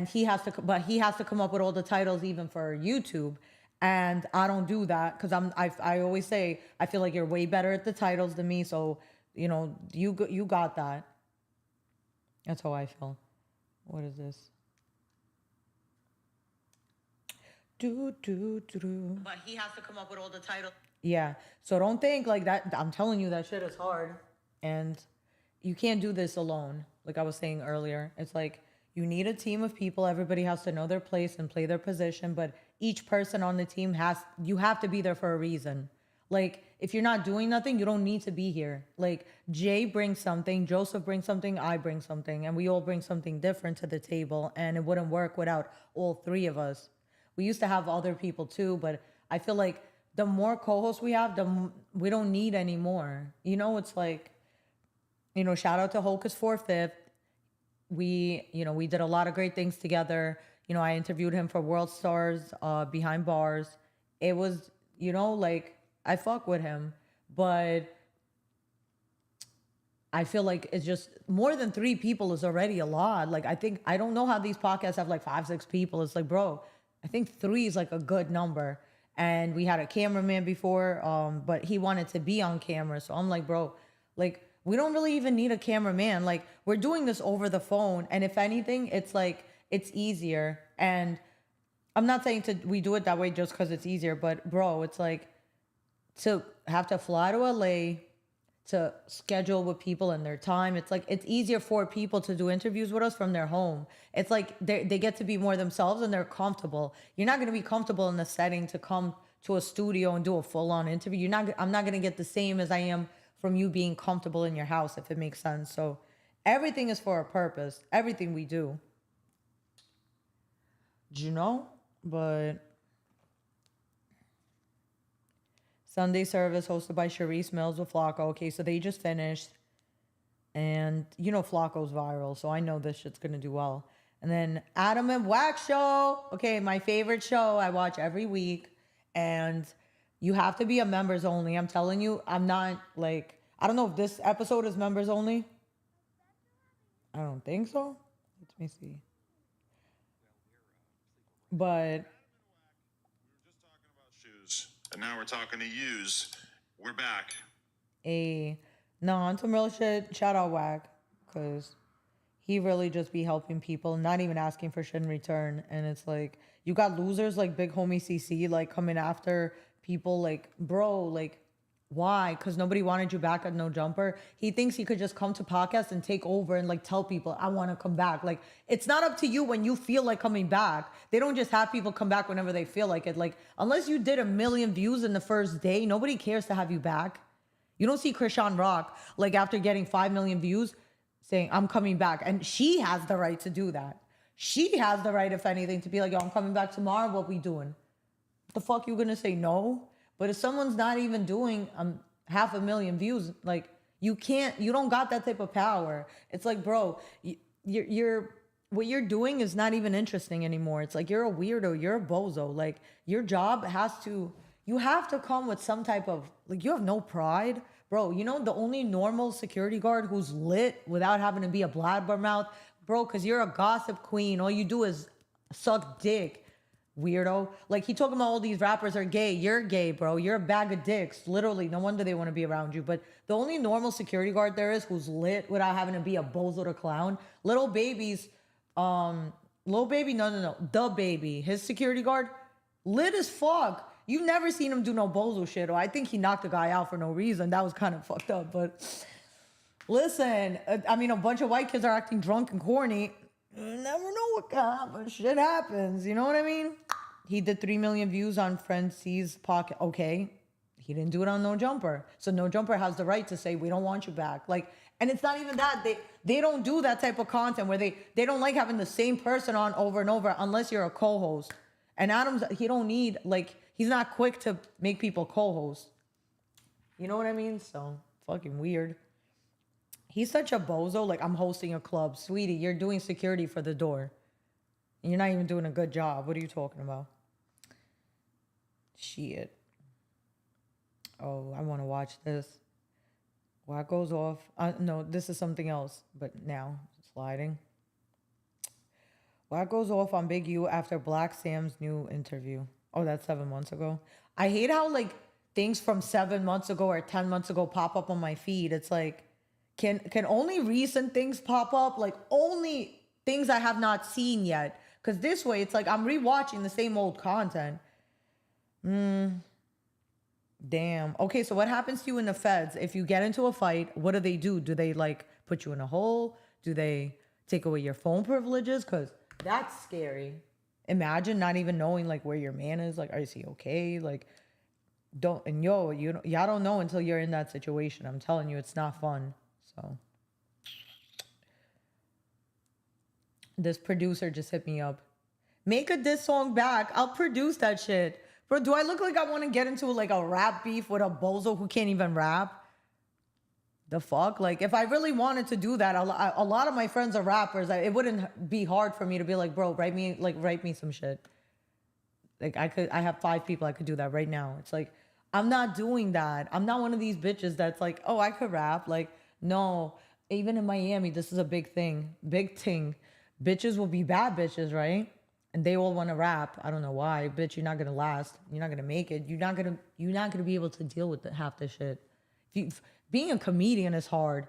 he has to come up with all the titles even for YouTube. And I don't do that because I always say I feel like you're way better at the titles than me. So you got that. That's how I feel. What is this? But he has to come up with all the titles. Yeah. So don't think like that. I'm telling you, that shit is hard. And you can't do this alone. Like I was saying earlier, it's like you need a team of people. Everybody has to know their place and play their position. But each person on the team you have to be there for a reason. Like if you're not doing nothing, you don't need to be here. Like Jay brings something, Joseph brings something, I bring something, and we all bring something different to the table. And it wouldn't work without all three of us. We used to have other people too, but I feel like the more co-hosts we have, we don't need any more. You know, it's like, you know, shout out to Hocus 4/5. We did a lot of great things together. You know, I interviewed him for World Stars Behind Bars. It was, you know, like, I fuck with him, but I feel like it's just more than 3 people is already a lot. Like, I don't know how these podcasts have like 5, 6 people. It's like, bro, I think 3 is like a good number. And we had a cameraman before, but he wanted to be on camera. So I'm like, bro, like, we don't really even need a cameraman. Like, we're doing this over the phone. And if anything, it's like, it's easier. And I'm not saying we do it that way just because it's easier, but bro, it's like to have to fly to LA to schedule with people and their time. It's like, it's easier for people to do interviews with us from their home. It's like they get to be more themselves and they're comfortable. You're not going to be comfortable in the setting to come to a studio and do a full-on interview. I'm not going to get the same as I am from you being comfortable in your house, if it makes sense. So everything is for a purpose. Everything we do. Do you know? But Sunday service hosted by Sharice Mills with Flacco. Okay, so they just finished. And you know Flacco's viral, so I know this shit's gonna do well. And then Adam and Wax Show. Okay, my favorite show. I watch every week. And you have to be a members only. I'm telling you, I'm not like, I don't know if this episode is members only. I don't think so. Let me see. But We were just talking about shoes, and now we're talking to yous. We're back. no, on some real shit, shout out Wack, because he really just be helping people, not even asking for shit in return. And it's like, you got losers like Big Homie CC, like coming after people, like, bro, like, why? Because nobody wanted you back at No Jumper. He thinks he could just come to podcast and take over and like tell people, I want to come back. Like, it's not up to you when you feel like coming back. They don't just have people come back whenever they feel like it. Like, unless you did 1 million views in the first day, nobody cares to have you back. You don't see Krishan Rock, like, after getting 5 million views, saying, I'm coming back. And she has the right to do that. She has the right, if anything, to be like, yo, I'm coming back tomorrow. What we doing? The fuck you gonna say no? But if someone's not even doing 500,000 views, like, you don't got that type of power. It's like, bro, you're what you're doing is not even interesting anymore. It's like, you're a weirdo, you're a bozo. Like, your job you have to come with some type of, like, you have no pride. Bro, you know the only normal security guard who's lit without having to be a blabbermouth? Bro, because you're a gossip queen. All you do is suck dick. Weirdo. Like, he talking about all these rappers are gay. You're gay, bro. You're a bag of dicks. Literally, no wonder they want to be around you. But the only normal security guard there is who's lit without having to be a bozo to clown. Little Baby's, Lil Baby, no. The Baby, his security guard, lit as fuck. You've never seen him do no bozo shit. Or I think he knocked a guy out for no reason. That was kind of fucked up. But listen, I mean, a bunch of white kids are acting drunk and corny. You never know what can happen. Shit happens. You know what I mean? He did 3 million views on Friend C's pocket. Okay. He didn't do it on No Jumper. So No Jumper has the right to say, we don't want you back. Like, and it's not even that. They don't do that type of content where they don't like having the same person on over and over unless you're a co-host. And Adam's, he don't need, like, he's not quick to make people co-host. You know what I mean? So, fucking weird. He's such a bozo. Like, I'm hosting a club. Sweetie, you're doing security for the door. And you're not even doing a good job. What are you talking about? Shit. Oh, I want to watch this. What goes off? No, this is something else. But now, sliding. What goes off on Big U after Black Sam's new interview? Oh, that's 7 months ago. I hate how, like, things from 7 months ago or 10 months ago pop up on my feed. It's like, can only recent things pop up? Like, only things I have not seen yet. Because this way, it's like I'm rewatching the same old content. Damn. Okay, so what happens to you in the feds? If you get into a fight, what do they do? Do they like put you in a hole? Do they take away your phone privileges? Because that's scary. Imagine not even knowing like where your man is. Like, is he okay? Like, y'all don't know until you're in that situation. I'm telling you, it's not fun. So this producer just hit me up. Make a diss song back. I'll produce that shit. Bro, do I look like I want to get into like a rap beef with a bozo who can't even rap? The fuck? Like, if I really wanted to do that, a lot of my friends are rappers. It wouldn't be hard for me to be like, bro, write me some shit. Like, I have 5 people I could do that right now. It's like, I'm not doing that. I'm not one of these bitches that's like, oh, I could rap. Like, no. Even in Miami, this is a big thing. Big thing. Bitches will be bad bitches, right? And they all want to rap. I don't know why. Bitch, you're not going to last. You're not going to make it. You're not going to be able to deal with half this shit. Being a comedian is hard.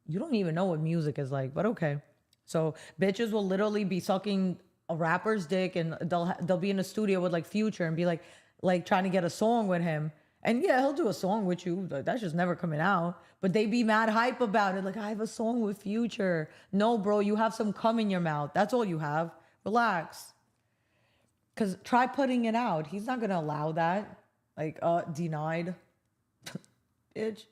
You don't even know what music is like, but okay. So bitches will literally be sucking a rapper's dick, and they'll be in a studio with like Future and be like trying to get a song with him. And yeah, he'll do a song with you. That's just never coming out. But they be mad hype about it. Like, I have a song with Future. No, bro, you have some cum in your mouth. That's all you have. Relax. Because try putting it out. He's not going to allow that. Like, denied. Bitch.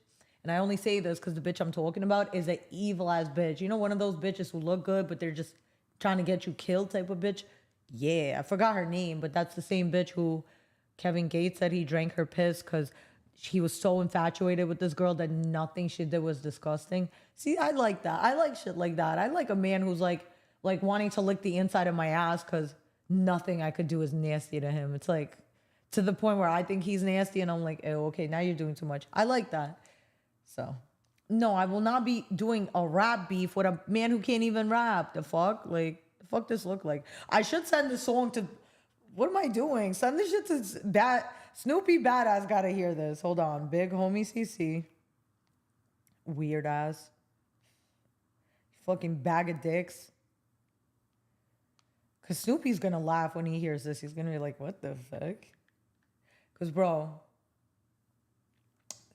And I only say this because the bitch I'm talking about is an evil-ass bitch. You know, one of those bitches who look good, but they're just trying to get you killed type of bitch? Yeah, I forgot her name, but that's the same bitch who Kevin Gates said he drank her piss because he was so infatuated with this girl that nothing she did was disgusting. See, I like that. I like shit like that. I like a man who's like wanting to lick the inside of my ass because nothing I could do is nasty to him. It's like to the point where I think he's nasty and I'm like, oh, okay, now you're doing too much. I like that. So, no, I will not be doing a rap beef with a man who can't even rap. The fuck? Like, the fuck this look like? I should send this song to... What am I doing? Send this shit to... Snoopy Badass gotta hear this. Hold on. Big homie CC. Weird ass. Fucking bag of dicks. Because Snoopy's gonna laugh when he hears this. He's gonna be like, what the fuck? Because, bro...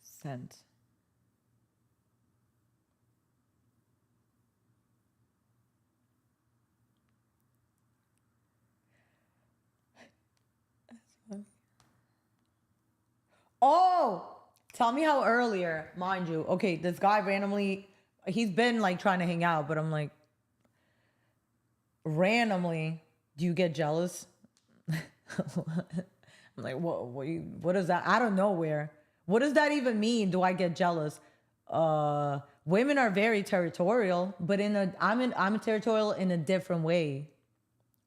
Sent. Oh, tell me how earlier, mind you. Okay, this guy randomly, he's been like trying to hang out, but I'm like, randomly, do you get jealous? I'm like, what is that? Out of nowhere. What does that even mean? Do I get jealous? Women are very territorial, but I'm territorial in a different way.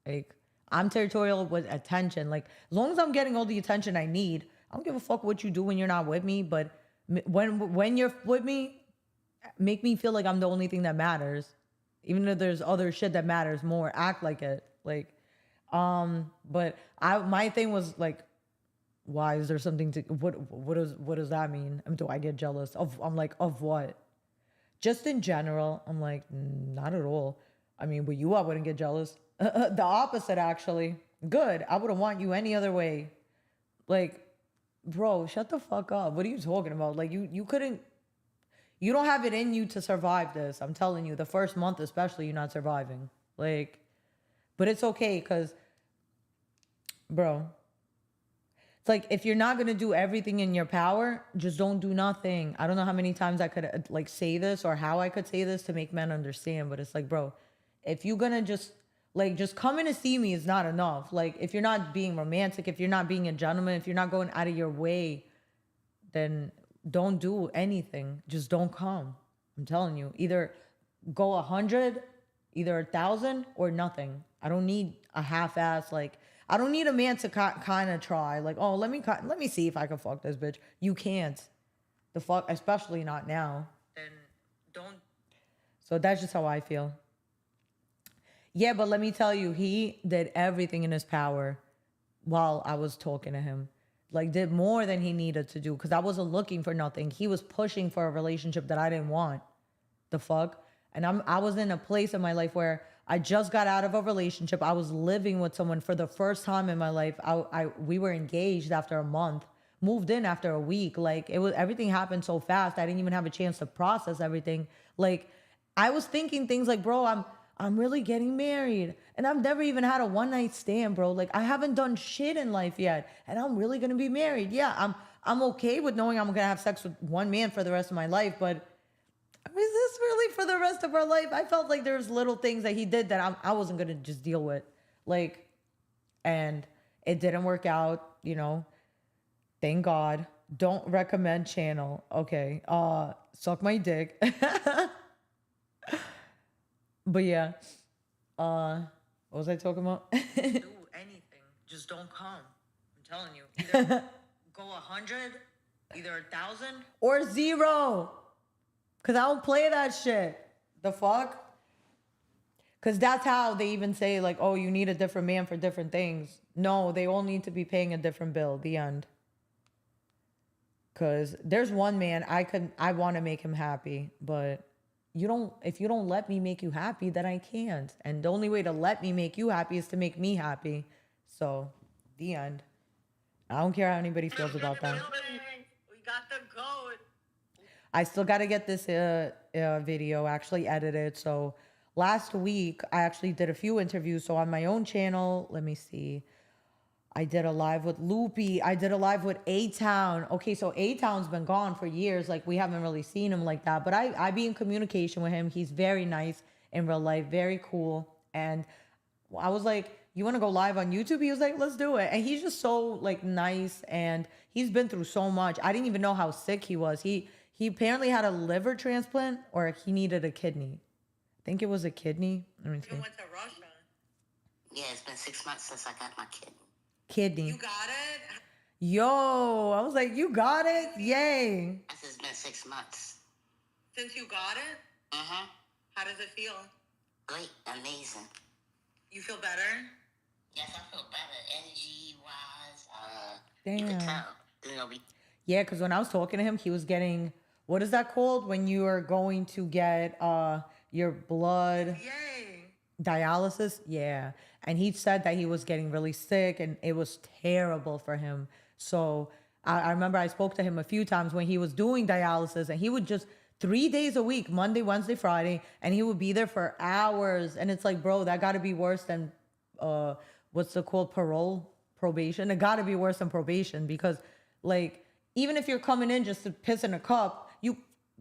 Like, I'm territorial with attention. Like, as long as I'm getting all the attention I need, I don't give a fuck what you do when you're not with me, but when you're with me, make me feel like I'm the only thing that matters. Even if there's other shit that matters more, act like it. Like, but my thing was like, why is there something to, what does that mean? Do I get jealous of? I'm like, of what? Just in general, I'm like, not at all. I mean, with you, I wouldn't get jealous. The opposite, actually. Good. I wouldn't want you any other way. Like, bro, shut the fuck up. What are you talking about? Like, you don't have it in you to survive this. I'm telling you, the first month especially, you're not surviving. Like, but it's okay because, bro, it's like, if you're not going to do everything in your power, just don't do nothing. I don't know how many times I could like say this or how I could say this to make men understand, but it's like, bro, if you're going to just coming to see me is not enough. Like, if you're not being romantic, if you're not being a gentleman, if you're not going out of your way, then don't do anything. Just don't come. I'm telling you, either go 100, either 1,000 or nothing. I don't need a half-ass, like, I don't need a man to kind of try. Like, oh, let me see if I can fuck this bitch. You can't. The fuck, especially not now. Then don't. So that's just how I feel. Yeah, but let me tell you, he did everything in his power while I was talking to him. Like, did more than he needed to do because I wasn't looking for nothing. He was pushing for a relationship that I didn't want. The fuck? And I was in a place in my life where I just got out of a relationship. I was living with someone for the first time in my life. We were engaged after a month, moved in after a week. Like everything happened so fast. I didn't even have a chance to process everything. Like I was thinking things like, bro, I'm really getting married. And I've never even had a one night stand, bro. Like I haven't done shit in life yet. And I'm really gonna be married. Yeah, I'm okay with knowing I'm gonna have sex with one man for the rest of my life, but is this really for the rest of our life? I felt like there's little things that he did that I wasn't going to just deal with. Like, and it didn't work out, you know. Thank God. Don't recommend channel. Okay. Suck my dick. But yeah. What was I talking about? Do anything. Just don't come. I'm telling you. Either go 100, either 1,000. Or 0. Because I don't play that shit. The fuck? Because that's how they even say, like, oh, you need a different man for different things. No, they all need to be paying a different bill. The end. Because there's one man I want to make him happy. But if you don't let me make you happy, then I can't. And the only way to let me make you happy is to make me happy. So, the end. I don't care how anybody feels about that. We got the goat. I still got to get this video actually edited. So last week, I actually did a few interviews. So on my own channel, let me see. I did a live with Loopy. I did a live with A-Town. Okay, so A-Town's been gone for years. Like, we haven't really seen him like that. But I be in communication with him. He's very nice in real life, very cool. And I was like, you want to go live on YouTube? He was like, let's do it. And he's just so, like, nice. And he's been through so much. I didn't even know how sick he was. He apparently had a liver transplant or he needed a kidney. I think it was a kidney. Let me see. You went to Russia. Yeah, it's been 6 months since I got my Kidney. You got it? Yo, I was like, you got it? Yay. I said it's been 6 months. Since you got it? Mm-hmm. How does it feel? Great, amazing. You feel better? Yes, I feel better, energy-wise. Damn. You can tell. You know, Yeah, because when I was talking to him, he was getting, what is that called? When you are going to get your blood dialysis? Yeah. And he said that he was getting really sick and it was terrible for him. So I remember I spoke to him a few times when he was doing dialysis and he would just 3 days a week, Monday, Wednesday, Friday, and he would be there for hours. And it's like, bro, that got to be worse than, what's it called? Probation. It got to be worse than probation because, like, even if you're coming in just to piss in a cup, you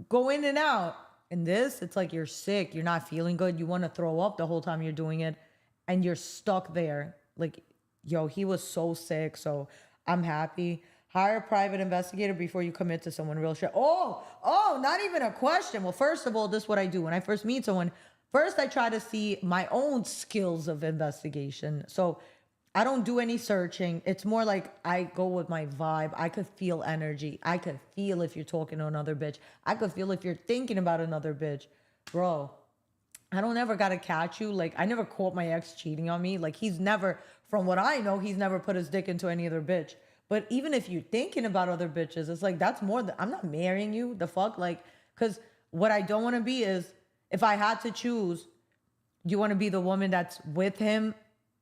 go in and out. In this, it's like you're sick. You're not feeling good. You want to throw up the whole time you're doing it. And you're stuck there. Like, yo, he was so sick. So I'm happy. Hire a private investigator before you commit to someone real shit. Oh, not even a question. Well, first of all, this is what I do. When I first meet someone, first I try to see my own skills of investigation. So I don't do any searching. It's more like I go with my vibe. I could feel energy. I could feel if you're talking to another bitch. I could feel if you're thinking about another bitch. Bro, I don't ever gotta catch you. Like, I never caught my ex cheating on me. Like, he's never, from what I know, he's never put his dick into any other bitch. But even if you're thinking about other bitches, it's like, that's more than, I'm not marrying you. The fuck? Like, because what I don't want to be is, if I had to choose, do you want to be the woman that's with him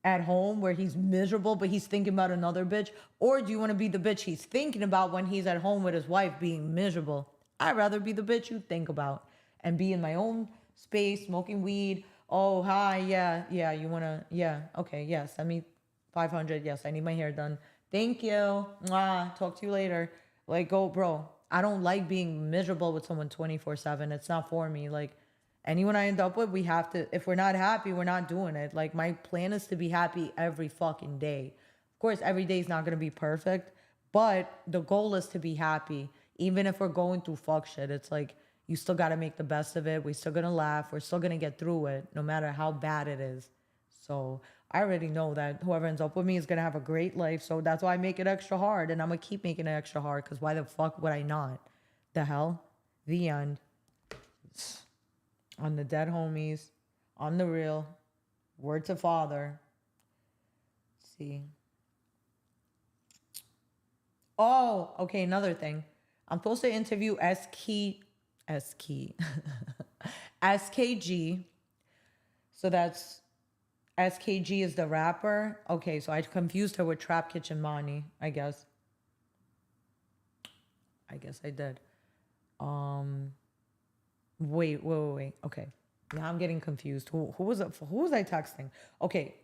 at home where he's miserable, but he's thinking about another bitch? Or do you want to be the bitch he's thinking about when he's at home with his wife being miserable? I'd rather be the bitch you think about and be in my own space, smoking weed. Oh, hi. Yeah. You want to, yeah. Okay. Yeah. Send me 500. Yes. I need my hair done. Thank you. Mwah. Talk to you later. Like, go, bro. I don't like being miserable with someone 24/7. It's not for me. Like, anyone I end up with, we have to, if we're not happy, we're not doing it. Like, my plan is to be happy every fucking day. Of course, every day is not going to be perfect, but the goal is to be happy. Even if we're going through fuck shit, it's like, you still got to make the best of it. We're still going to laugh. We're still going to get through it, no matter how bad it is. So I already know that whoever ends up with me is going to have a great life. So that's why I make it extra hard. And I'm going to keep making it extra hard, because why the fuck would I not? The hell? The end. On the dead homies. On the real. Word to father. Let's see. Oh, okay, another thing. I'm supposed to interview SKG. So that's SKG is the rapper. Okay, so I confused her with Trap Kitchen Money, I guess. I guess I did. Wait. Okay. Now I'm getting confused. Who was it? Who was I texting? Okay.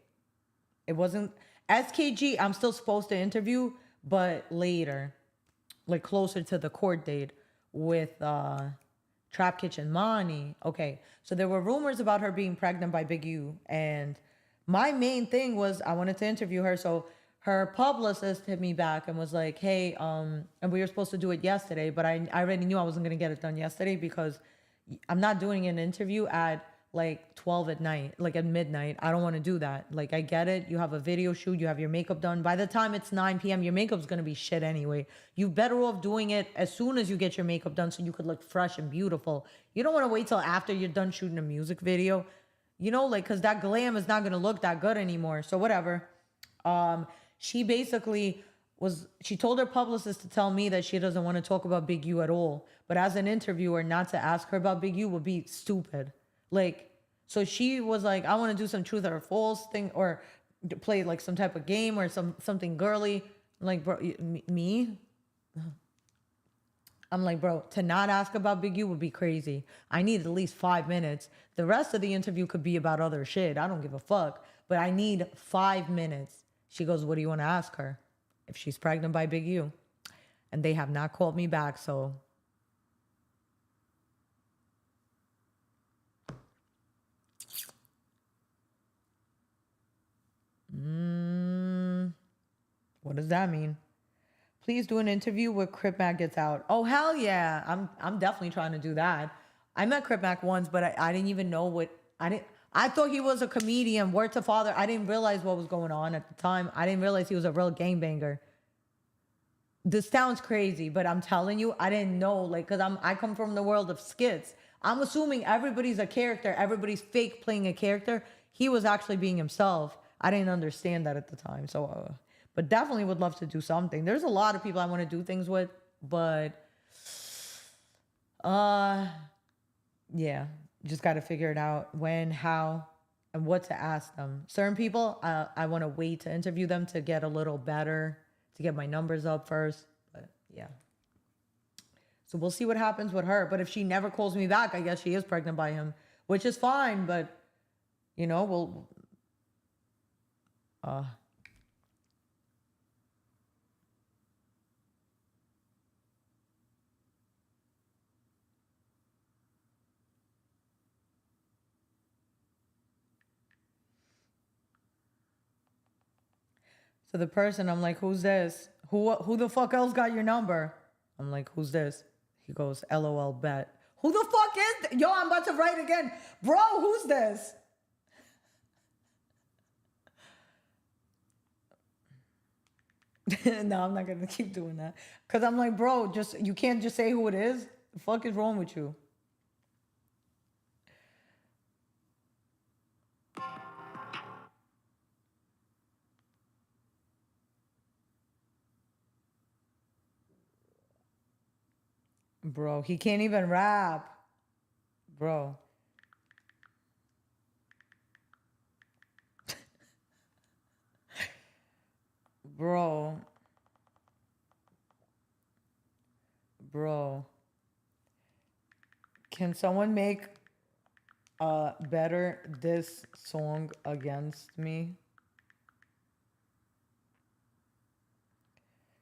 It wasn't SKG. I'm still supposed to interview, but later, like closer to the court date with Trap Kitchen Money. Okay. So there were rumors about her being pregnant by Big U, and my main thing was I wanted to interview her. So her publicist hit me back and was like, hey, and we were supposed to do it yesterday, but I already knew I wasn't going to get it done yesterday because I'm not doing an interview at like 12 at night, like at midnight. I don't want to do that. Like, I get it. You have a video shoot, you have your makeup done. By the time it's 9 p.m., your makeup's going to be shit anyway. You better off doing it as soon as you get your makeup done so you could look fresh and beautiful. You don't want to wait till after you're done shooting a music video, you know, like, because that glam is not going to look that good anymore. So whatever. She basically she told her publicist to tell me that she doesn't want to talk about Big U at all. But as an interviewer, not to ask her about Big U would be stupid. Like, so she was like, I want to do some truth or false thing or play like some type of game or something girly. I'm like, bro, me? I'm like, bro, to not ask about Big U would be crazy. I need at least 5 minutes. The rest of the interview could be about other shit. I don't give a fuck. But I need 5 minutes. She goes, what do you want to ask her? If she's pregnant by Big U. And they have not called me back, so. What does that mean? Please do an interview where Crip Mac gets out. Oh, hell yeah. I'm definitely trying to do that. I met Crip Mac once, but I didn't even know I thought he was a comedian, word to father. I didn't realize what was going on at the time. I didn't realize he was a real gangbanger. This sounds crazy, but I'm telling you, I didn't know, like, because I come from the world of skits. I'm assuming everybody's a character. Everybody's fake playing a character. He was actually being himself. I didn't understand that at the time. So, but definitely would love to do something. There's a lot of people I want to do things with, but, yeah. Just got to figure it out when, how, and what to ask them. Certain people, I want to wait to interview them to get a little better, to get my numbers up first. But yeah. So we'll see what happens with her. But if she never calls me back, I guess she is pregnant by him, which is fine. But, you know, we'll... So the person, I'm like, who's this? Who the fuck else got your number? I'm like, who's this? He goes, LOL bet. Who the fuck is Yo, I'm about to write again. Bro, who's this? No, I'm not going to keep doing that. Because I'm like, bro, you can't just say who it is. The fuck is wrong with you? Bro, he can't even rap. Bro. Bro. Can someone make a better diss song against me?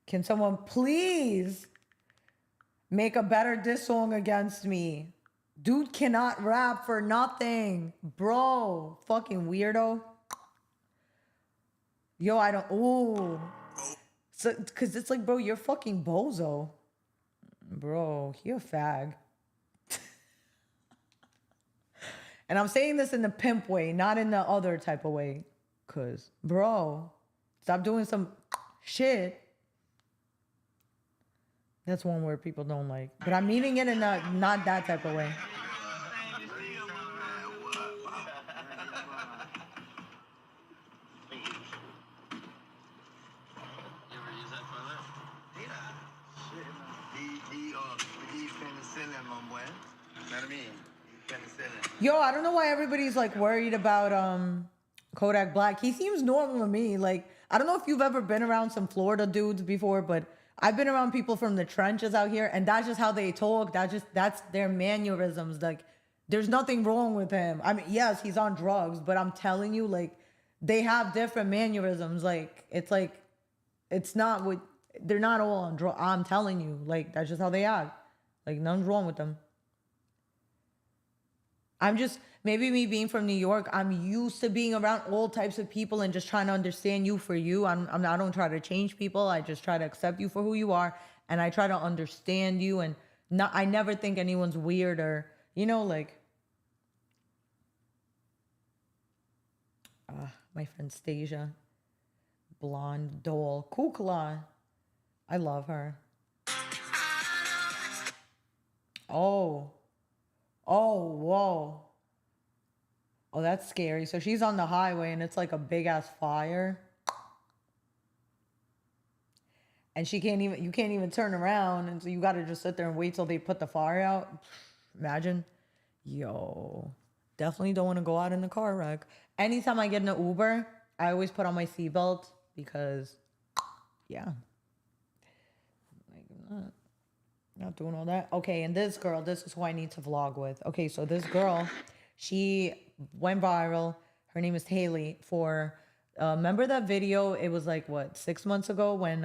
Can someone please make a better diss song against me? Dude cannot rap for nothing. Bro, fucking weirdo. Yo, I don't... Ooh. So, because it's like, bro, you're fucking bozo. Bro, he a fag. And I'm saying this in the pimp way, not in the other type of way. Because, bro, stop doing some shit. That's one word people don't like. But I'm meaning it in a not that type of way. Penicillin, my boy. Know what I mean? Penicillin. Yo, I don't know why everybody's like worried about Kodak Black. He seems normal to me. Like, I don't know if you've ever been around some Florida dudes before, but I've been around people from the trenches out here, and that's just how they talk. That's their mannerisms. Like, there's nothing wrong with him. I mean, yes, he's on drugs, but I'm telling you, like, they have different mannerisms. Like, it's not what they're not all on drugs. I'm telling you, like, that's just how they act. Like, nothing's wrong with them. I'm just, maybe me being from New York, I'm used to being around all types of people and just trying to understand you for you. I don't try to change people. I just try to accept you for who you are. And I try to understand you. And I never think anyone's weird or, you know, like, my friend Stasia, blonde doll, Kukla. I love her. Oh, whoa. Oh, that's scary. So she's on the highway and it's like a big ass fire. And you can't even turn around. And so you got to just sit there and wait till they put the fire out. Imagine. Yo, definitely don't want to go out in a car wreck. Anytime I get in an Uber, I always put on my seatbelt because, yeah. Like, I'm not doing all that. Okay, and this girl, this is who I need to vlog with. Okay, so this girl, she went viral. Her name is Haley. For remember that video? It was like what, 6 months ago when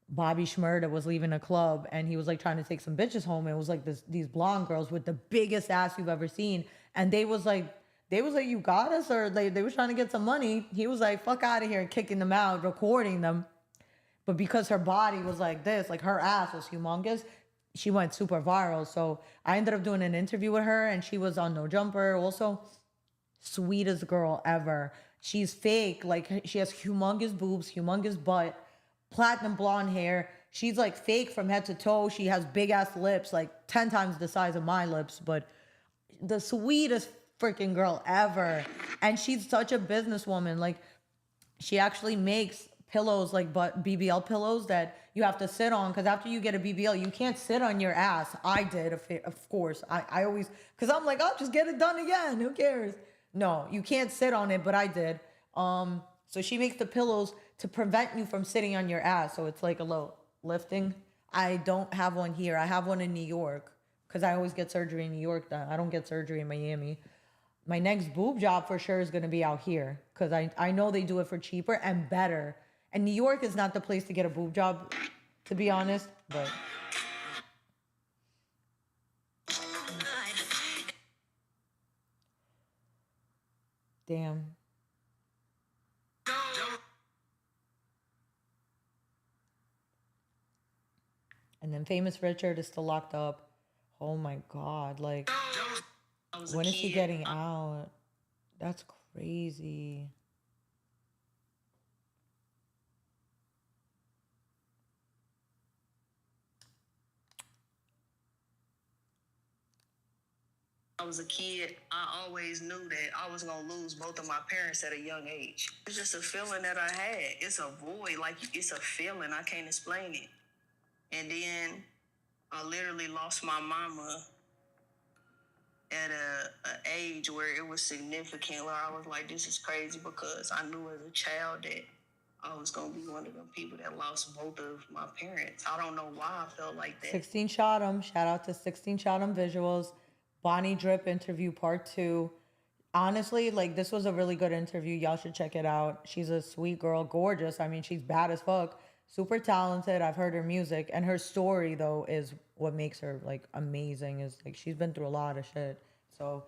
Bobby Shmurda was leaving a club and he was like trying to take some bitches home. It was like these blonde girls with the biggest ass you've ever seen, and they was like, you got us, or they was trying to get some money. He was like, fuck out of here, and kicking them out, recording them. But because her body was like this, like her ass was humongous, she went super viral. So I ended up doing an interview with her, and she was on No Jumper. Also, sweetest girl ever. She's fake. Like, she has humongous boobs, humongous butt, platinum blonde hair. She's like fake from head to toe. She has big ass lips, like 10 times the size of my lips, but the sweetest freaking girl ever. And she's such a businesswoman. Like, she actually makes pillows, like BBL pillows that you have to sit on, because after you get a BBL, you can't sit on your ass. I did, of course. I always, because I'm like, I'll just get it done again. Who cares? No, you can't sit on it, but I did. So she makes the pillows to prevent you from sitting on your ass. So it's like a little lifting. I don't have one here. I have one in New York because I always get surgery in New York. I don't get surgery in Miami. My next boob job for sure is going to be out here because I know they do it for cheaper and better. And New York is not the place to get a boob job, to be honest, but... Damn. And then Famous Richard is still locked up. Oh my God, like, when is he getting out? That's crazy. I was a kid, I always knew that I was going to lose both of my parents at a young age. It's just a feeling that I had. It's a void, like it's a feeling. I can't explain it. And then I literally lost my mama at an age where it was significant, where I was like, this is crazy, because I knew as a child that I was going to be one of them people that lost both of my parents. I don't know why I felt like that. 16 Shot 'em. Shout out to 16 Shot 'em Visuals. Bonnie Drip interview part 2. Honestly, like, this was a really good interview. Y'all should check it out. She's a sweet girl, gorgeous. I mean, she's bad as fuck. Super talented. I've heard her music. And her story, though, is what makes her, like, amazing. Is, like, she's been through a lot of shit. So,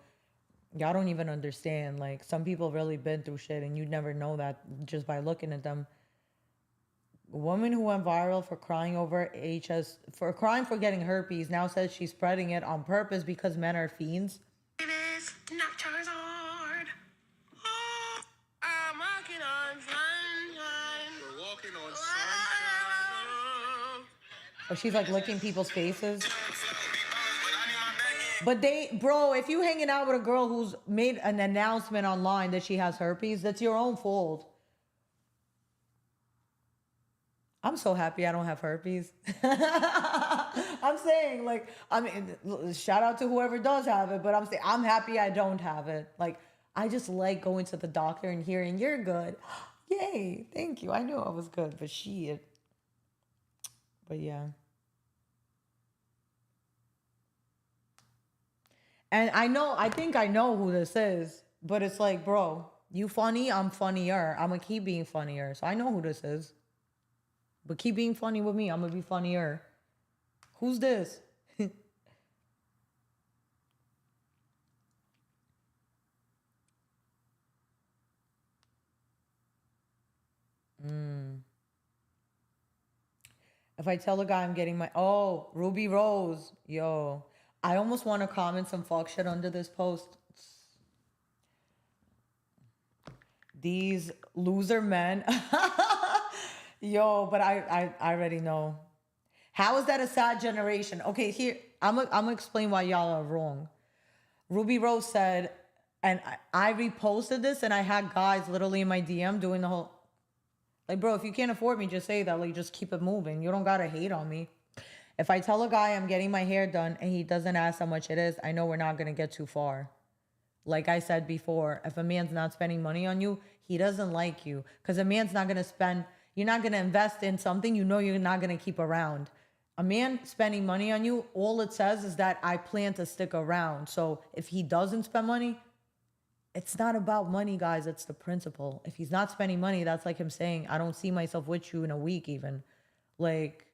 y'all don't even understand. Like, some people really been through shit, and you'd never know that just by looking at them. A woman who went viral for crying over crying for getting herpes now says she's spreading it on purpose because men are fiends. It is not Charizard. Oh, I'm walking on sunshine. We're walking on sunshine. Oh, she's like licking people's faces. But bro, if you hanging out with a girl who's made an announcement online that she has herpes, that's your own fault. I'm so happy I don't have herpes. I'm saying, like, I mean, shout out to whoever does have it, but I'm saying I'm happy I don't have it. Like, I just like going to the doctor and hearing you're good. Yay, thank you. I knew I was good, but shit. But yeah. And I think I know who this is, but it's like, bro, you funny, I'm funnier. I'm gonna keep being funnier. So I know who this is. But keep being funny with me. I'm gonna be funnier. Who's this? If I tell a guy I'm getting my Ruby Rose, yo, I almost want to comment some fuck shit under this post. These loser men. Yo, but I already know. How is that a sad generation? Okay, here, I'm gonna explain why y'all are wrong. Ruby Rose said, and I reposted this, and I had guys literally in my DM doing the whole, like, bro, if you can't afford me, just say that. Like, just keep it moving. You don't gotta hate on me. If I tell a guy I'm getting my hair done and he doesn't ask how much it is, I know we're not gonna get too far. Like I said before, if a man's not spending money on you, he doesn't like you. Because a man's not gonna spend, you're not gonna invest in something you know you're not gonna keep around. A man spending money on you, all it says is that I plan to stick around. So if he doesn't spend money, it's not about money, guys. It's the principle. If he's not spending money, that's like him saying, I don't see myself with you in a week even. Like,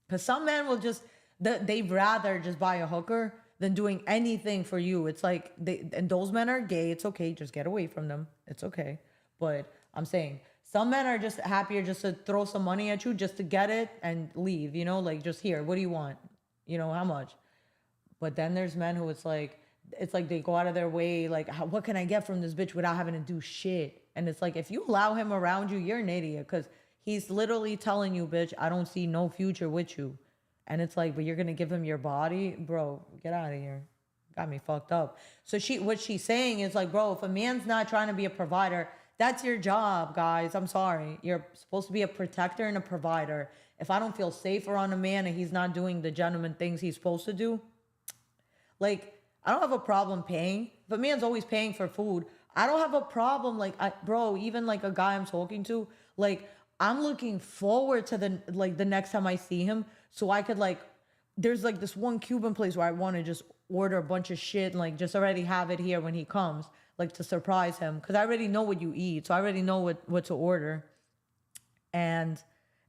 because some men will just, they'd rather just buy a hooker than doing anything for you. It's like, and those men are gay. It's okay. Just get away from them. It's okay. But I'm saying, some men are just happier just to throw some money at you just to get it and leave, you know, like just here, what do you want? You know, how much? But then there's men who it's like they go out of their way, like, what can I get from this bitch without having to do shit? And it's like, if you allow him around you, you're an idiot because he's literally telling you, bitch, I don't see no future with you. And it's like, but you're going to give him your body? Bro, get out of here. Got me fucked up. So what she's saying is like, bro, if a man's not trying to be a provider, that's your job, guys. I'm sorry. You're supposed to be a protector and a provider. If I don't feel safe around a man and he's not doing the gentleman things he's supposed to do, like, I don't have a problem paying. If a man's always paying for food, I don't have a problem. Like, bro, even like a guy I'm talking to, like, I'm looking forward to the next time I see him so I could like, there's like this one Cuban place where I want to just order a bunch of shit and like just already have it here when he comes, like to surprise him. Cause I already know what you eat. So I already know what to order. And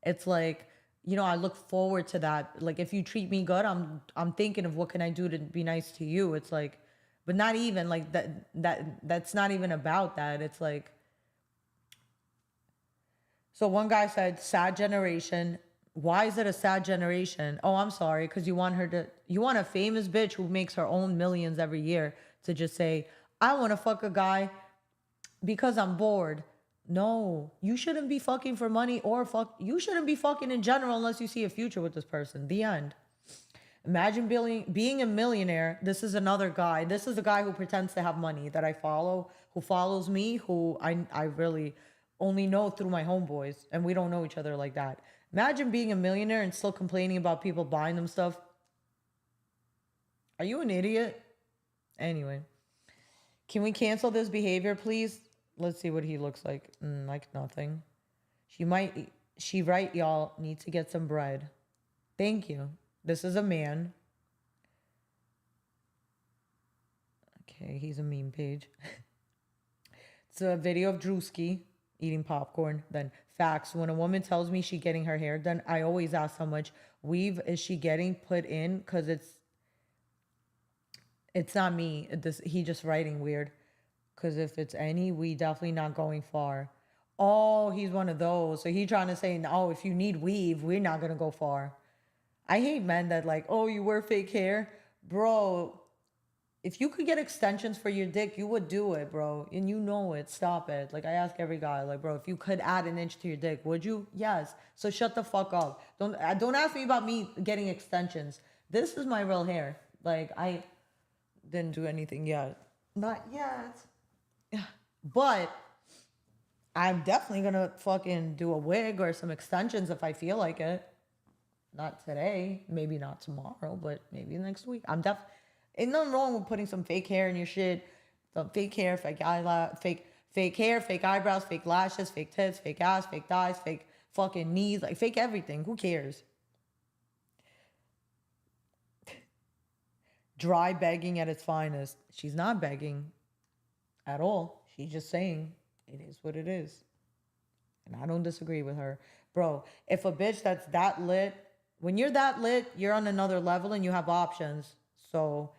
it's like, you know, I look forward to that. Like if you treat me good, I'm thinking of what can I do to be nice to you. It's like, but not even like that's not even about that. It's like, so one guy said, sad generation. Why is it a sad generation? Oh, I'm sorry. Because you want a famous bitch who makes her own millions every year to just say, I want to fuck a guy because I'm bored. No, you shouldn't be fucking for money or you shouldn't be fucking in general unless you see a future with this person. The end. Imagine being a millionaire. This is another guy. This is a guy who pretends to have money that I follow, who follows me, who I really only know through my homeboys, and we don't know each other like that. Imagine being a millionaire and still complaining about people buying them stuff. Are you an idiot? Anyway, can we cancel this behavior, please? Let's see what he looks like. Like nothing. She right, y'all need to get some bread. Thank you. This is a man. Okay, he's a meme page. It's a video of Drewski eating popcorn. Then facts. When a woman tells me she's getting her hair done, I always ask how much weave is she getting put in, because it's not me. He just writing weird. Because if it's any, we definitely not going far. Oh, he's one of those. So he trying to say, oh, if you need weave, we're not going to go far. I hate men that like, oh, you wear fake hair. Bro, if you could get extensions for your dick, you would do it, bro. And you know it. Stop it. Like, I ask every guy, like, bro, if you could add an inch to your dick, would you? Yes. So shut the fuck up. Don't ask me about me getting extensions. This is my real hair. Like, I didn't do anything yet. Not yet. But I'm definitely gonna fucking do a wig or some extensions if I feel like it. Not today, maybe not tomorrow, but maybe next week. Ain't nothing wrong with putting some fake hair in your shit. Some fake hair, fake eyelash, fake hair, fake eyebrows, fake lashes, fake tits, fake ass, fake thighs, fake fucking knees, like fake everything. Who cares? Dry begging at its finest. She's not begging at all. She's just saying it is what it is. And I don't disagree with her. Bro, if a bitch that's that lit, when you're that lit, you're on another level and you have options. So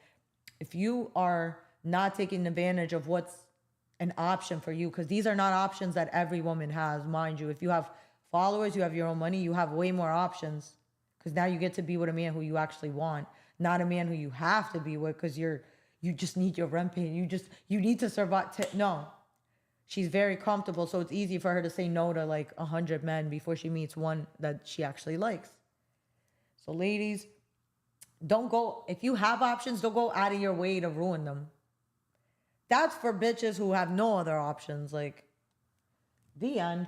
if you are not taking advantage of what's an option for you, because these are not options that every woman has, mind you. If you have followers, you have your own money, you have way more options. Because now you get to be with a man who you actually want, not a man who you have to be with because you just need your rent paid. You need to survive. No. She's very comfortable, so it's easy for her to say no to like 100 men before she meets one that she actually likes. So ladies, don't go, if you have options, don't go out of your way to ruin them. That's for bitches who have no other options. Like, the end.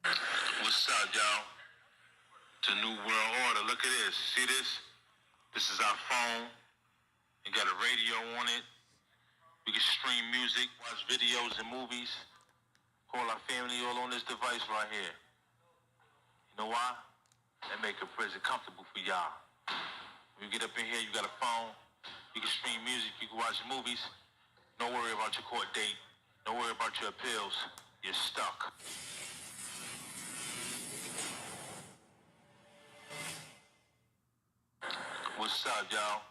What's up, y'all? The New World Order. Look at this. See this? This is our phone. It got a radio on it. We can stream music, watch videos and movies. Call our family all on this device right here. You know why? That make a prison comfortable for y'all. When you get up in here, you got a phone. You can stream music. You can watch movies. Don't worry about your court date. Don't worry about your appeals. You're stuck. What's up, y'all?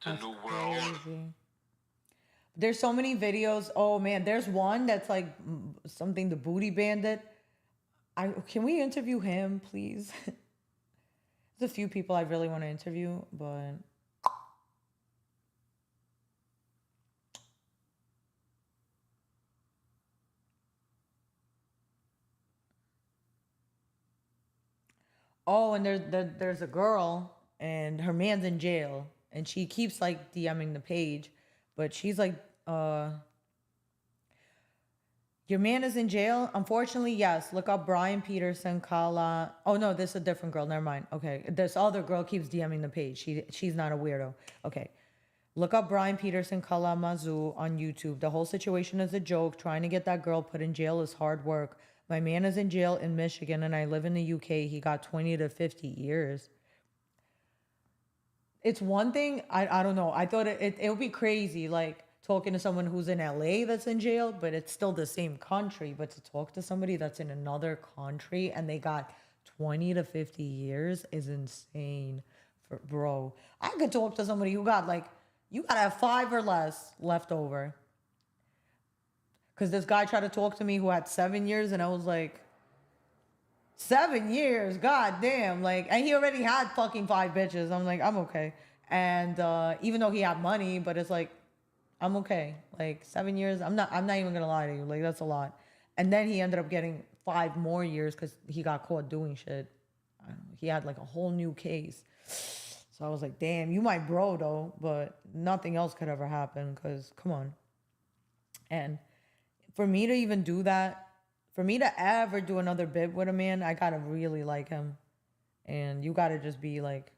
The New World Order. There's so many videos. Oh man, there's one that's like something, the Booty Bandit. Can we interview him, please? There's a few people I really want to interview, but oh, and there's a girl and her man's in jail and she keeps like DMing the page, but she's like, your man is in jail? Unfortunately, yes. Look up Brian Peterson, Kala. Oh no, this is a different girl. Never mind. Okay, this other girl keeps DMing the page. She's not a weirdo. Okay. Look up Brian Peterson, Kala Mazu on YouTube. The whole situation is a joke. Trying to get that girl put in jail is hard work. My man is in jail in Michigan and I live in the UK. He got 20 to 50 years. It's one thing, I don't know. I thought it would be crazy, like talking to someone who's in LA that's in jail, but it's still the same country. But to talk to somebody that's in another country and they got 20 to 50 years is insane. Bro, I could talk to somebody who got like, you gotta have 5 or less left over. Because this guy tried to talk to me who had 7 years and I was like, 7 years, god damn. Like, and he already had fucking 5 bitches. I'm like, I'm okay. And even though he had money, but it's like, I'm okay. Like 7 years, I'm not even gonna lie to you. Like, that's a lot. And then he ended up getting 5 more years because he got caught doing shit. I don't know, he had like a whole new case. So I was like, damn, you my bro though, but nothing else could ever happen because come on. And for me to even do that, for me to ever do another bit with a man, I gotta really like him. And you gotta just be like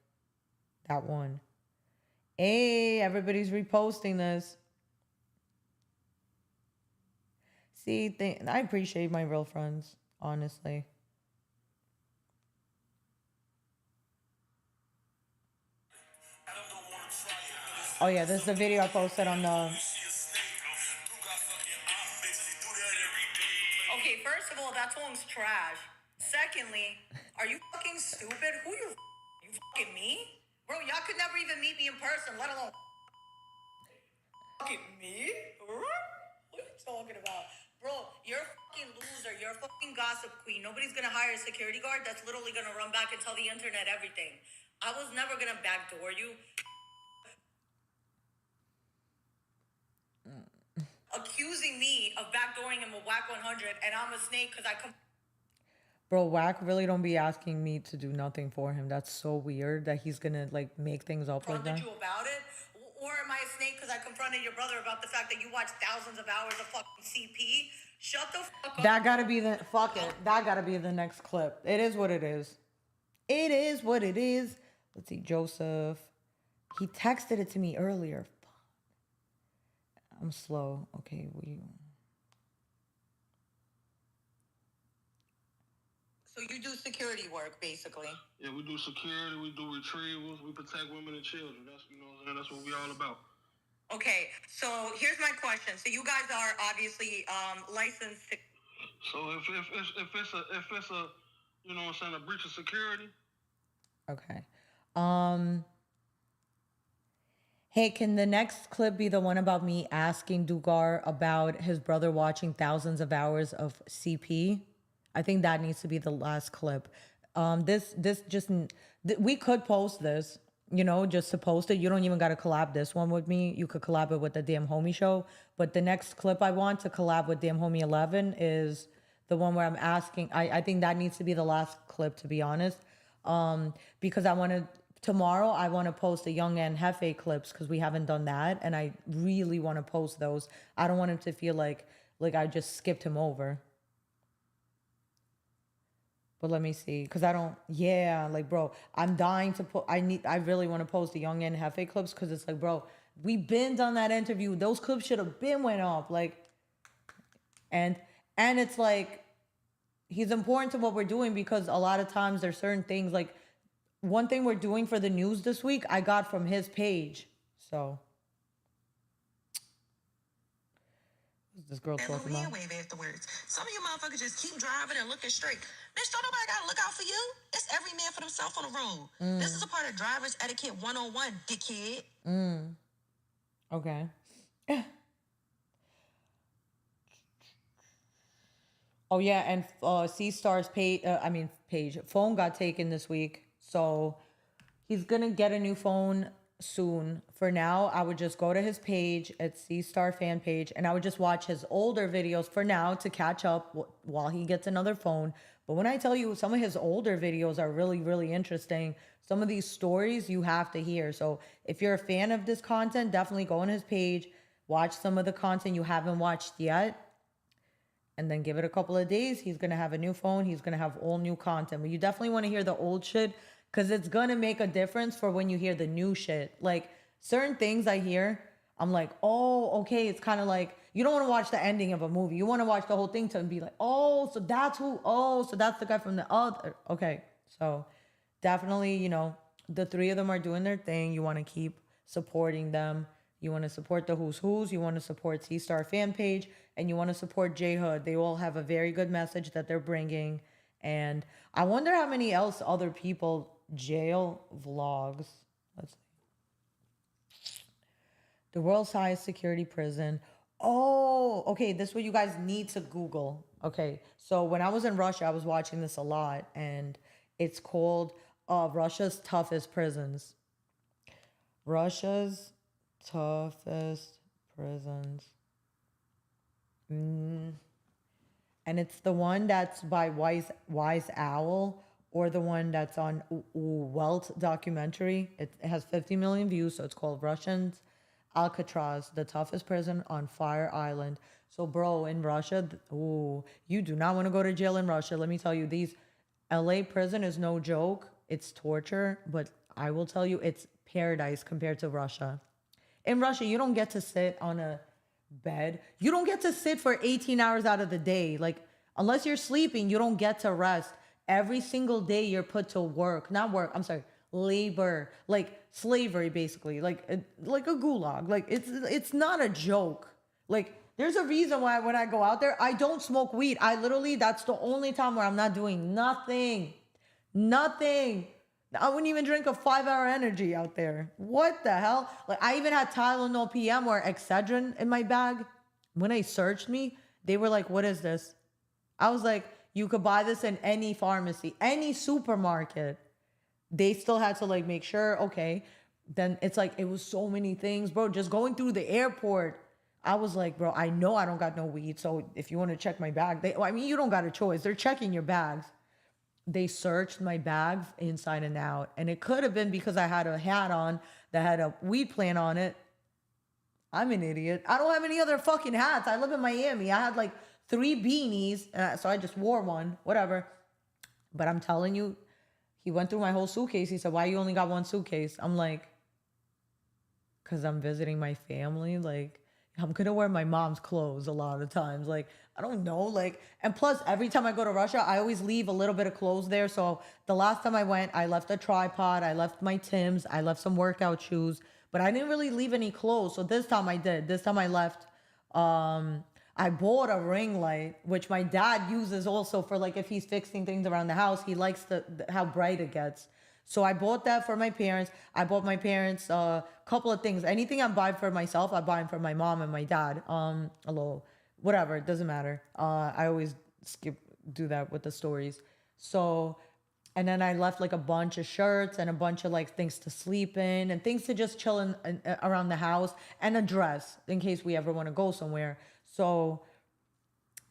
that one. Hey, everybody's reposting this. See, I appreciate my real friends, honestly. Oh yeah, this is the video I posted on the... Okay, first of all, that song's trash. Secondly, are you fucking stupid? Who you fucking me? Bro, y'all could never even meet me in person, let alone fucking me? What are you talking about? Bro, you're a fucking loser. You're a fucking gossip queen. Nobody's gonna hire a security guard that's literally gonna run back and tell the internet everything. I was never gonna backdoor you. Accusing me of backdooring him with Whack 100 and I'm a snake because I come. Bro, Whack really don't be asking me to do nothing for him. That's so weird that he's gonna like make things up like that. You about it? Or am I a snake because I confronted your brother about the fact that you watch thousands of hours of fucking CP. Shut the fuck up. That gotta be the fuck it. That gotta be the next clip. It is what it is. It is what it is. Let's see, Joseph. He texted it to me earlier. I'm slow. Okay, So you do security work, basically. Yeah, we do security, we do retrievals, we protect women and children. That's that's what we all about. Okay, so here's my question. So you guys are obviously licensed. So if it's a you know what I'm saying, a breach of security. Okay. Hey, can the next clip be the one about me asking Dugar about his brother watching thousands of hours of CP? I think that needs to be the last clip. We could post this, you know, just to post it. You don't even got to collab this one with me. You could collab it with the DamnHomie show. But the next clip I want to collab with DamnHomie 11 is the one where I'm asking. I think that needs to be the last clip, to be honest. Because tomorrow I want to post the Young and Hefe clips because we haven't done that. And I really want to post those. I don't want him to feel like I just skipped him over. But let me see, because bro, I'm dying to put, I really want to post the Young and Hefe clips because it's like, bro, we been done that interview. Those clips should have been went up. And it's like, he's important to what we're doing because a lot of times there's certain things, like one thing we're doing for the news this week, I got from his page. So. This girl talking about. Wave afterwards. Some of you motherfuckers just keep driving and looking straight. Bitch, don't nobody gotta look out for you. It's every man for themselves on the road. This is a part of driver's etiquette 101, dickhead. Okay. Oh yeah, and C-Star's page phone got taken this week, so he's gonna get a new phone soon. For now, I would just go to his page at C-Star fan page and I would just watch his older videos for now to catch up while he gets another phone. But when I tell you some of his older videos are really, really interesting, some of these stories you have to hear. So if you're a fan of this content, definitely go on his page, watch some of the content you haven't watched yet, and then give it a couple of days. He's going to have a new phone. He's going to have all new content. But you definitely want to hear the old shit because it's going to make a difference for when you hear the new shit. Like, certain things I hear, I'm like, oh, okay. It's kind of like, you don't want to watch the ending of a movie. You want to watch the whole thing to be like, oh, so that's who, oh, so that's the guy from the other. Okay. So definitely, you know, the three of them are doing their thing. You want to keep supporting them. You want to support the Who's Who's. You want to support C-Star fan page. And you want to support J-Hood. They all have a very good message that they're bringing. And I wonder how many other people jail vlogs. Let's see. The world's highest security prison. Oh, okay. This is what you guys need to Google. Okay. So when I was in Russia, I was watching this a lot. And it's called Russia's Toughest Prisons. Russia's Toughest Prisons. And it's the one that's by Wise Owl or the one that's on Welt documentary. It has 50 million views, so it's called Russians Alcatraz, the toughest prison on Fire Island. So, bro, in Russia, you do not want to go to jail in Russia. Let me tell you, these LA prison is no joke. It's torture, but I will tell you, it's paradise compared to Russia. In Russia, you don't get to sit on a bed. You don't get to sit for 18 hours out of the day. Like, unless you're sleeping, you don't get to rest. Every single day you're put to work. Not work, I'm sorry, labor. Like slavery, basically. Like a gulag. Like, it's not a joke. Like, there's a reason why when I go out there, I don't smoke weed. That's the only time where I'm not doing nothing. Nothing. I wouldn't even drink a 5-hour energy out there. What the hell? Like, I even had Tylenol PM or Excedrin in my bag. When they searched me, they were like, what is this? I was like, you could buy this in any pharmacy, any supermarket. They still had to like make sure, okay. Then it's like, it was so many things, bro. Just going through the airport, I was like, bro, I know I don't got no weed. So if you want to check my bag, you don't got a choice. They're checking your bags. They searched my bag inside and out. And it could have been because I had a hat on that had a weed plant on it. I'm an idiot. I don't have any other fucking hats. I live in Miami. I had like 3 beanies, so I just wore one, whatever. But I'm telling you, he went through my whole suitcase. He said, why you only got 1 suitcase? I'm like, because I'm visiting my family. Like, I'm going to wear my mom's clothes a lot of times. Like, I don't know. Like, and plus, every time I go to Russia, I always leave a little bit of clothes there. So the last time I went, I left a tripod. I left my Timbs. I left some workout shoes. But I didn't really leave any clothes. So this time I did. This time I left. I bought a ring light, which my dad uses also for like if he's fixing things around the house. He likes how bright it gets. So I bought that for my parents. I bought my parents a couple of things. Anything I buy for myself, I buy them for my mom and my dad. A little, whatever, it doesn't matter. I always do that with the stories. So, and then I left like a bunch of shirts and a bunch of like things to sleep in and things to just chill in around the house and a dress in case we ever want to go somewhere. So,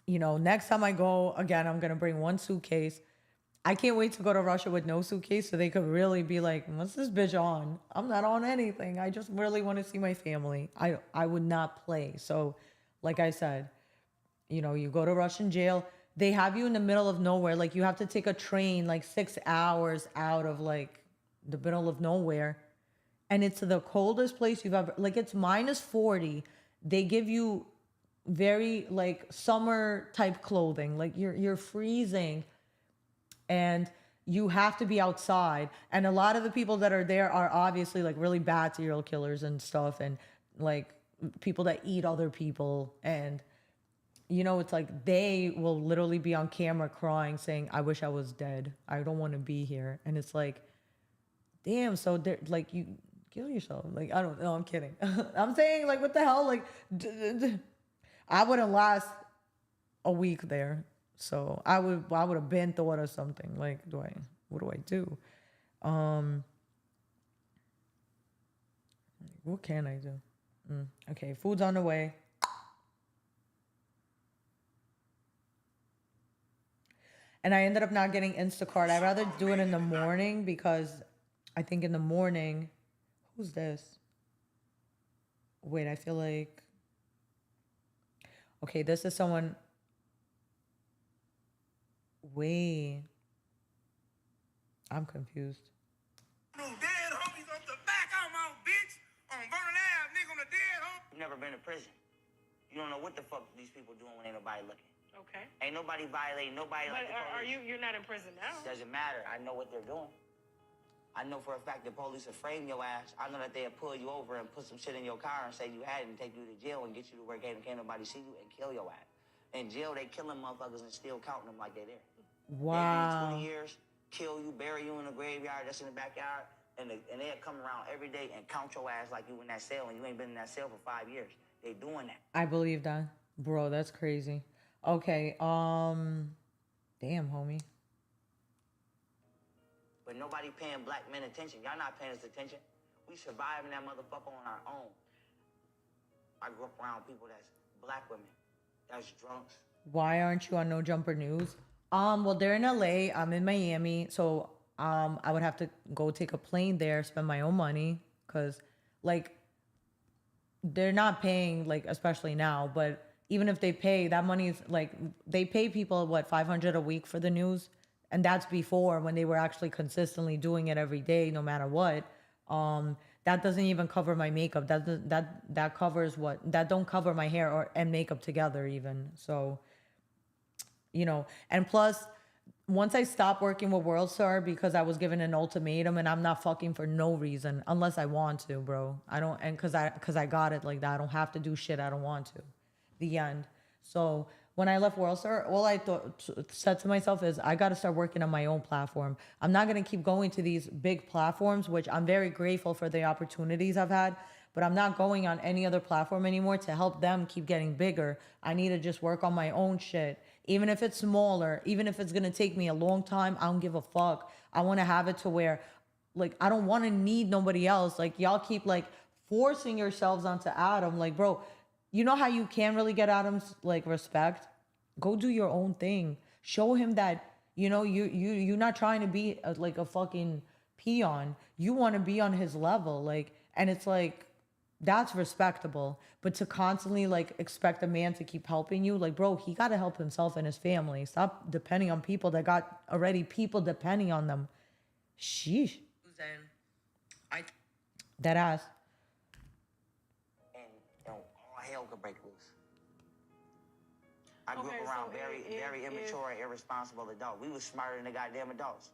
you know, next time I go, again, I'm going to bring 1 suitcase. I can't wait to go to Russia with no suitcase so they could really be like, what's this bitch on? I'm not on anything. I just really want to see my family. I would not play. So, like I said, you know, you go to Russian jail. They have you in the middle of nowhere. Like, you have to take a train like 6 hours out of like the middle of nowhere. And it's the coldest place you've ever, like, it's -40. They give you very like summer type clothing. Like, you're freezing. And you have to be outside. And a lot of the people that are there are obviously like really bad serial killers and stuff. And like people that eat other people. And, you know, it's like they will literally be on camera crying saying, I wish I was dead. I don't want to be here. And it's like, damn. So they're like, you kill yourself. Like, I don't know. I'm kidding. I'm saying like, what the hell? Like, I wouldn't last a week there. So I would have been thought of something. Like, what do I do? What can I do? Okay, food's on the way. And I ended up not getting Instacart. I'd rather do it in the morning because I think in the morning, who's this? Wait, I feel like, okay, this is someone. Wait. I'm confused. Dead homies off the back. I'm out, bitch. On Vernon Ave, nigga, on the dead homie. You never been to prison. You don't know what the fuck these people doing when ain't nobody looking. Okay. Ain't nobody violating nobody. But like the police. you're not in prison now? Doesn't matter. I know what they're doing. I know for a fact the police will frame your ass. I know that they'll pull you over and put some shit in your car and say you had it and take you to jail and get you to where can't nobody see you and kill your ass. In jail, they killing motherfuckers and still counting them like they're there. Wow. They 20 years, kill you, bury you in the graveyard that's in the backyard, and they'll come around every day and count your ass like you in that cell and you ain't been in that cell for 5 years. They doing that. I believe that. Bro, that's crazy. Okay, damn, homie. But nobody paying black men attention. Y'all not paying us attention. We surviving that motherfucker on our own. I grew up around people that's black women, that's drunks. Why aren't you on No Jumper News? Well, they're in LA. I'm in Miami. So, I would have to go take a plane there, spend my own money. Cause like, they're not paying, like, especially now, but even if they pay, that money is like, they pay people, what, $500 a week for the news? And that's before when they were actually consistently doing it every day, no matter what. That doesn't even cover my makeup. That covers what? That don't cover my hair and makeup together even. So, you know, and plus, once I stopped working with World Star because I was given an ultimatum and I'm not fucking for no reason unless I want to, bro. I don't, and cause I got it like that. I don't have to do shit I don't want to. The end. So when I left World Star, all I said to myself is I got to start working on my own platform. I'm not going to keep going to these big platforms, which I'm very grateful for the opportunities I've had, but I'm not going on any other platform anymore to help them keep getting bigger. I need to just work on my own shit. Even if it's smaller, even if it's going to take me a long time, I don't give a fuck. I want to have it to where, like, I don't want to need nobody else. Like, y'all keep, like, forcing yourselves onto Adam. Like, bro, you know how you can really get Adam's, like, respect? Go do your own thing. Show him that, you know, you're not trying to be, like, a fucking peon. You want to be on his level. Like, and it's like, that's respectable. But to constantly like expect a man to keep helping you, like, bro, he got to help himself and his family. Stop depending on people that got already people depending on them. Sheesh. That ass. And all hell could break loose. I grew up around very immature and irresponsible adults. We was smarter than the goddamn adults.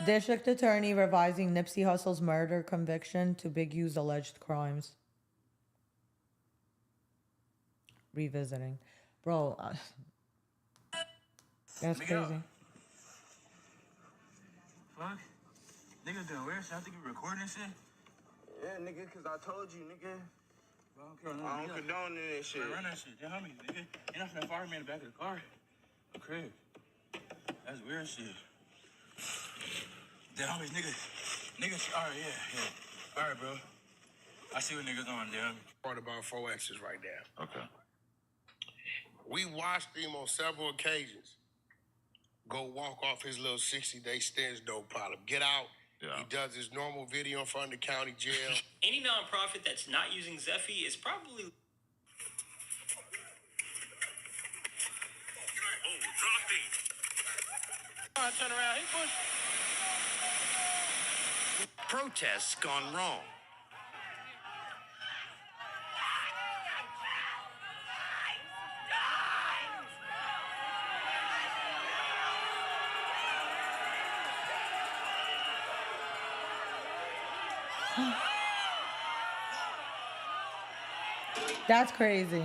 District Attorney revising Nipsey Hussle's murder conviction to Big U's alleged crimes. Revisiting. Bro, that's crazy. Fuck? Niggas doing weird shit. I think you recording shit. Yeah, nigga, because I told you, nigga. I don't condone that shit. Run that shit. DamnHomie, nigga. You're not finna fire me in the back of the car. The crib. That's weird shit. DamnHomie, niggas. All right, yeah. All right, bro. I see what niggas on, damn. Part about 4X's right now. Okay. We watched him on several occasions go walk off his little 60-day stance, no problem. Get out. Yeah. He does his normal video in front of the county jail. Any nonprofit that's not using Zeffy is probably... Turn around. Hey, push. Protests gone wrong. That's crazy.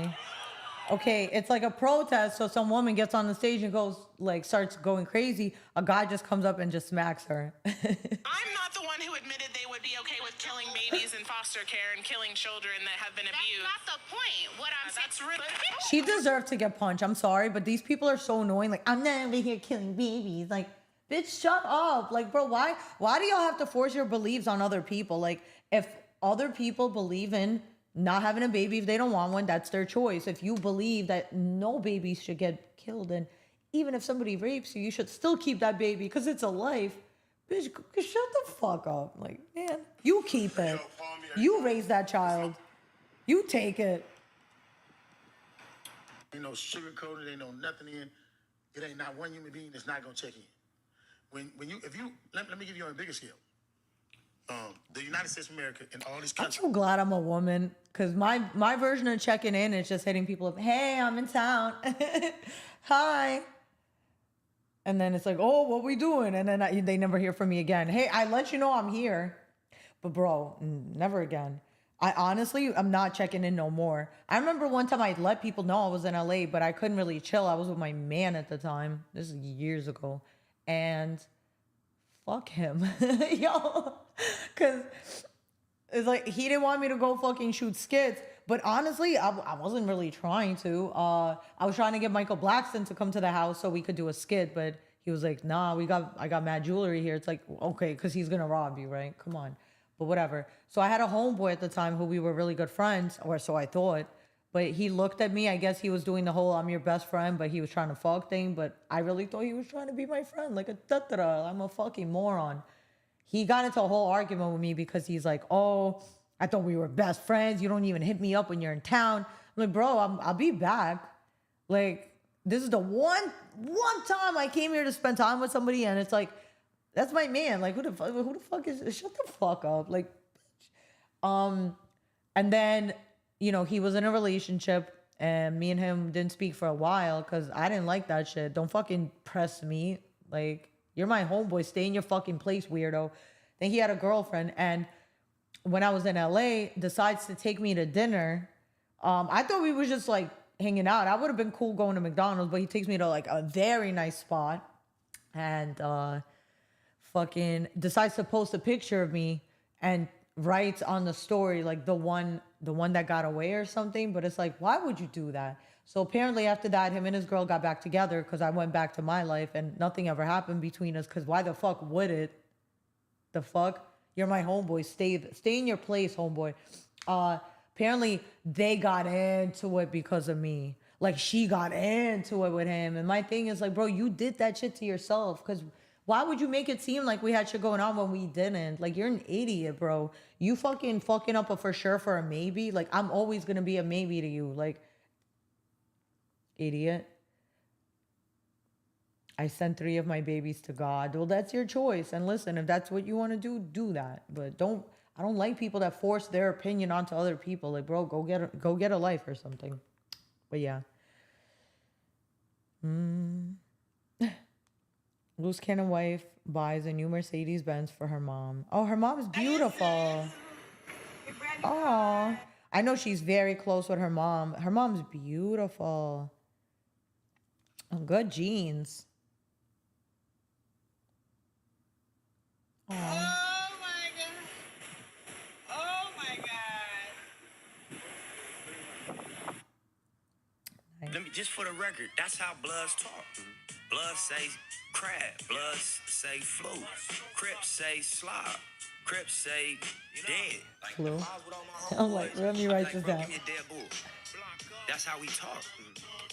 Okay, it's like a protest, so some woman gets on the stage and goes, like, starts going crazy. A guy just comes up and just smacks her. I'm not the one who admitted they would be okay with killing babies in foster care and killing children that have been abused. That's not the point. What I'm saying, that's really... She deserved to get punched. I'm sorry, but these people are so annoying. Like, I'm not over here killing babies. Like, bitch, shut up. Like, bro, why do y'all have to force your beliefs on other people? Like, if other people believe in not having a baby if they don't want one, that's their choice. If you believe that no babies should get killed, and even if somebody rapes you, you should still keep that baby because it's a life. Bitch, shut the fuck up. Like, man, you keep it. You raise that child. You take it. Ain't no sugarcoated, ain't no nothing in. It ain't not one human being that's not gonna check in. Let me give you on a bigger scale. The United States of America and all these I'm countries. so glad I'm a woman because my version of checking in is just hitting people up. Hey, I'm in town. Hi. And then it's like, oh, what we doing? And then they never hear from me again. Hey, I let you know I'm here. But bro, never again. I'm not checking in no more. I remember one time I let people know I was in LA, but I couldn't really chill. I was with my man at the time. This is years ago. And fuck him. Yo. Because it's like he didn't want me to go fucking shoot skits. But honestly, I wasn't really trying to. I was trying to get Michael Blackson to come to the house so we could do a skit. But he was like, nah, I got mad jewelry here. It's like, okay, because he's going to rob you, right? Come on. But whatever. So I had a homeboy at the time who we were really good friends, or so I thought. But he looked at me. I guess he was doing the whole I'm your best friend, but he was trying to fuck thing. But I really thought he was trying to be my friend. Like I'm a fucking moron. He got into a whole argument with me because he's like, oh, I thought we were best friends. You don't even hit me up when you're in town. I'm like, bro, I'll be back. Like, this is the one time I came here to spend time with somebody, and it's like, that's my man. Like, who the fuck is this? Shut the fuck up. Like, and then, you know, he was in a relationship, and me and him didn't speak for a while because I didn't like that shit. Don't fucking press me. Like, you're my homeboy. Stay in your fucking place, weirdo. Then he had a girlfriend, and when I was in LA, decides to take me to dinner. I thought we was just like hanging out. I would have been cool going to McDonald's, but he takes me to like a very nice spot, and fucking decides to post a picture of me and writes on the story like the one that got away or something. But it's like, why would you do that? So apparently after that, him and his girl got back together because I went back to my life and nothing ever happened between us. Because why the fuck would it? The fuck? You're my homeboy. Stay in your place, homeboy. Apparently they got into it because of me. Like, she got into it with him. And my thing is like, bro, you did that shit to yourself. Because Why would you make it seem like we had shit going on when we didn't? Like, you're an idiot, bro. You fucking up a for sure for a maybe. Like, I'm always gonna be a maybe to you. Like, idiot. I sent 3 of my babies to God. Well, that's your choice. And listen, if that's what you want to do that. But I don't like people that force their opinion onto other people. Like, bro, go get a life or something. But yeah. Loose cannon wife buys a new Mercedes Benz for her mom. Oh, her mom's beautiful. Oh, I know she's very close with her mom. Her mom's beautiful. Oh, good genes. Oh. Oh my god. Oh my god. Let me, just for the record, that's how Bloods talk. Bloods say crab. Bloods say flu. Crips say slob. Crips say dead. Flu. I'm like, let me write this down. Give me a dead bull. That's how we talk.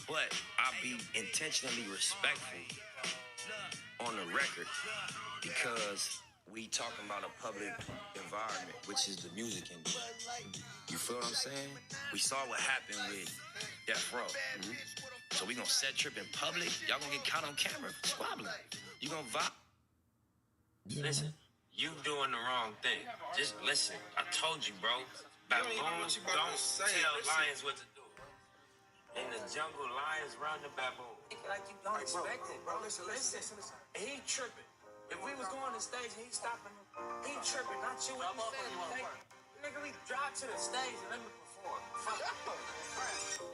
But I be intentionally respectful on the record because we talking about a public environment, which is the music industry. You feel what I'm saying? We saw what happened with Death Row. So we gonna set trip in public. Y'all gonna get caught on camera squabbling. You gonna vibe. Listen, you doing the wrong thing. Just listen. I told you, bro. Baboons don't tell lions what to do. In the jungle, lions run the baboon. Like you don't expect it, bro. Listen. He tripping. If we was going to stage and he stopping, he tripping, not you. What you saying? Nigga, we drive to the stage and let me perform. Fuck.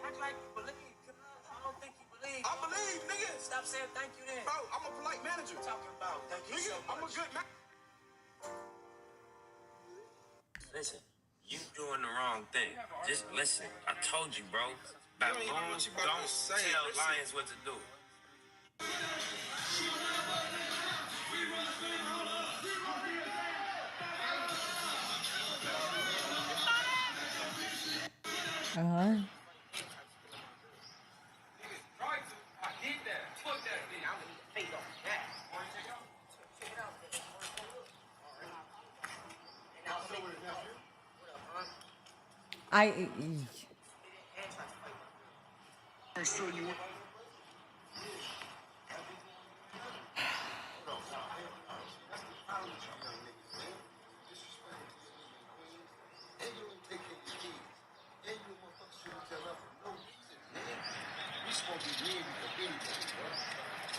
Act like you believe. I don't think you believe. I believe, nigga. Stop saying thank you then. Bro, I'm a polite manager. Talking about thank you Nigga, so much. I'm a good man. Listen, you doing the wrong thing. Just listen. I told you, bro. Baboons don't tell lions what to do. Uh-huh.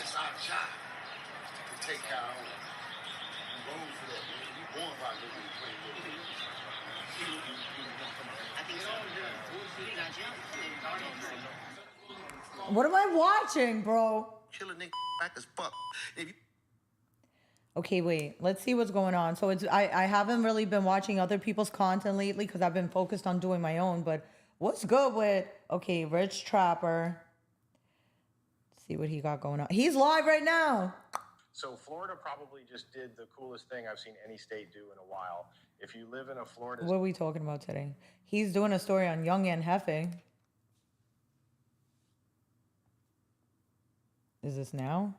It's our job to take care of it. You born for that, man. You born by living and playing with it. What am I watching, bro? Kill a nigga back as fuck. Okay, wait. Let's see what's going on. So I haven't really been watching other people's content lately because I've been focused on doing my own. But what's good with Rich Trapper? Let's see what he got going on. He's live right now. So Florida probably just did the coolest thing I've seen any state do in a while. If you live in a Florida... What are we talking about today? He's doing a story on Young and Hefe. Is this now?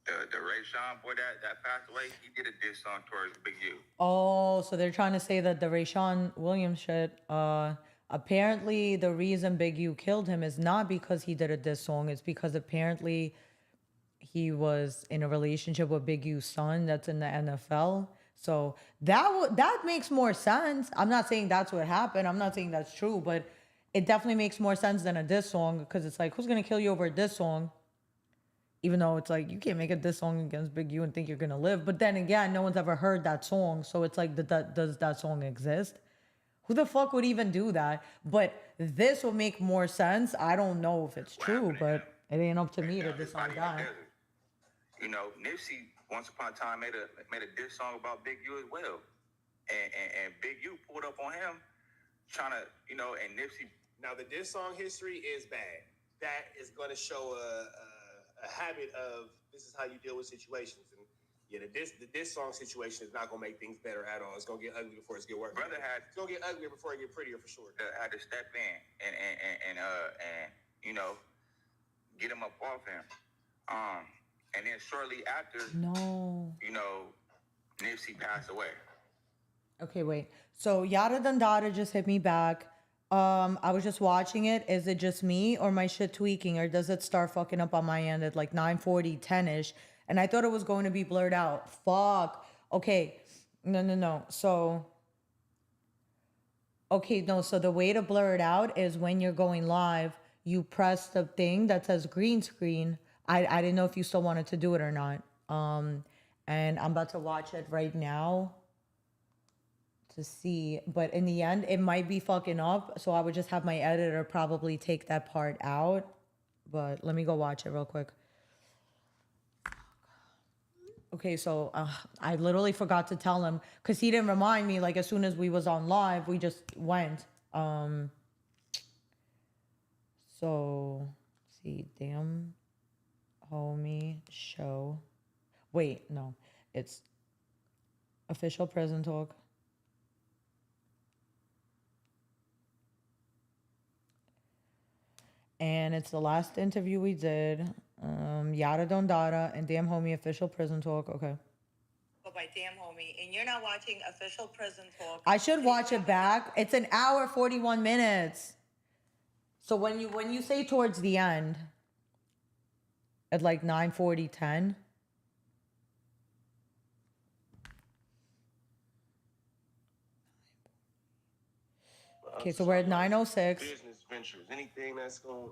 The Ray Sean boy that passed away, he did a diss song towards Big U. Oh, so they're trying to say that the Rayshawn Williams shit, apparently the reason Big U killed him is not because he did a diss song. It's because apparently he was in a relationship with Big U's son that's in the NFL. So that makes more sense. I'm not saying that's what happened. I'm not saying that's true, but it definitely makes more sense than a diss song because it's like, who's going to kill you over a diss song? Even though it's like, you can't make a diss song against Big U and think you're going to live. But then again, no one's ever heard that song. So it's like, does that song exist? Who the fuck would even do that? But this will make more sense. I don't know if it's true, but it ain't up to me to decide that. You know, Nipsey once upon a time made a diss song about Big U as well. And Big U pulled up on him trying to, and Nipsey. Now, the diss song history is bad. That is going to show a habit of this is how you deal with situations. And yeah, the diss song situation is not going to make things better at all. It's going to get ugly before it's get worse. It's going to get uglier before it get prettier for sure. Had to step in and get him up off him. And then shortly after, No. you know, Nipsey passed away. Okay, wait. So Yada Dandada just hit me back. I was just watching it. Is it just me or my shit tweaking, or does it start fucking up on my end at like 9:40, 10-ish? And I thought it was going to be blurred out. Fuck. Okay. No. So, okay, no. So the way to blur it out is when you're going live, you press the thing that says green screen. I didn't know if you still wanted to do it or not. And I'm about to watch it right now to see, but in the end it might be fucking up, so I would just have my editor probably take that part out. But let me go watch it real quick. Okay, so I literally forgot to tell him because he didn't remind me. Like as soon as we was on live, we just went. So let's see, damn homie show. Wait, no, it's official prison talk. And it's the last interview we did. Yada Don Dada and Damn Homie official prison talk. Okay. Go by Damn Homie, and you're not watching official prison talk. I should watch it back. It's an hour 41 minutes. So when you say towards the end, at like 9:40, 10. Okay, so we're at 9:06. Business ventures, anything that's gonna,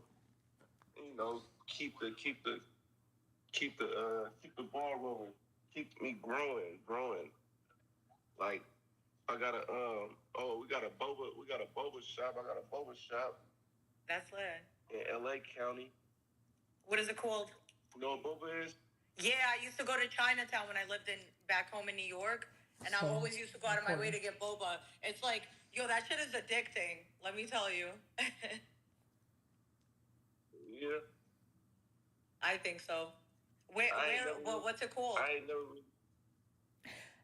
you know, keep the ball rolling, keep me growing. Like I got a we got a boba shop. I got a boba shop That's lit. in LA County. What is it called? You know what boba is? Yeah, I used to go to Chinatown when I lived back home in New York, and I So always used to go out of my way to get boba. It's like, yo, that shit is addicting. Let me tell you. Yeah. I think so. What's it called? I ain't never.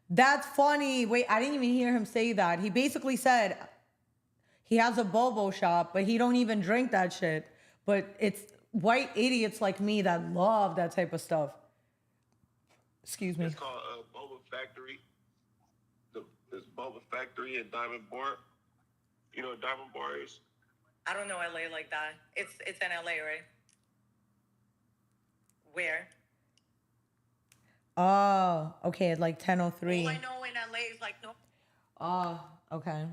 That's funny. Wait, I didn't even hear him say that. He basically said he has a bobo shop, but he don't even drink that shit. But it's white idiots like me that love that type of stuff. Excuse me. It's called Boba Factory. This Boba Factory in Diamond Bar. You know what Diamond Bar is? I don't know LA like that. It's in LA, right? Where? Oh, okay, at like 10:03. All I know in LA is like no. Oh, okay.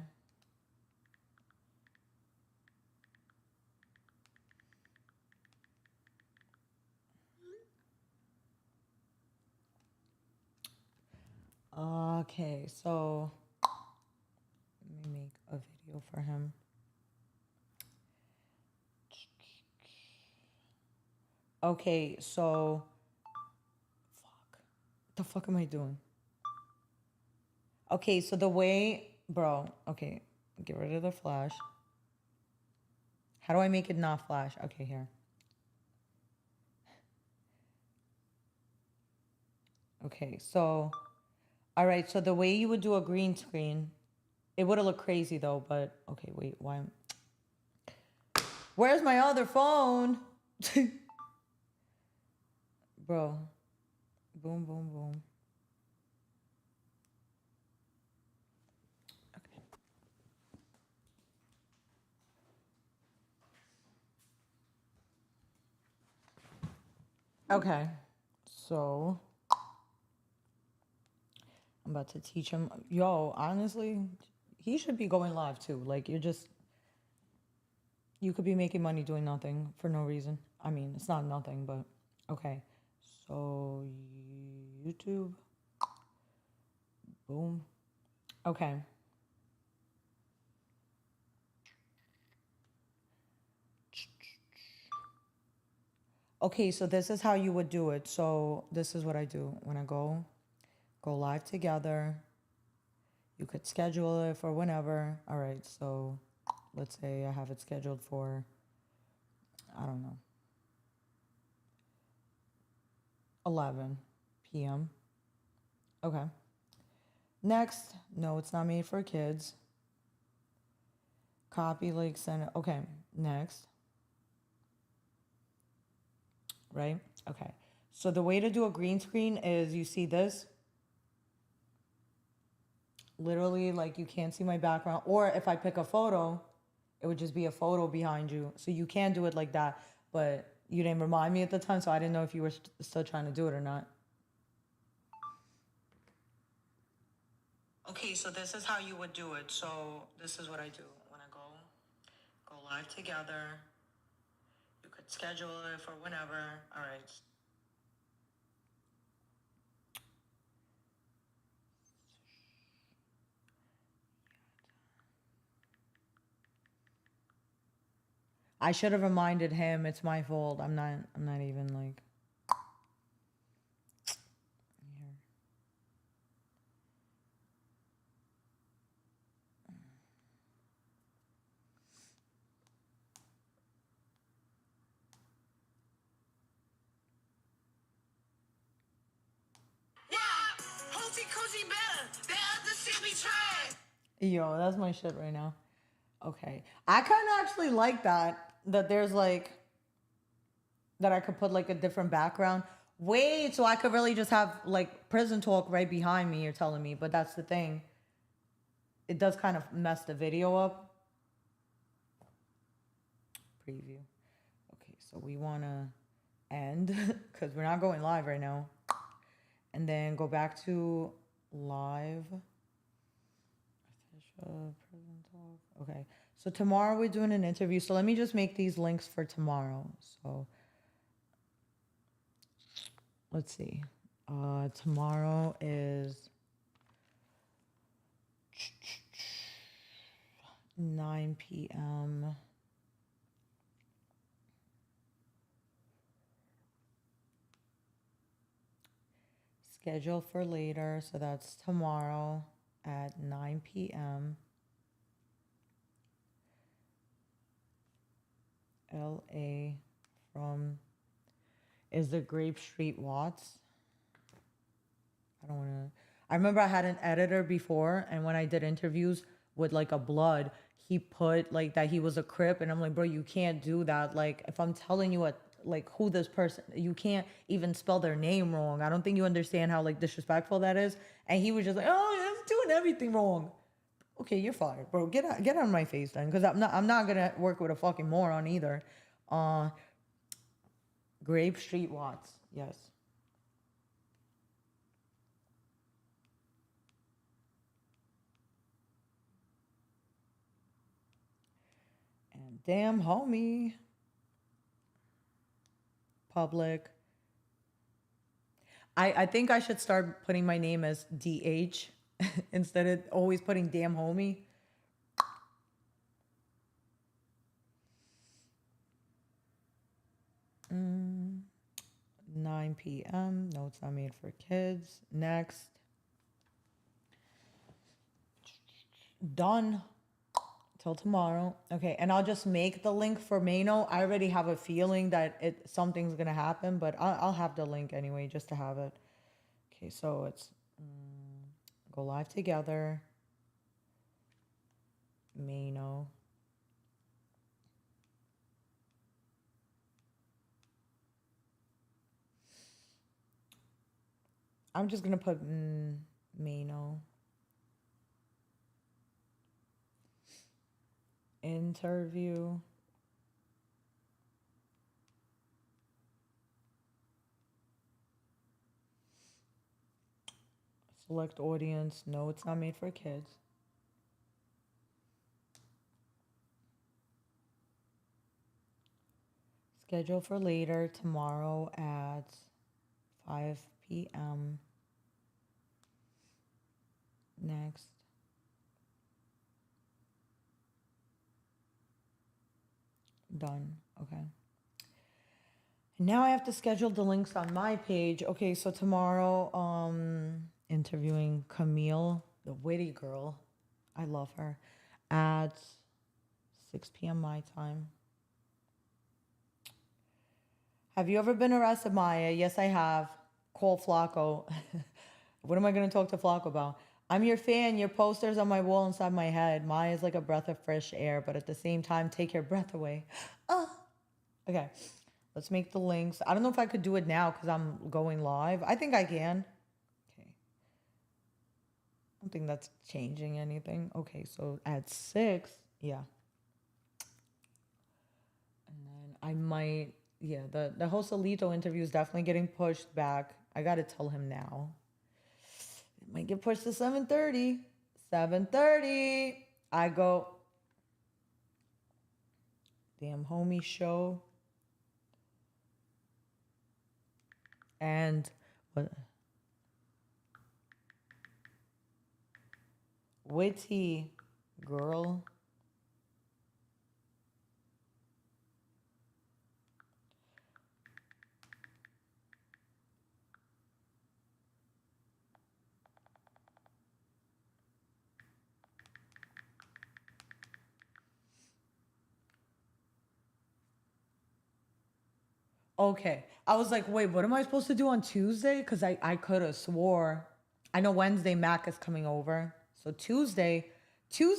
Okay, so let me make a video for him. Okay, so the fuck am I doing? Okay, so the way, bro, okay, get rid of the flash. How do I make it not flash? Okay, here. Okay, so, all right, so the way you would do a green screen, it would have looked crazy though, but, okay, wait, why? Where's my other phone? Bro, boom, boom, boom. Okay, so I'm about to teach him. Yo, honestly, he should be going live too. Like, you could be making money doing nothing for no reason. I mean, it's not nothing, but okay. So, YouTube. Boom. Okay. Okay, so this is how you would do it. So this is what I do when I go live together. You could schedule it for whenever. All right, so let's say I have it scheduled for, I don't know, 11 p.m. Okay. Next, no, it's not made for kids. Copy, link, send it. Okay, next. Right? Okay. So the way to do a green screen is you see this. Literally, like you can't see my background. Or if I pick a photo, it would just be a photo behind you. So you can do it like that. But you didn't remind me at the time, so I didn't know if you were still trying to do it or not. Okay, so this is how you would do it. So this is what I do when I go live together. You could schedule it for whenever. All right. I should have reminded him. It's my fault. I'm not even like. Yo, that's my shit right now. Okay. I kind of actually like that there's like, that I could put like a different background. Wait, so I could really just have like prison talk right behind me, you're telling me. But that's the thing. It does kind of mess the video up. Preview. Okay, so we want to end because we're not going live right now. And then go back to live. Official prison talk. Okay. So tomorrow we're doing an interview. So let me just make these links for tomorrow. So let's see. Tomorrow is 9 p.m. Schedule for later. So that's tomorrow at 9 p.m. LA from, is the Grape Street Watts? I don't want to. I remember I had an editor before, and when I did interviews with like a blood, he put like that he was a Crip, and I'm like, bro, you can't do that. Like, if I'm telling you what, like who this person, you can't even spell their name wrong. I don't think you understand how like disrespectful that is. And he was just like, oh, I'm doing everything wrong. Okay, you're fired, bro. Get out of my face then, because I'm not gonna work with a fucking moron either. Grape Street Watts, yes. And DamnHomie. Public. I think I should start putting my name as DH instead of always putting DamnHomie. Mm, 9 p.m. No, it's not made for kids. Next. Done. Till tomorrow. Okay, and I'll just make the link for Mano. I already have a feeling that something's gonna happen, but I'll have the link anyway just to have it. Okay, so it's go live together. Mano. I'm just gonna put Mano. Interview. Select audience. No, it's not made for kids. Schedule for later tomorrow at 5 p.m. Next. Done. Okay. Now I have to schedule the links on my page. Okay, so tomorrow, interviewing Camille, the witty girl. I love her. At 6 p.m. my time. Have you ever been arrested, Maya? Yes, I have. Call Flacco. What am I going to talk to Flacco about? I'm your fan. Your poster's on my wall inside my head. Maya's like a breath of fresh air, but at the same time, take your breath away. Okay. Let's make the links. I don't know if I could do it now because I'm going live. I think I can. Okay. I don't think that's changing anything. Okay, so at 6, yeah. And then I might, yeah, the Joselito interview is definitely getting pushed back. I got to tell him now. It might get pushed to 7:30. 7:30. I go. DamnHomie show. And what? Witty girl. Okay. I was like, wait, what am I supposed to do on Tuesday? Because I could have swore. I know Wednesday Mac is coming over. So Tuesday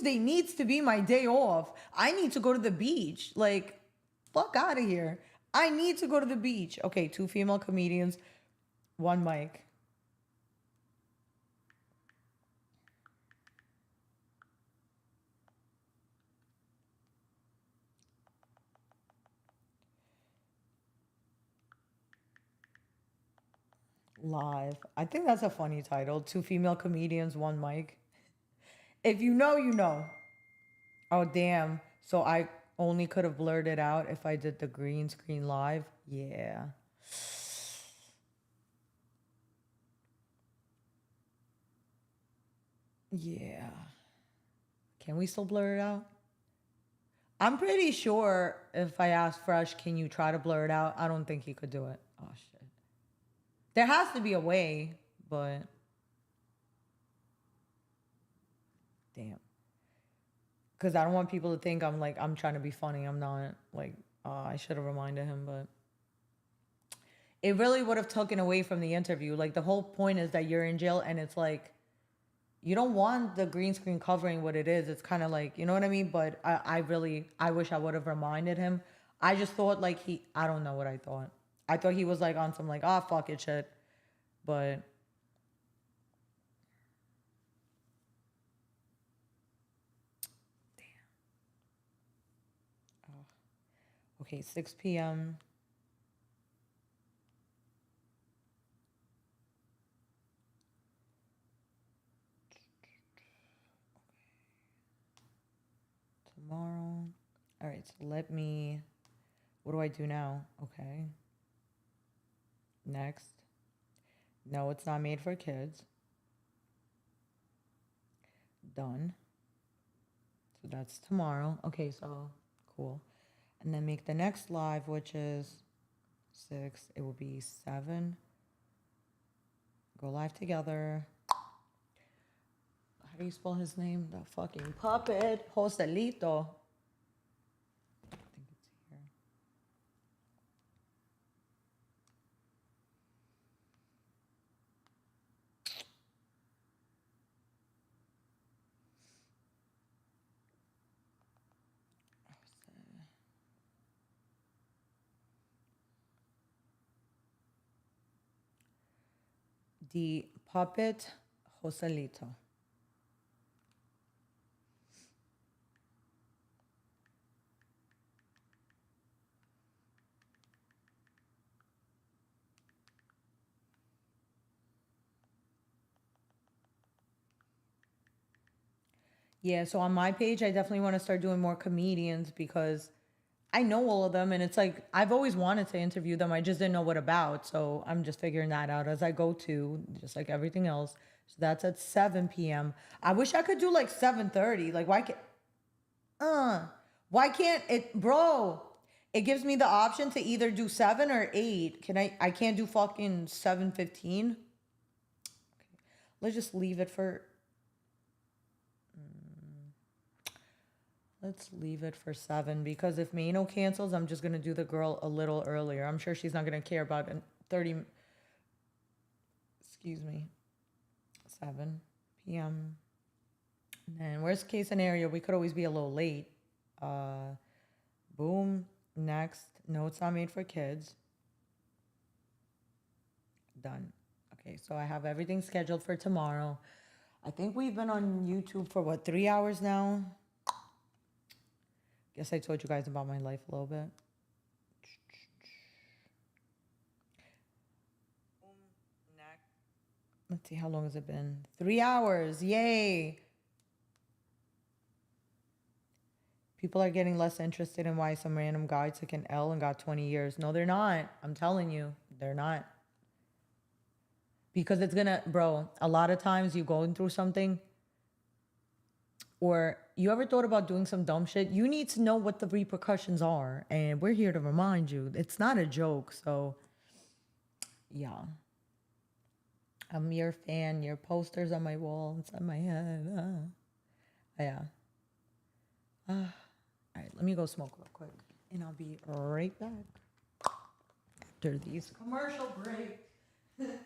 needs to be my day off. I need to go to the beach. Like, fuck out of here. I need to go to the beach. Okay, 2 female comedians, 1 mic. Live. I think that's a funny title. 2 female comedians, 1 mic. If you know, you know. Oh, damn. So I only could have blurred it out if I did the green screen live. Yeah. Yeah. Can we still blur it out? I'm pretty sure if I ask Fresh, can you try to blur it out? I don't think he could do it. Oh, shit. There has to be a way, but... Damn. Because I don't want people to think I'm trying to be funny. I'm not. Like, I should have reminded him, but... It really would have taken away from the interview. Like, the whole point is that you're in jail, and it's like... You don't want the green screen covering what it is. It's kind of like, you know what I mean? But I wish I would have reminded him. I just thought like I don't know what I thought. I thought he was like on some like, ah, fuck it shit. But. Damn. Oh. Okay, 6 p.m. Tomorrow. All right, so let me, what do I do now? Okay. Next. No, it's not made for kids. Done. So that's tomorrow. Okay, so cool. And then make the next live, which is 6. It will be 7. Go live together. How do you spell his name? The fucking puppet. Joselito. I think it's here. The puppet Joselito. Yeah, so on my page, I definitely want to start doing more comedians because I know all of them. And it's like, I've always wanted to interview them. I just didn't know what about. So I'm just figuring that out as I go to, just like everything else. So that's at 7 p.m. I wish I could do like 7:30. Like, why can't it, bro? It gives me the option to either do 7 or 8. I can't do fucking 7:15. Okay. Let's just leave it for... Let's leave it for 7 because if Mano cancels, I'm just going to do the girl a little earlier. I'm sure she's not going to care about 30... Excuse me. 7 p.m. And worst case scenario, we could always be a little late. Boom. Next. No, it's not made for kids. Done. Okay, so I have everything scheduled for tomorrow. I think we've been on YouTube for what, 3 hours now? Guess I told you guys about my life a little bit. Let's see, how long has it been? 3 hours. Yay. People are getting less interested in why some random guy took an L and got 20 years. No, they're not. I'm telling you, they're not. Because it's gonna, bro, a lot of times you going through something, or you ever thought about doing some dumb shit, you need to know what the repercussions are. And we're here to remind you. It's not a joke. So, yeah. I'm your fan. Your posters on my wall. It's on my head. Yeah. All right, let me go smoke real quick. And I'll be right back after these commercial breaks.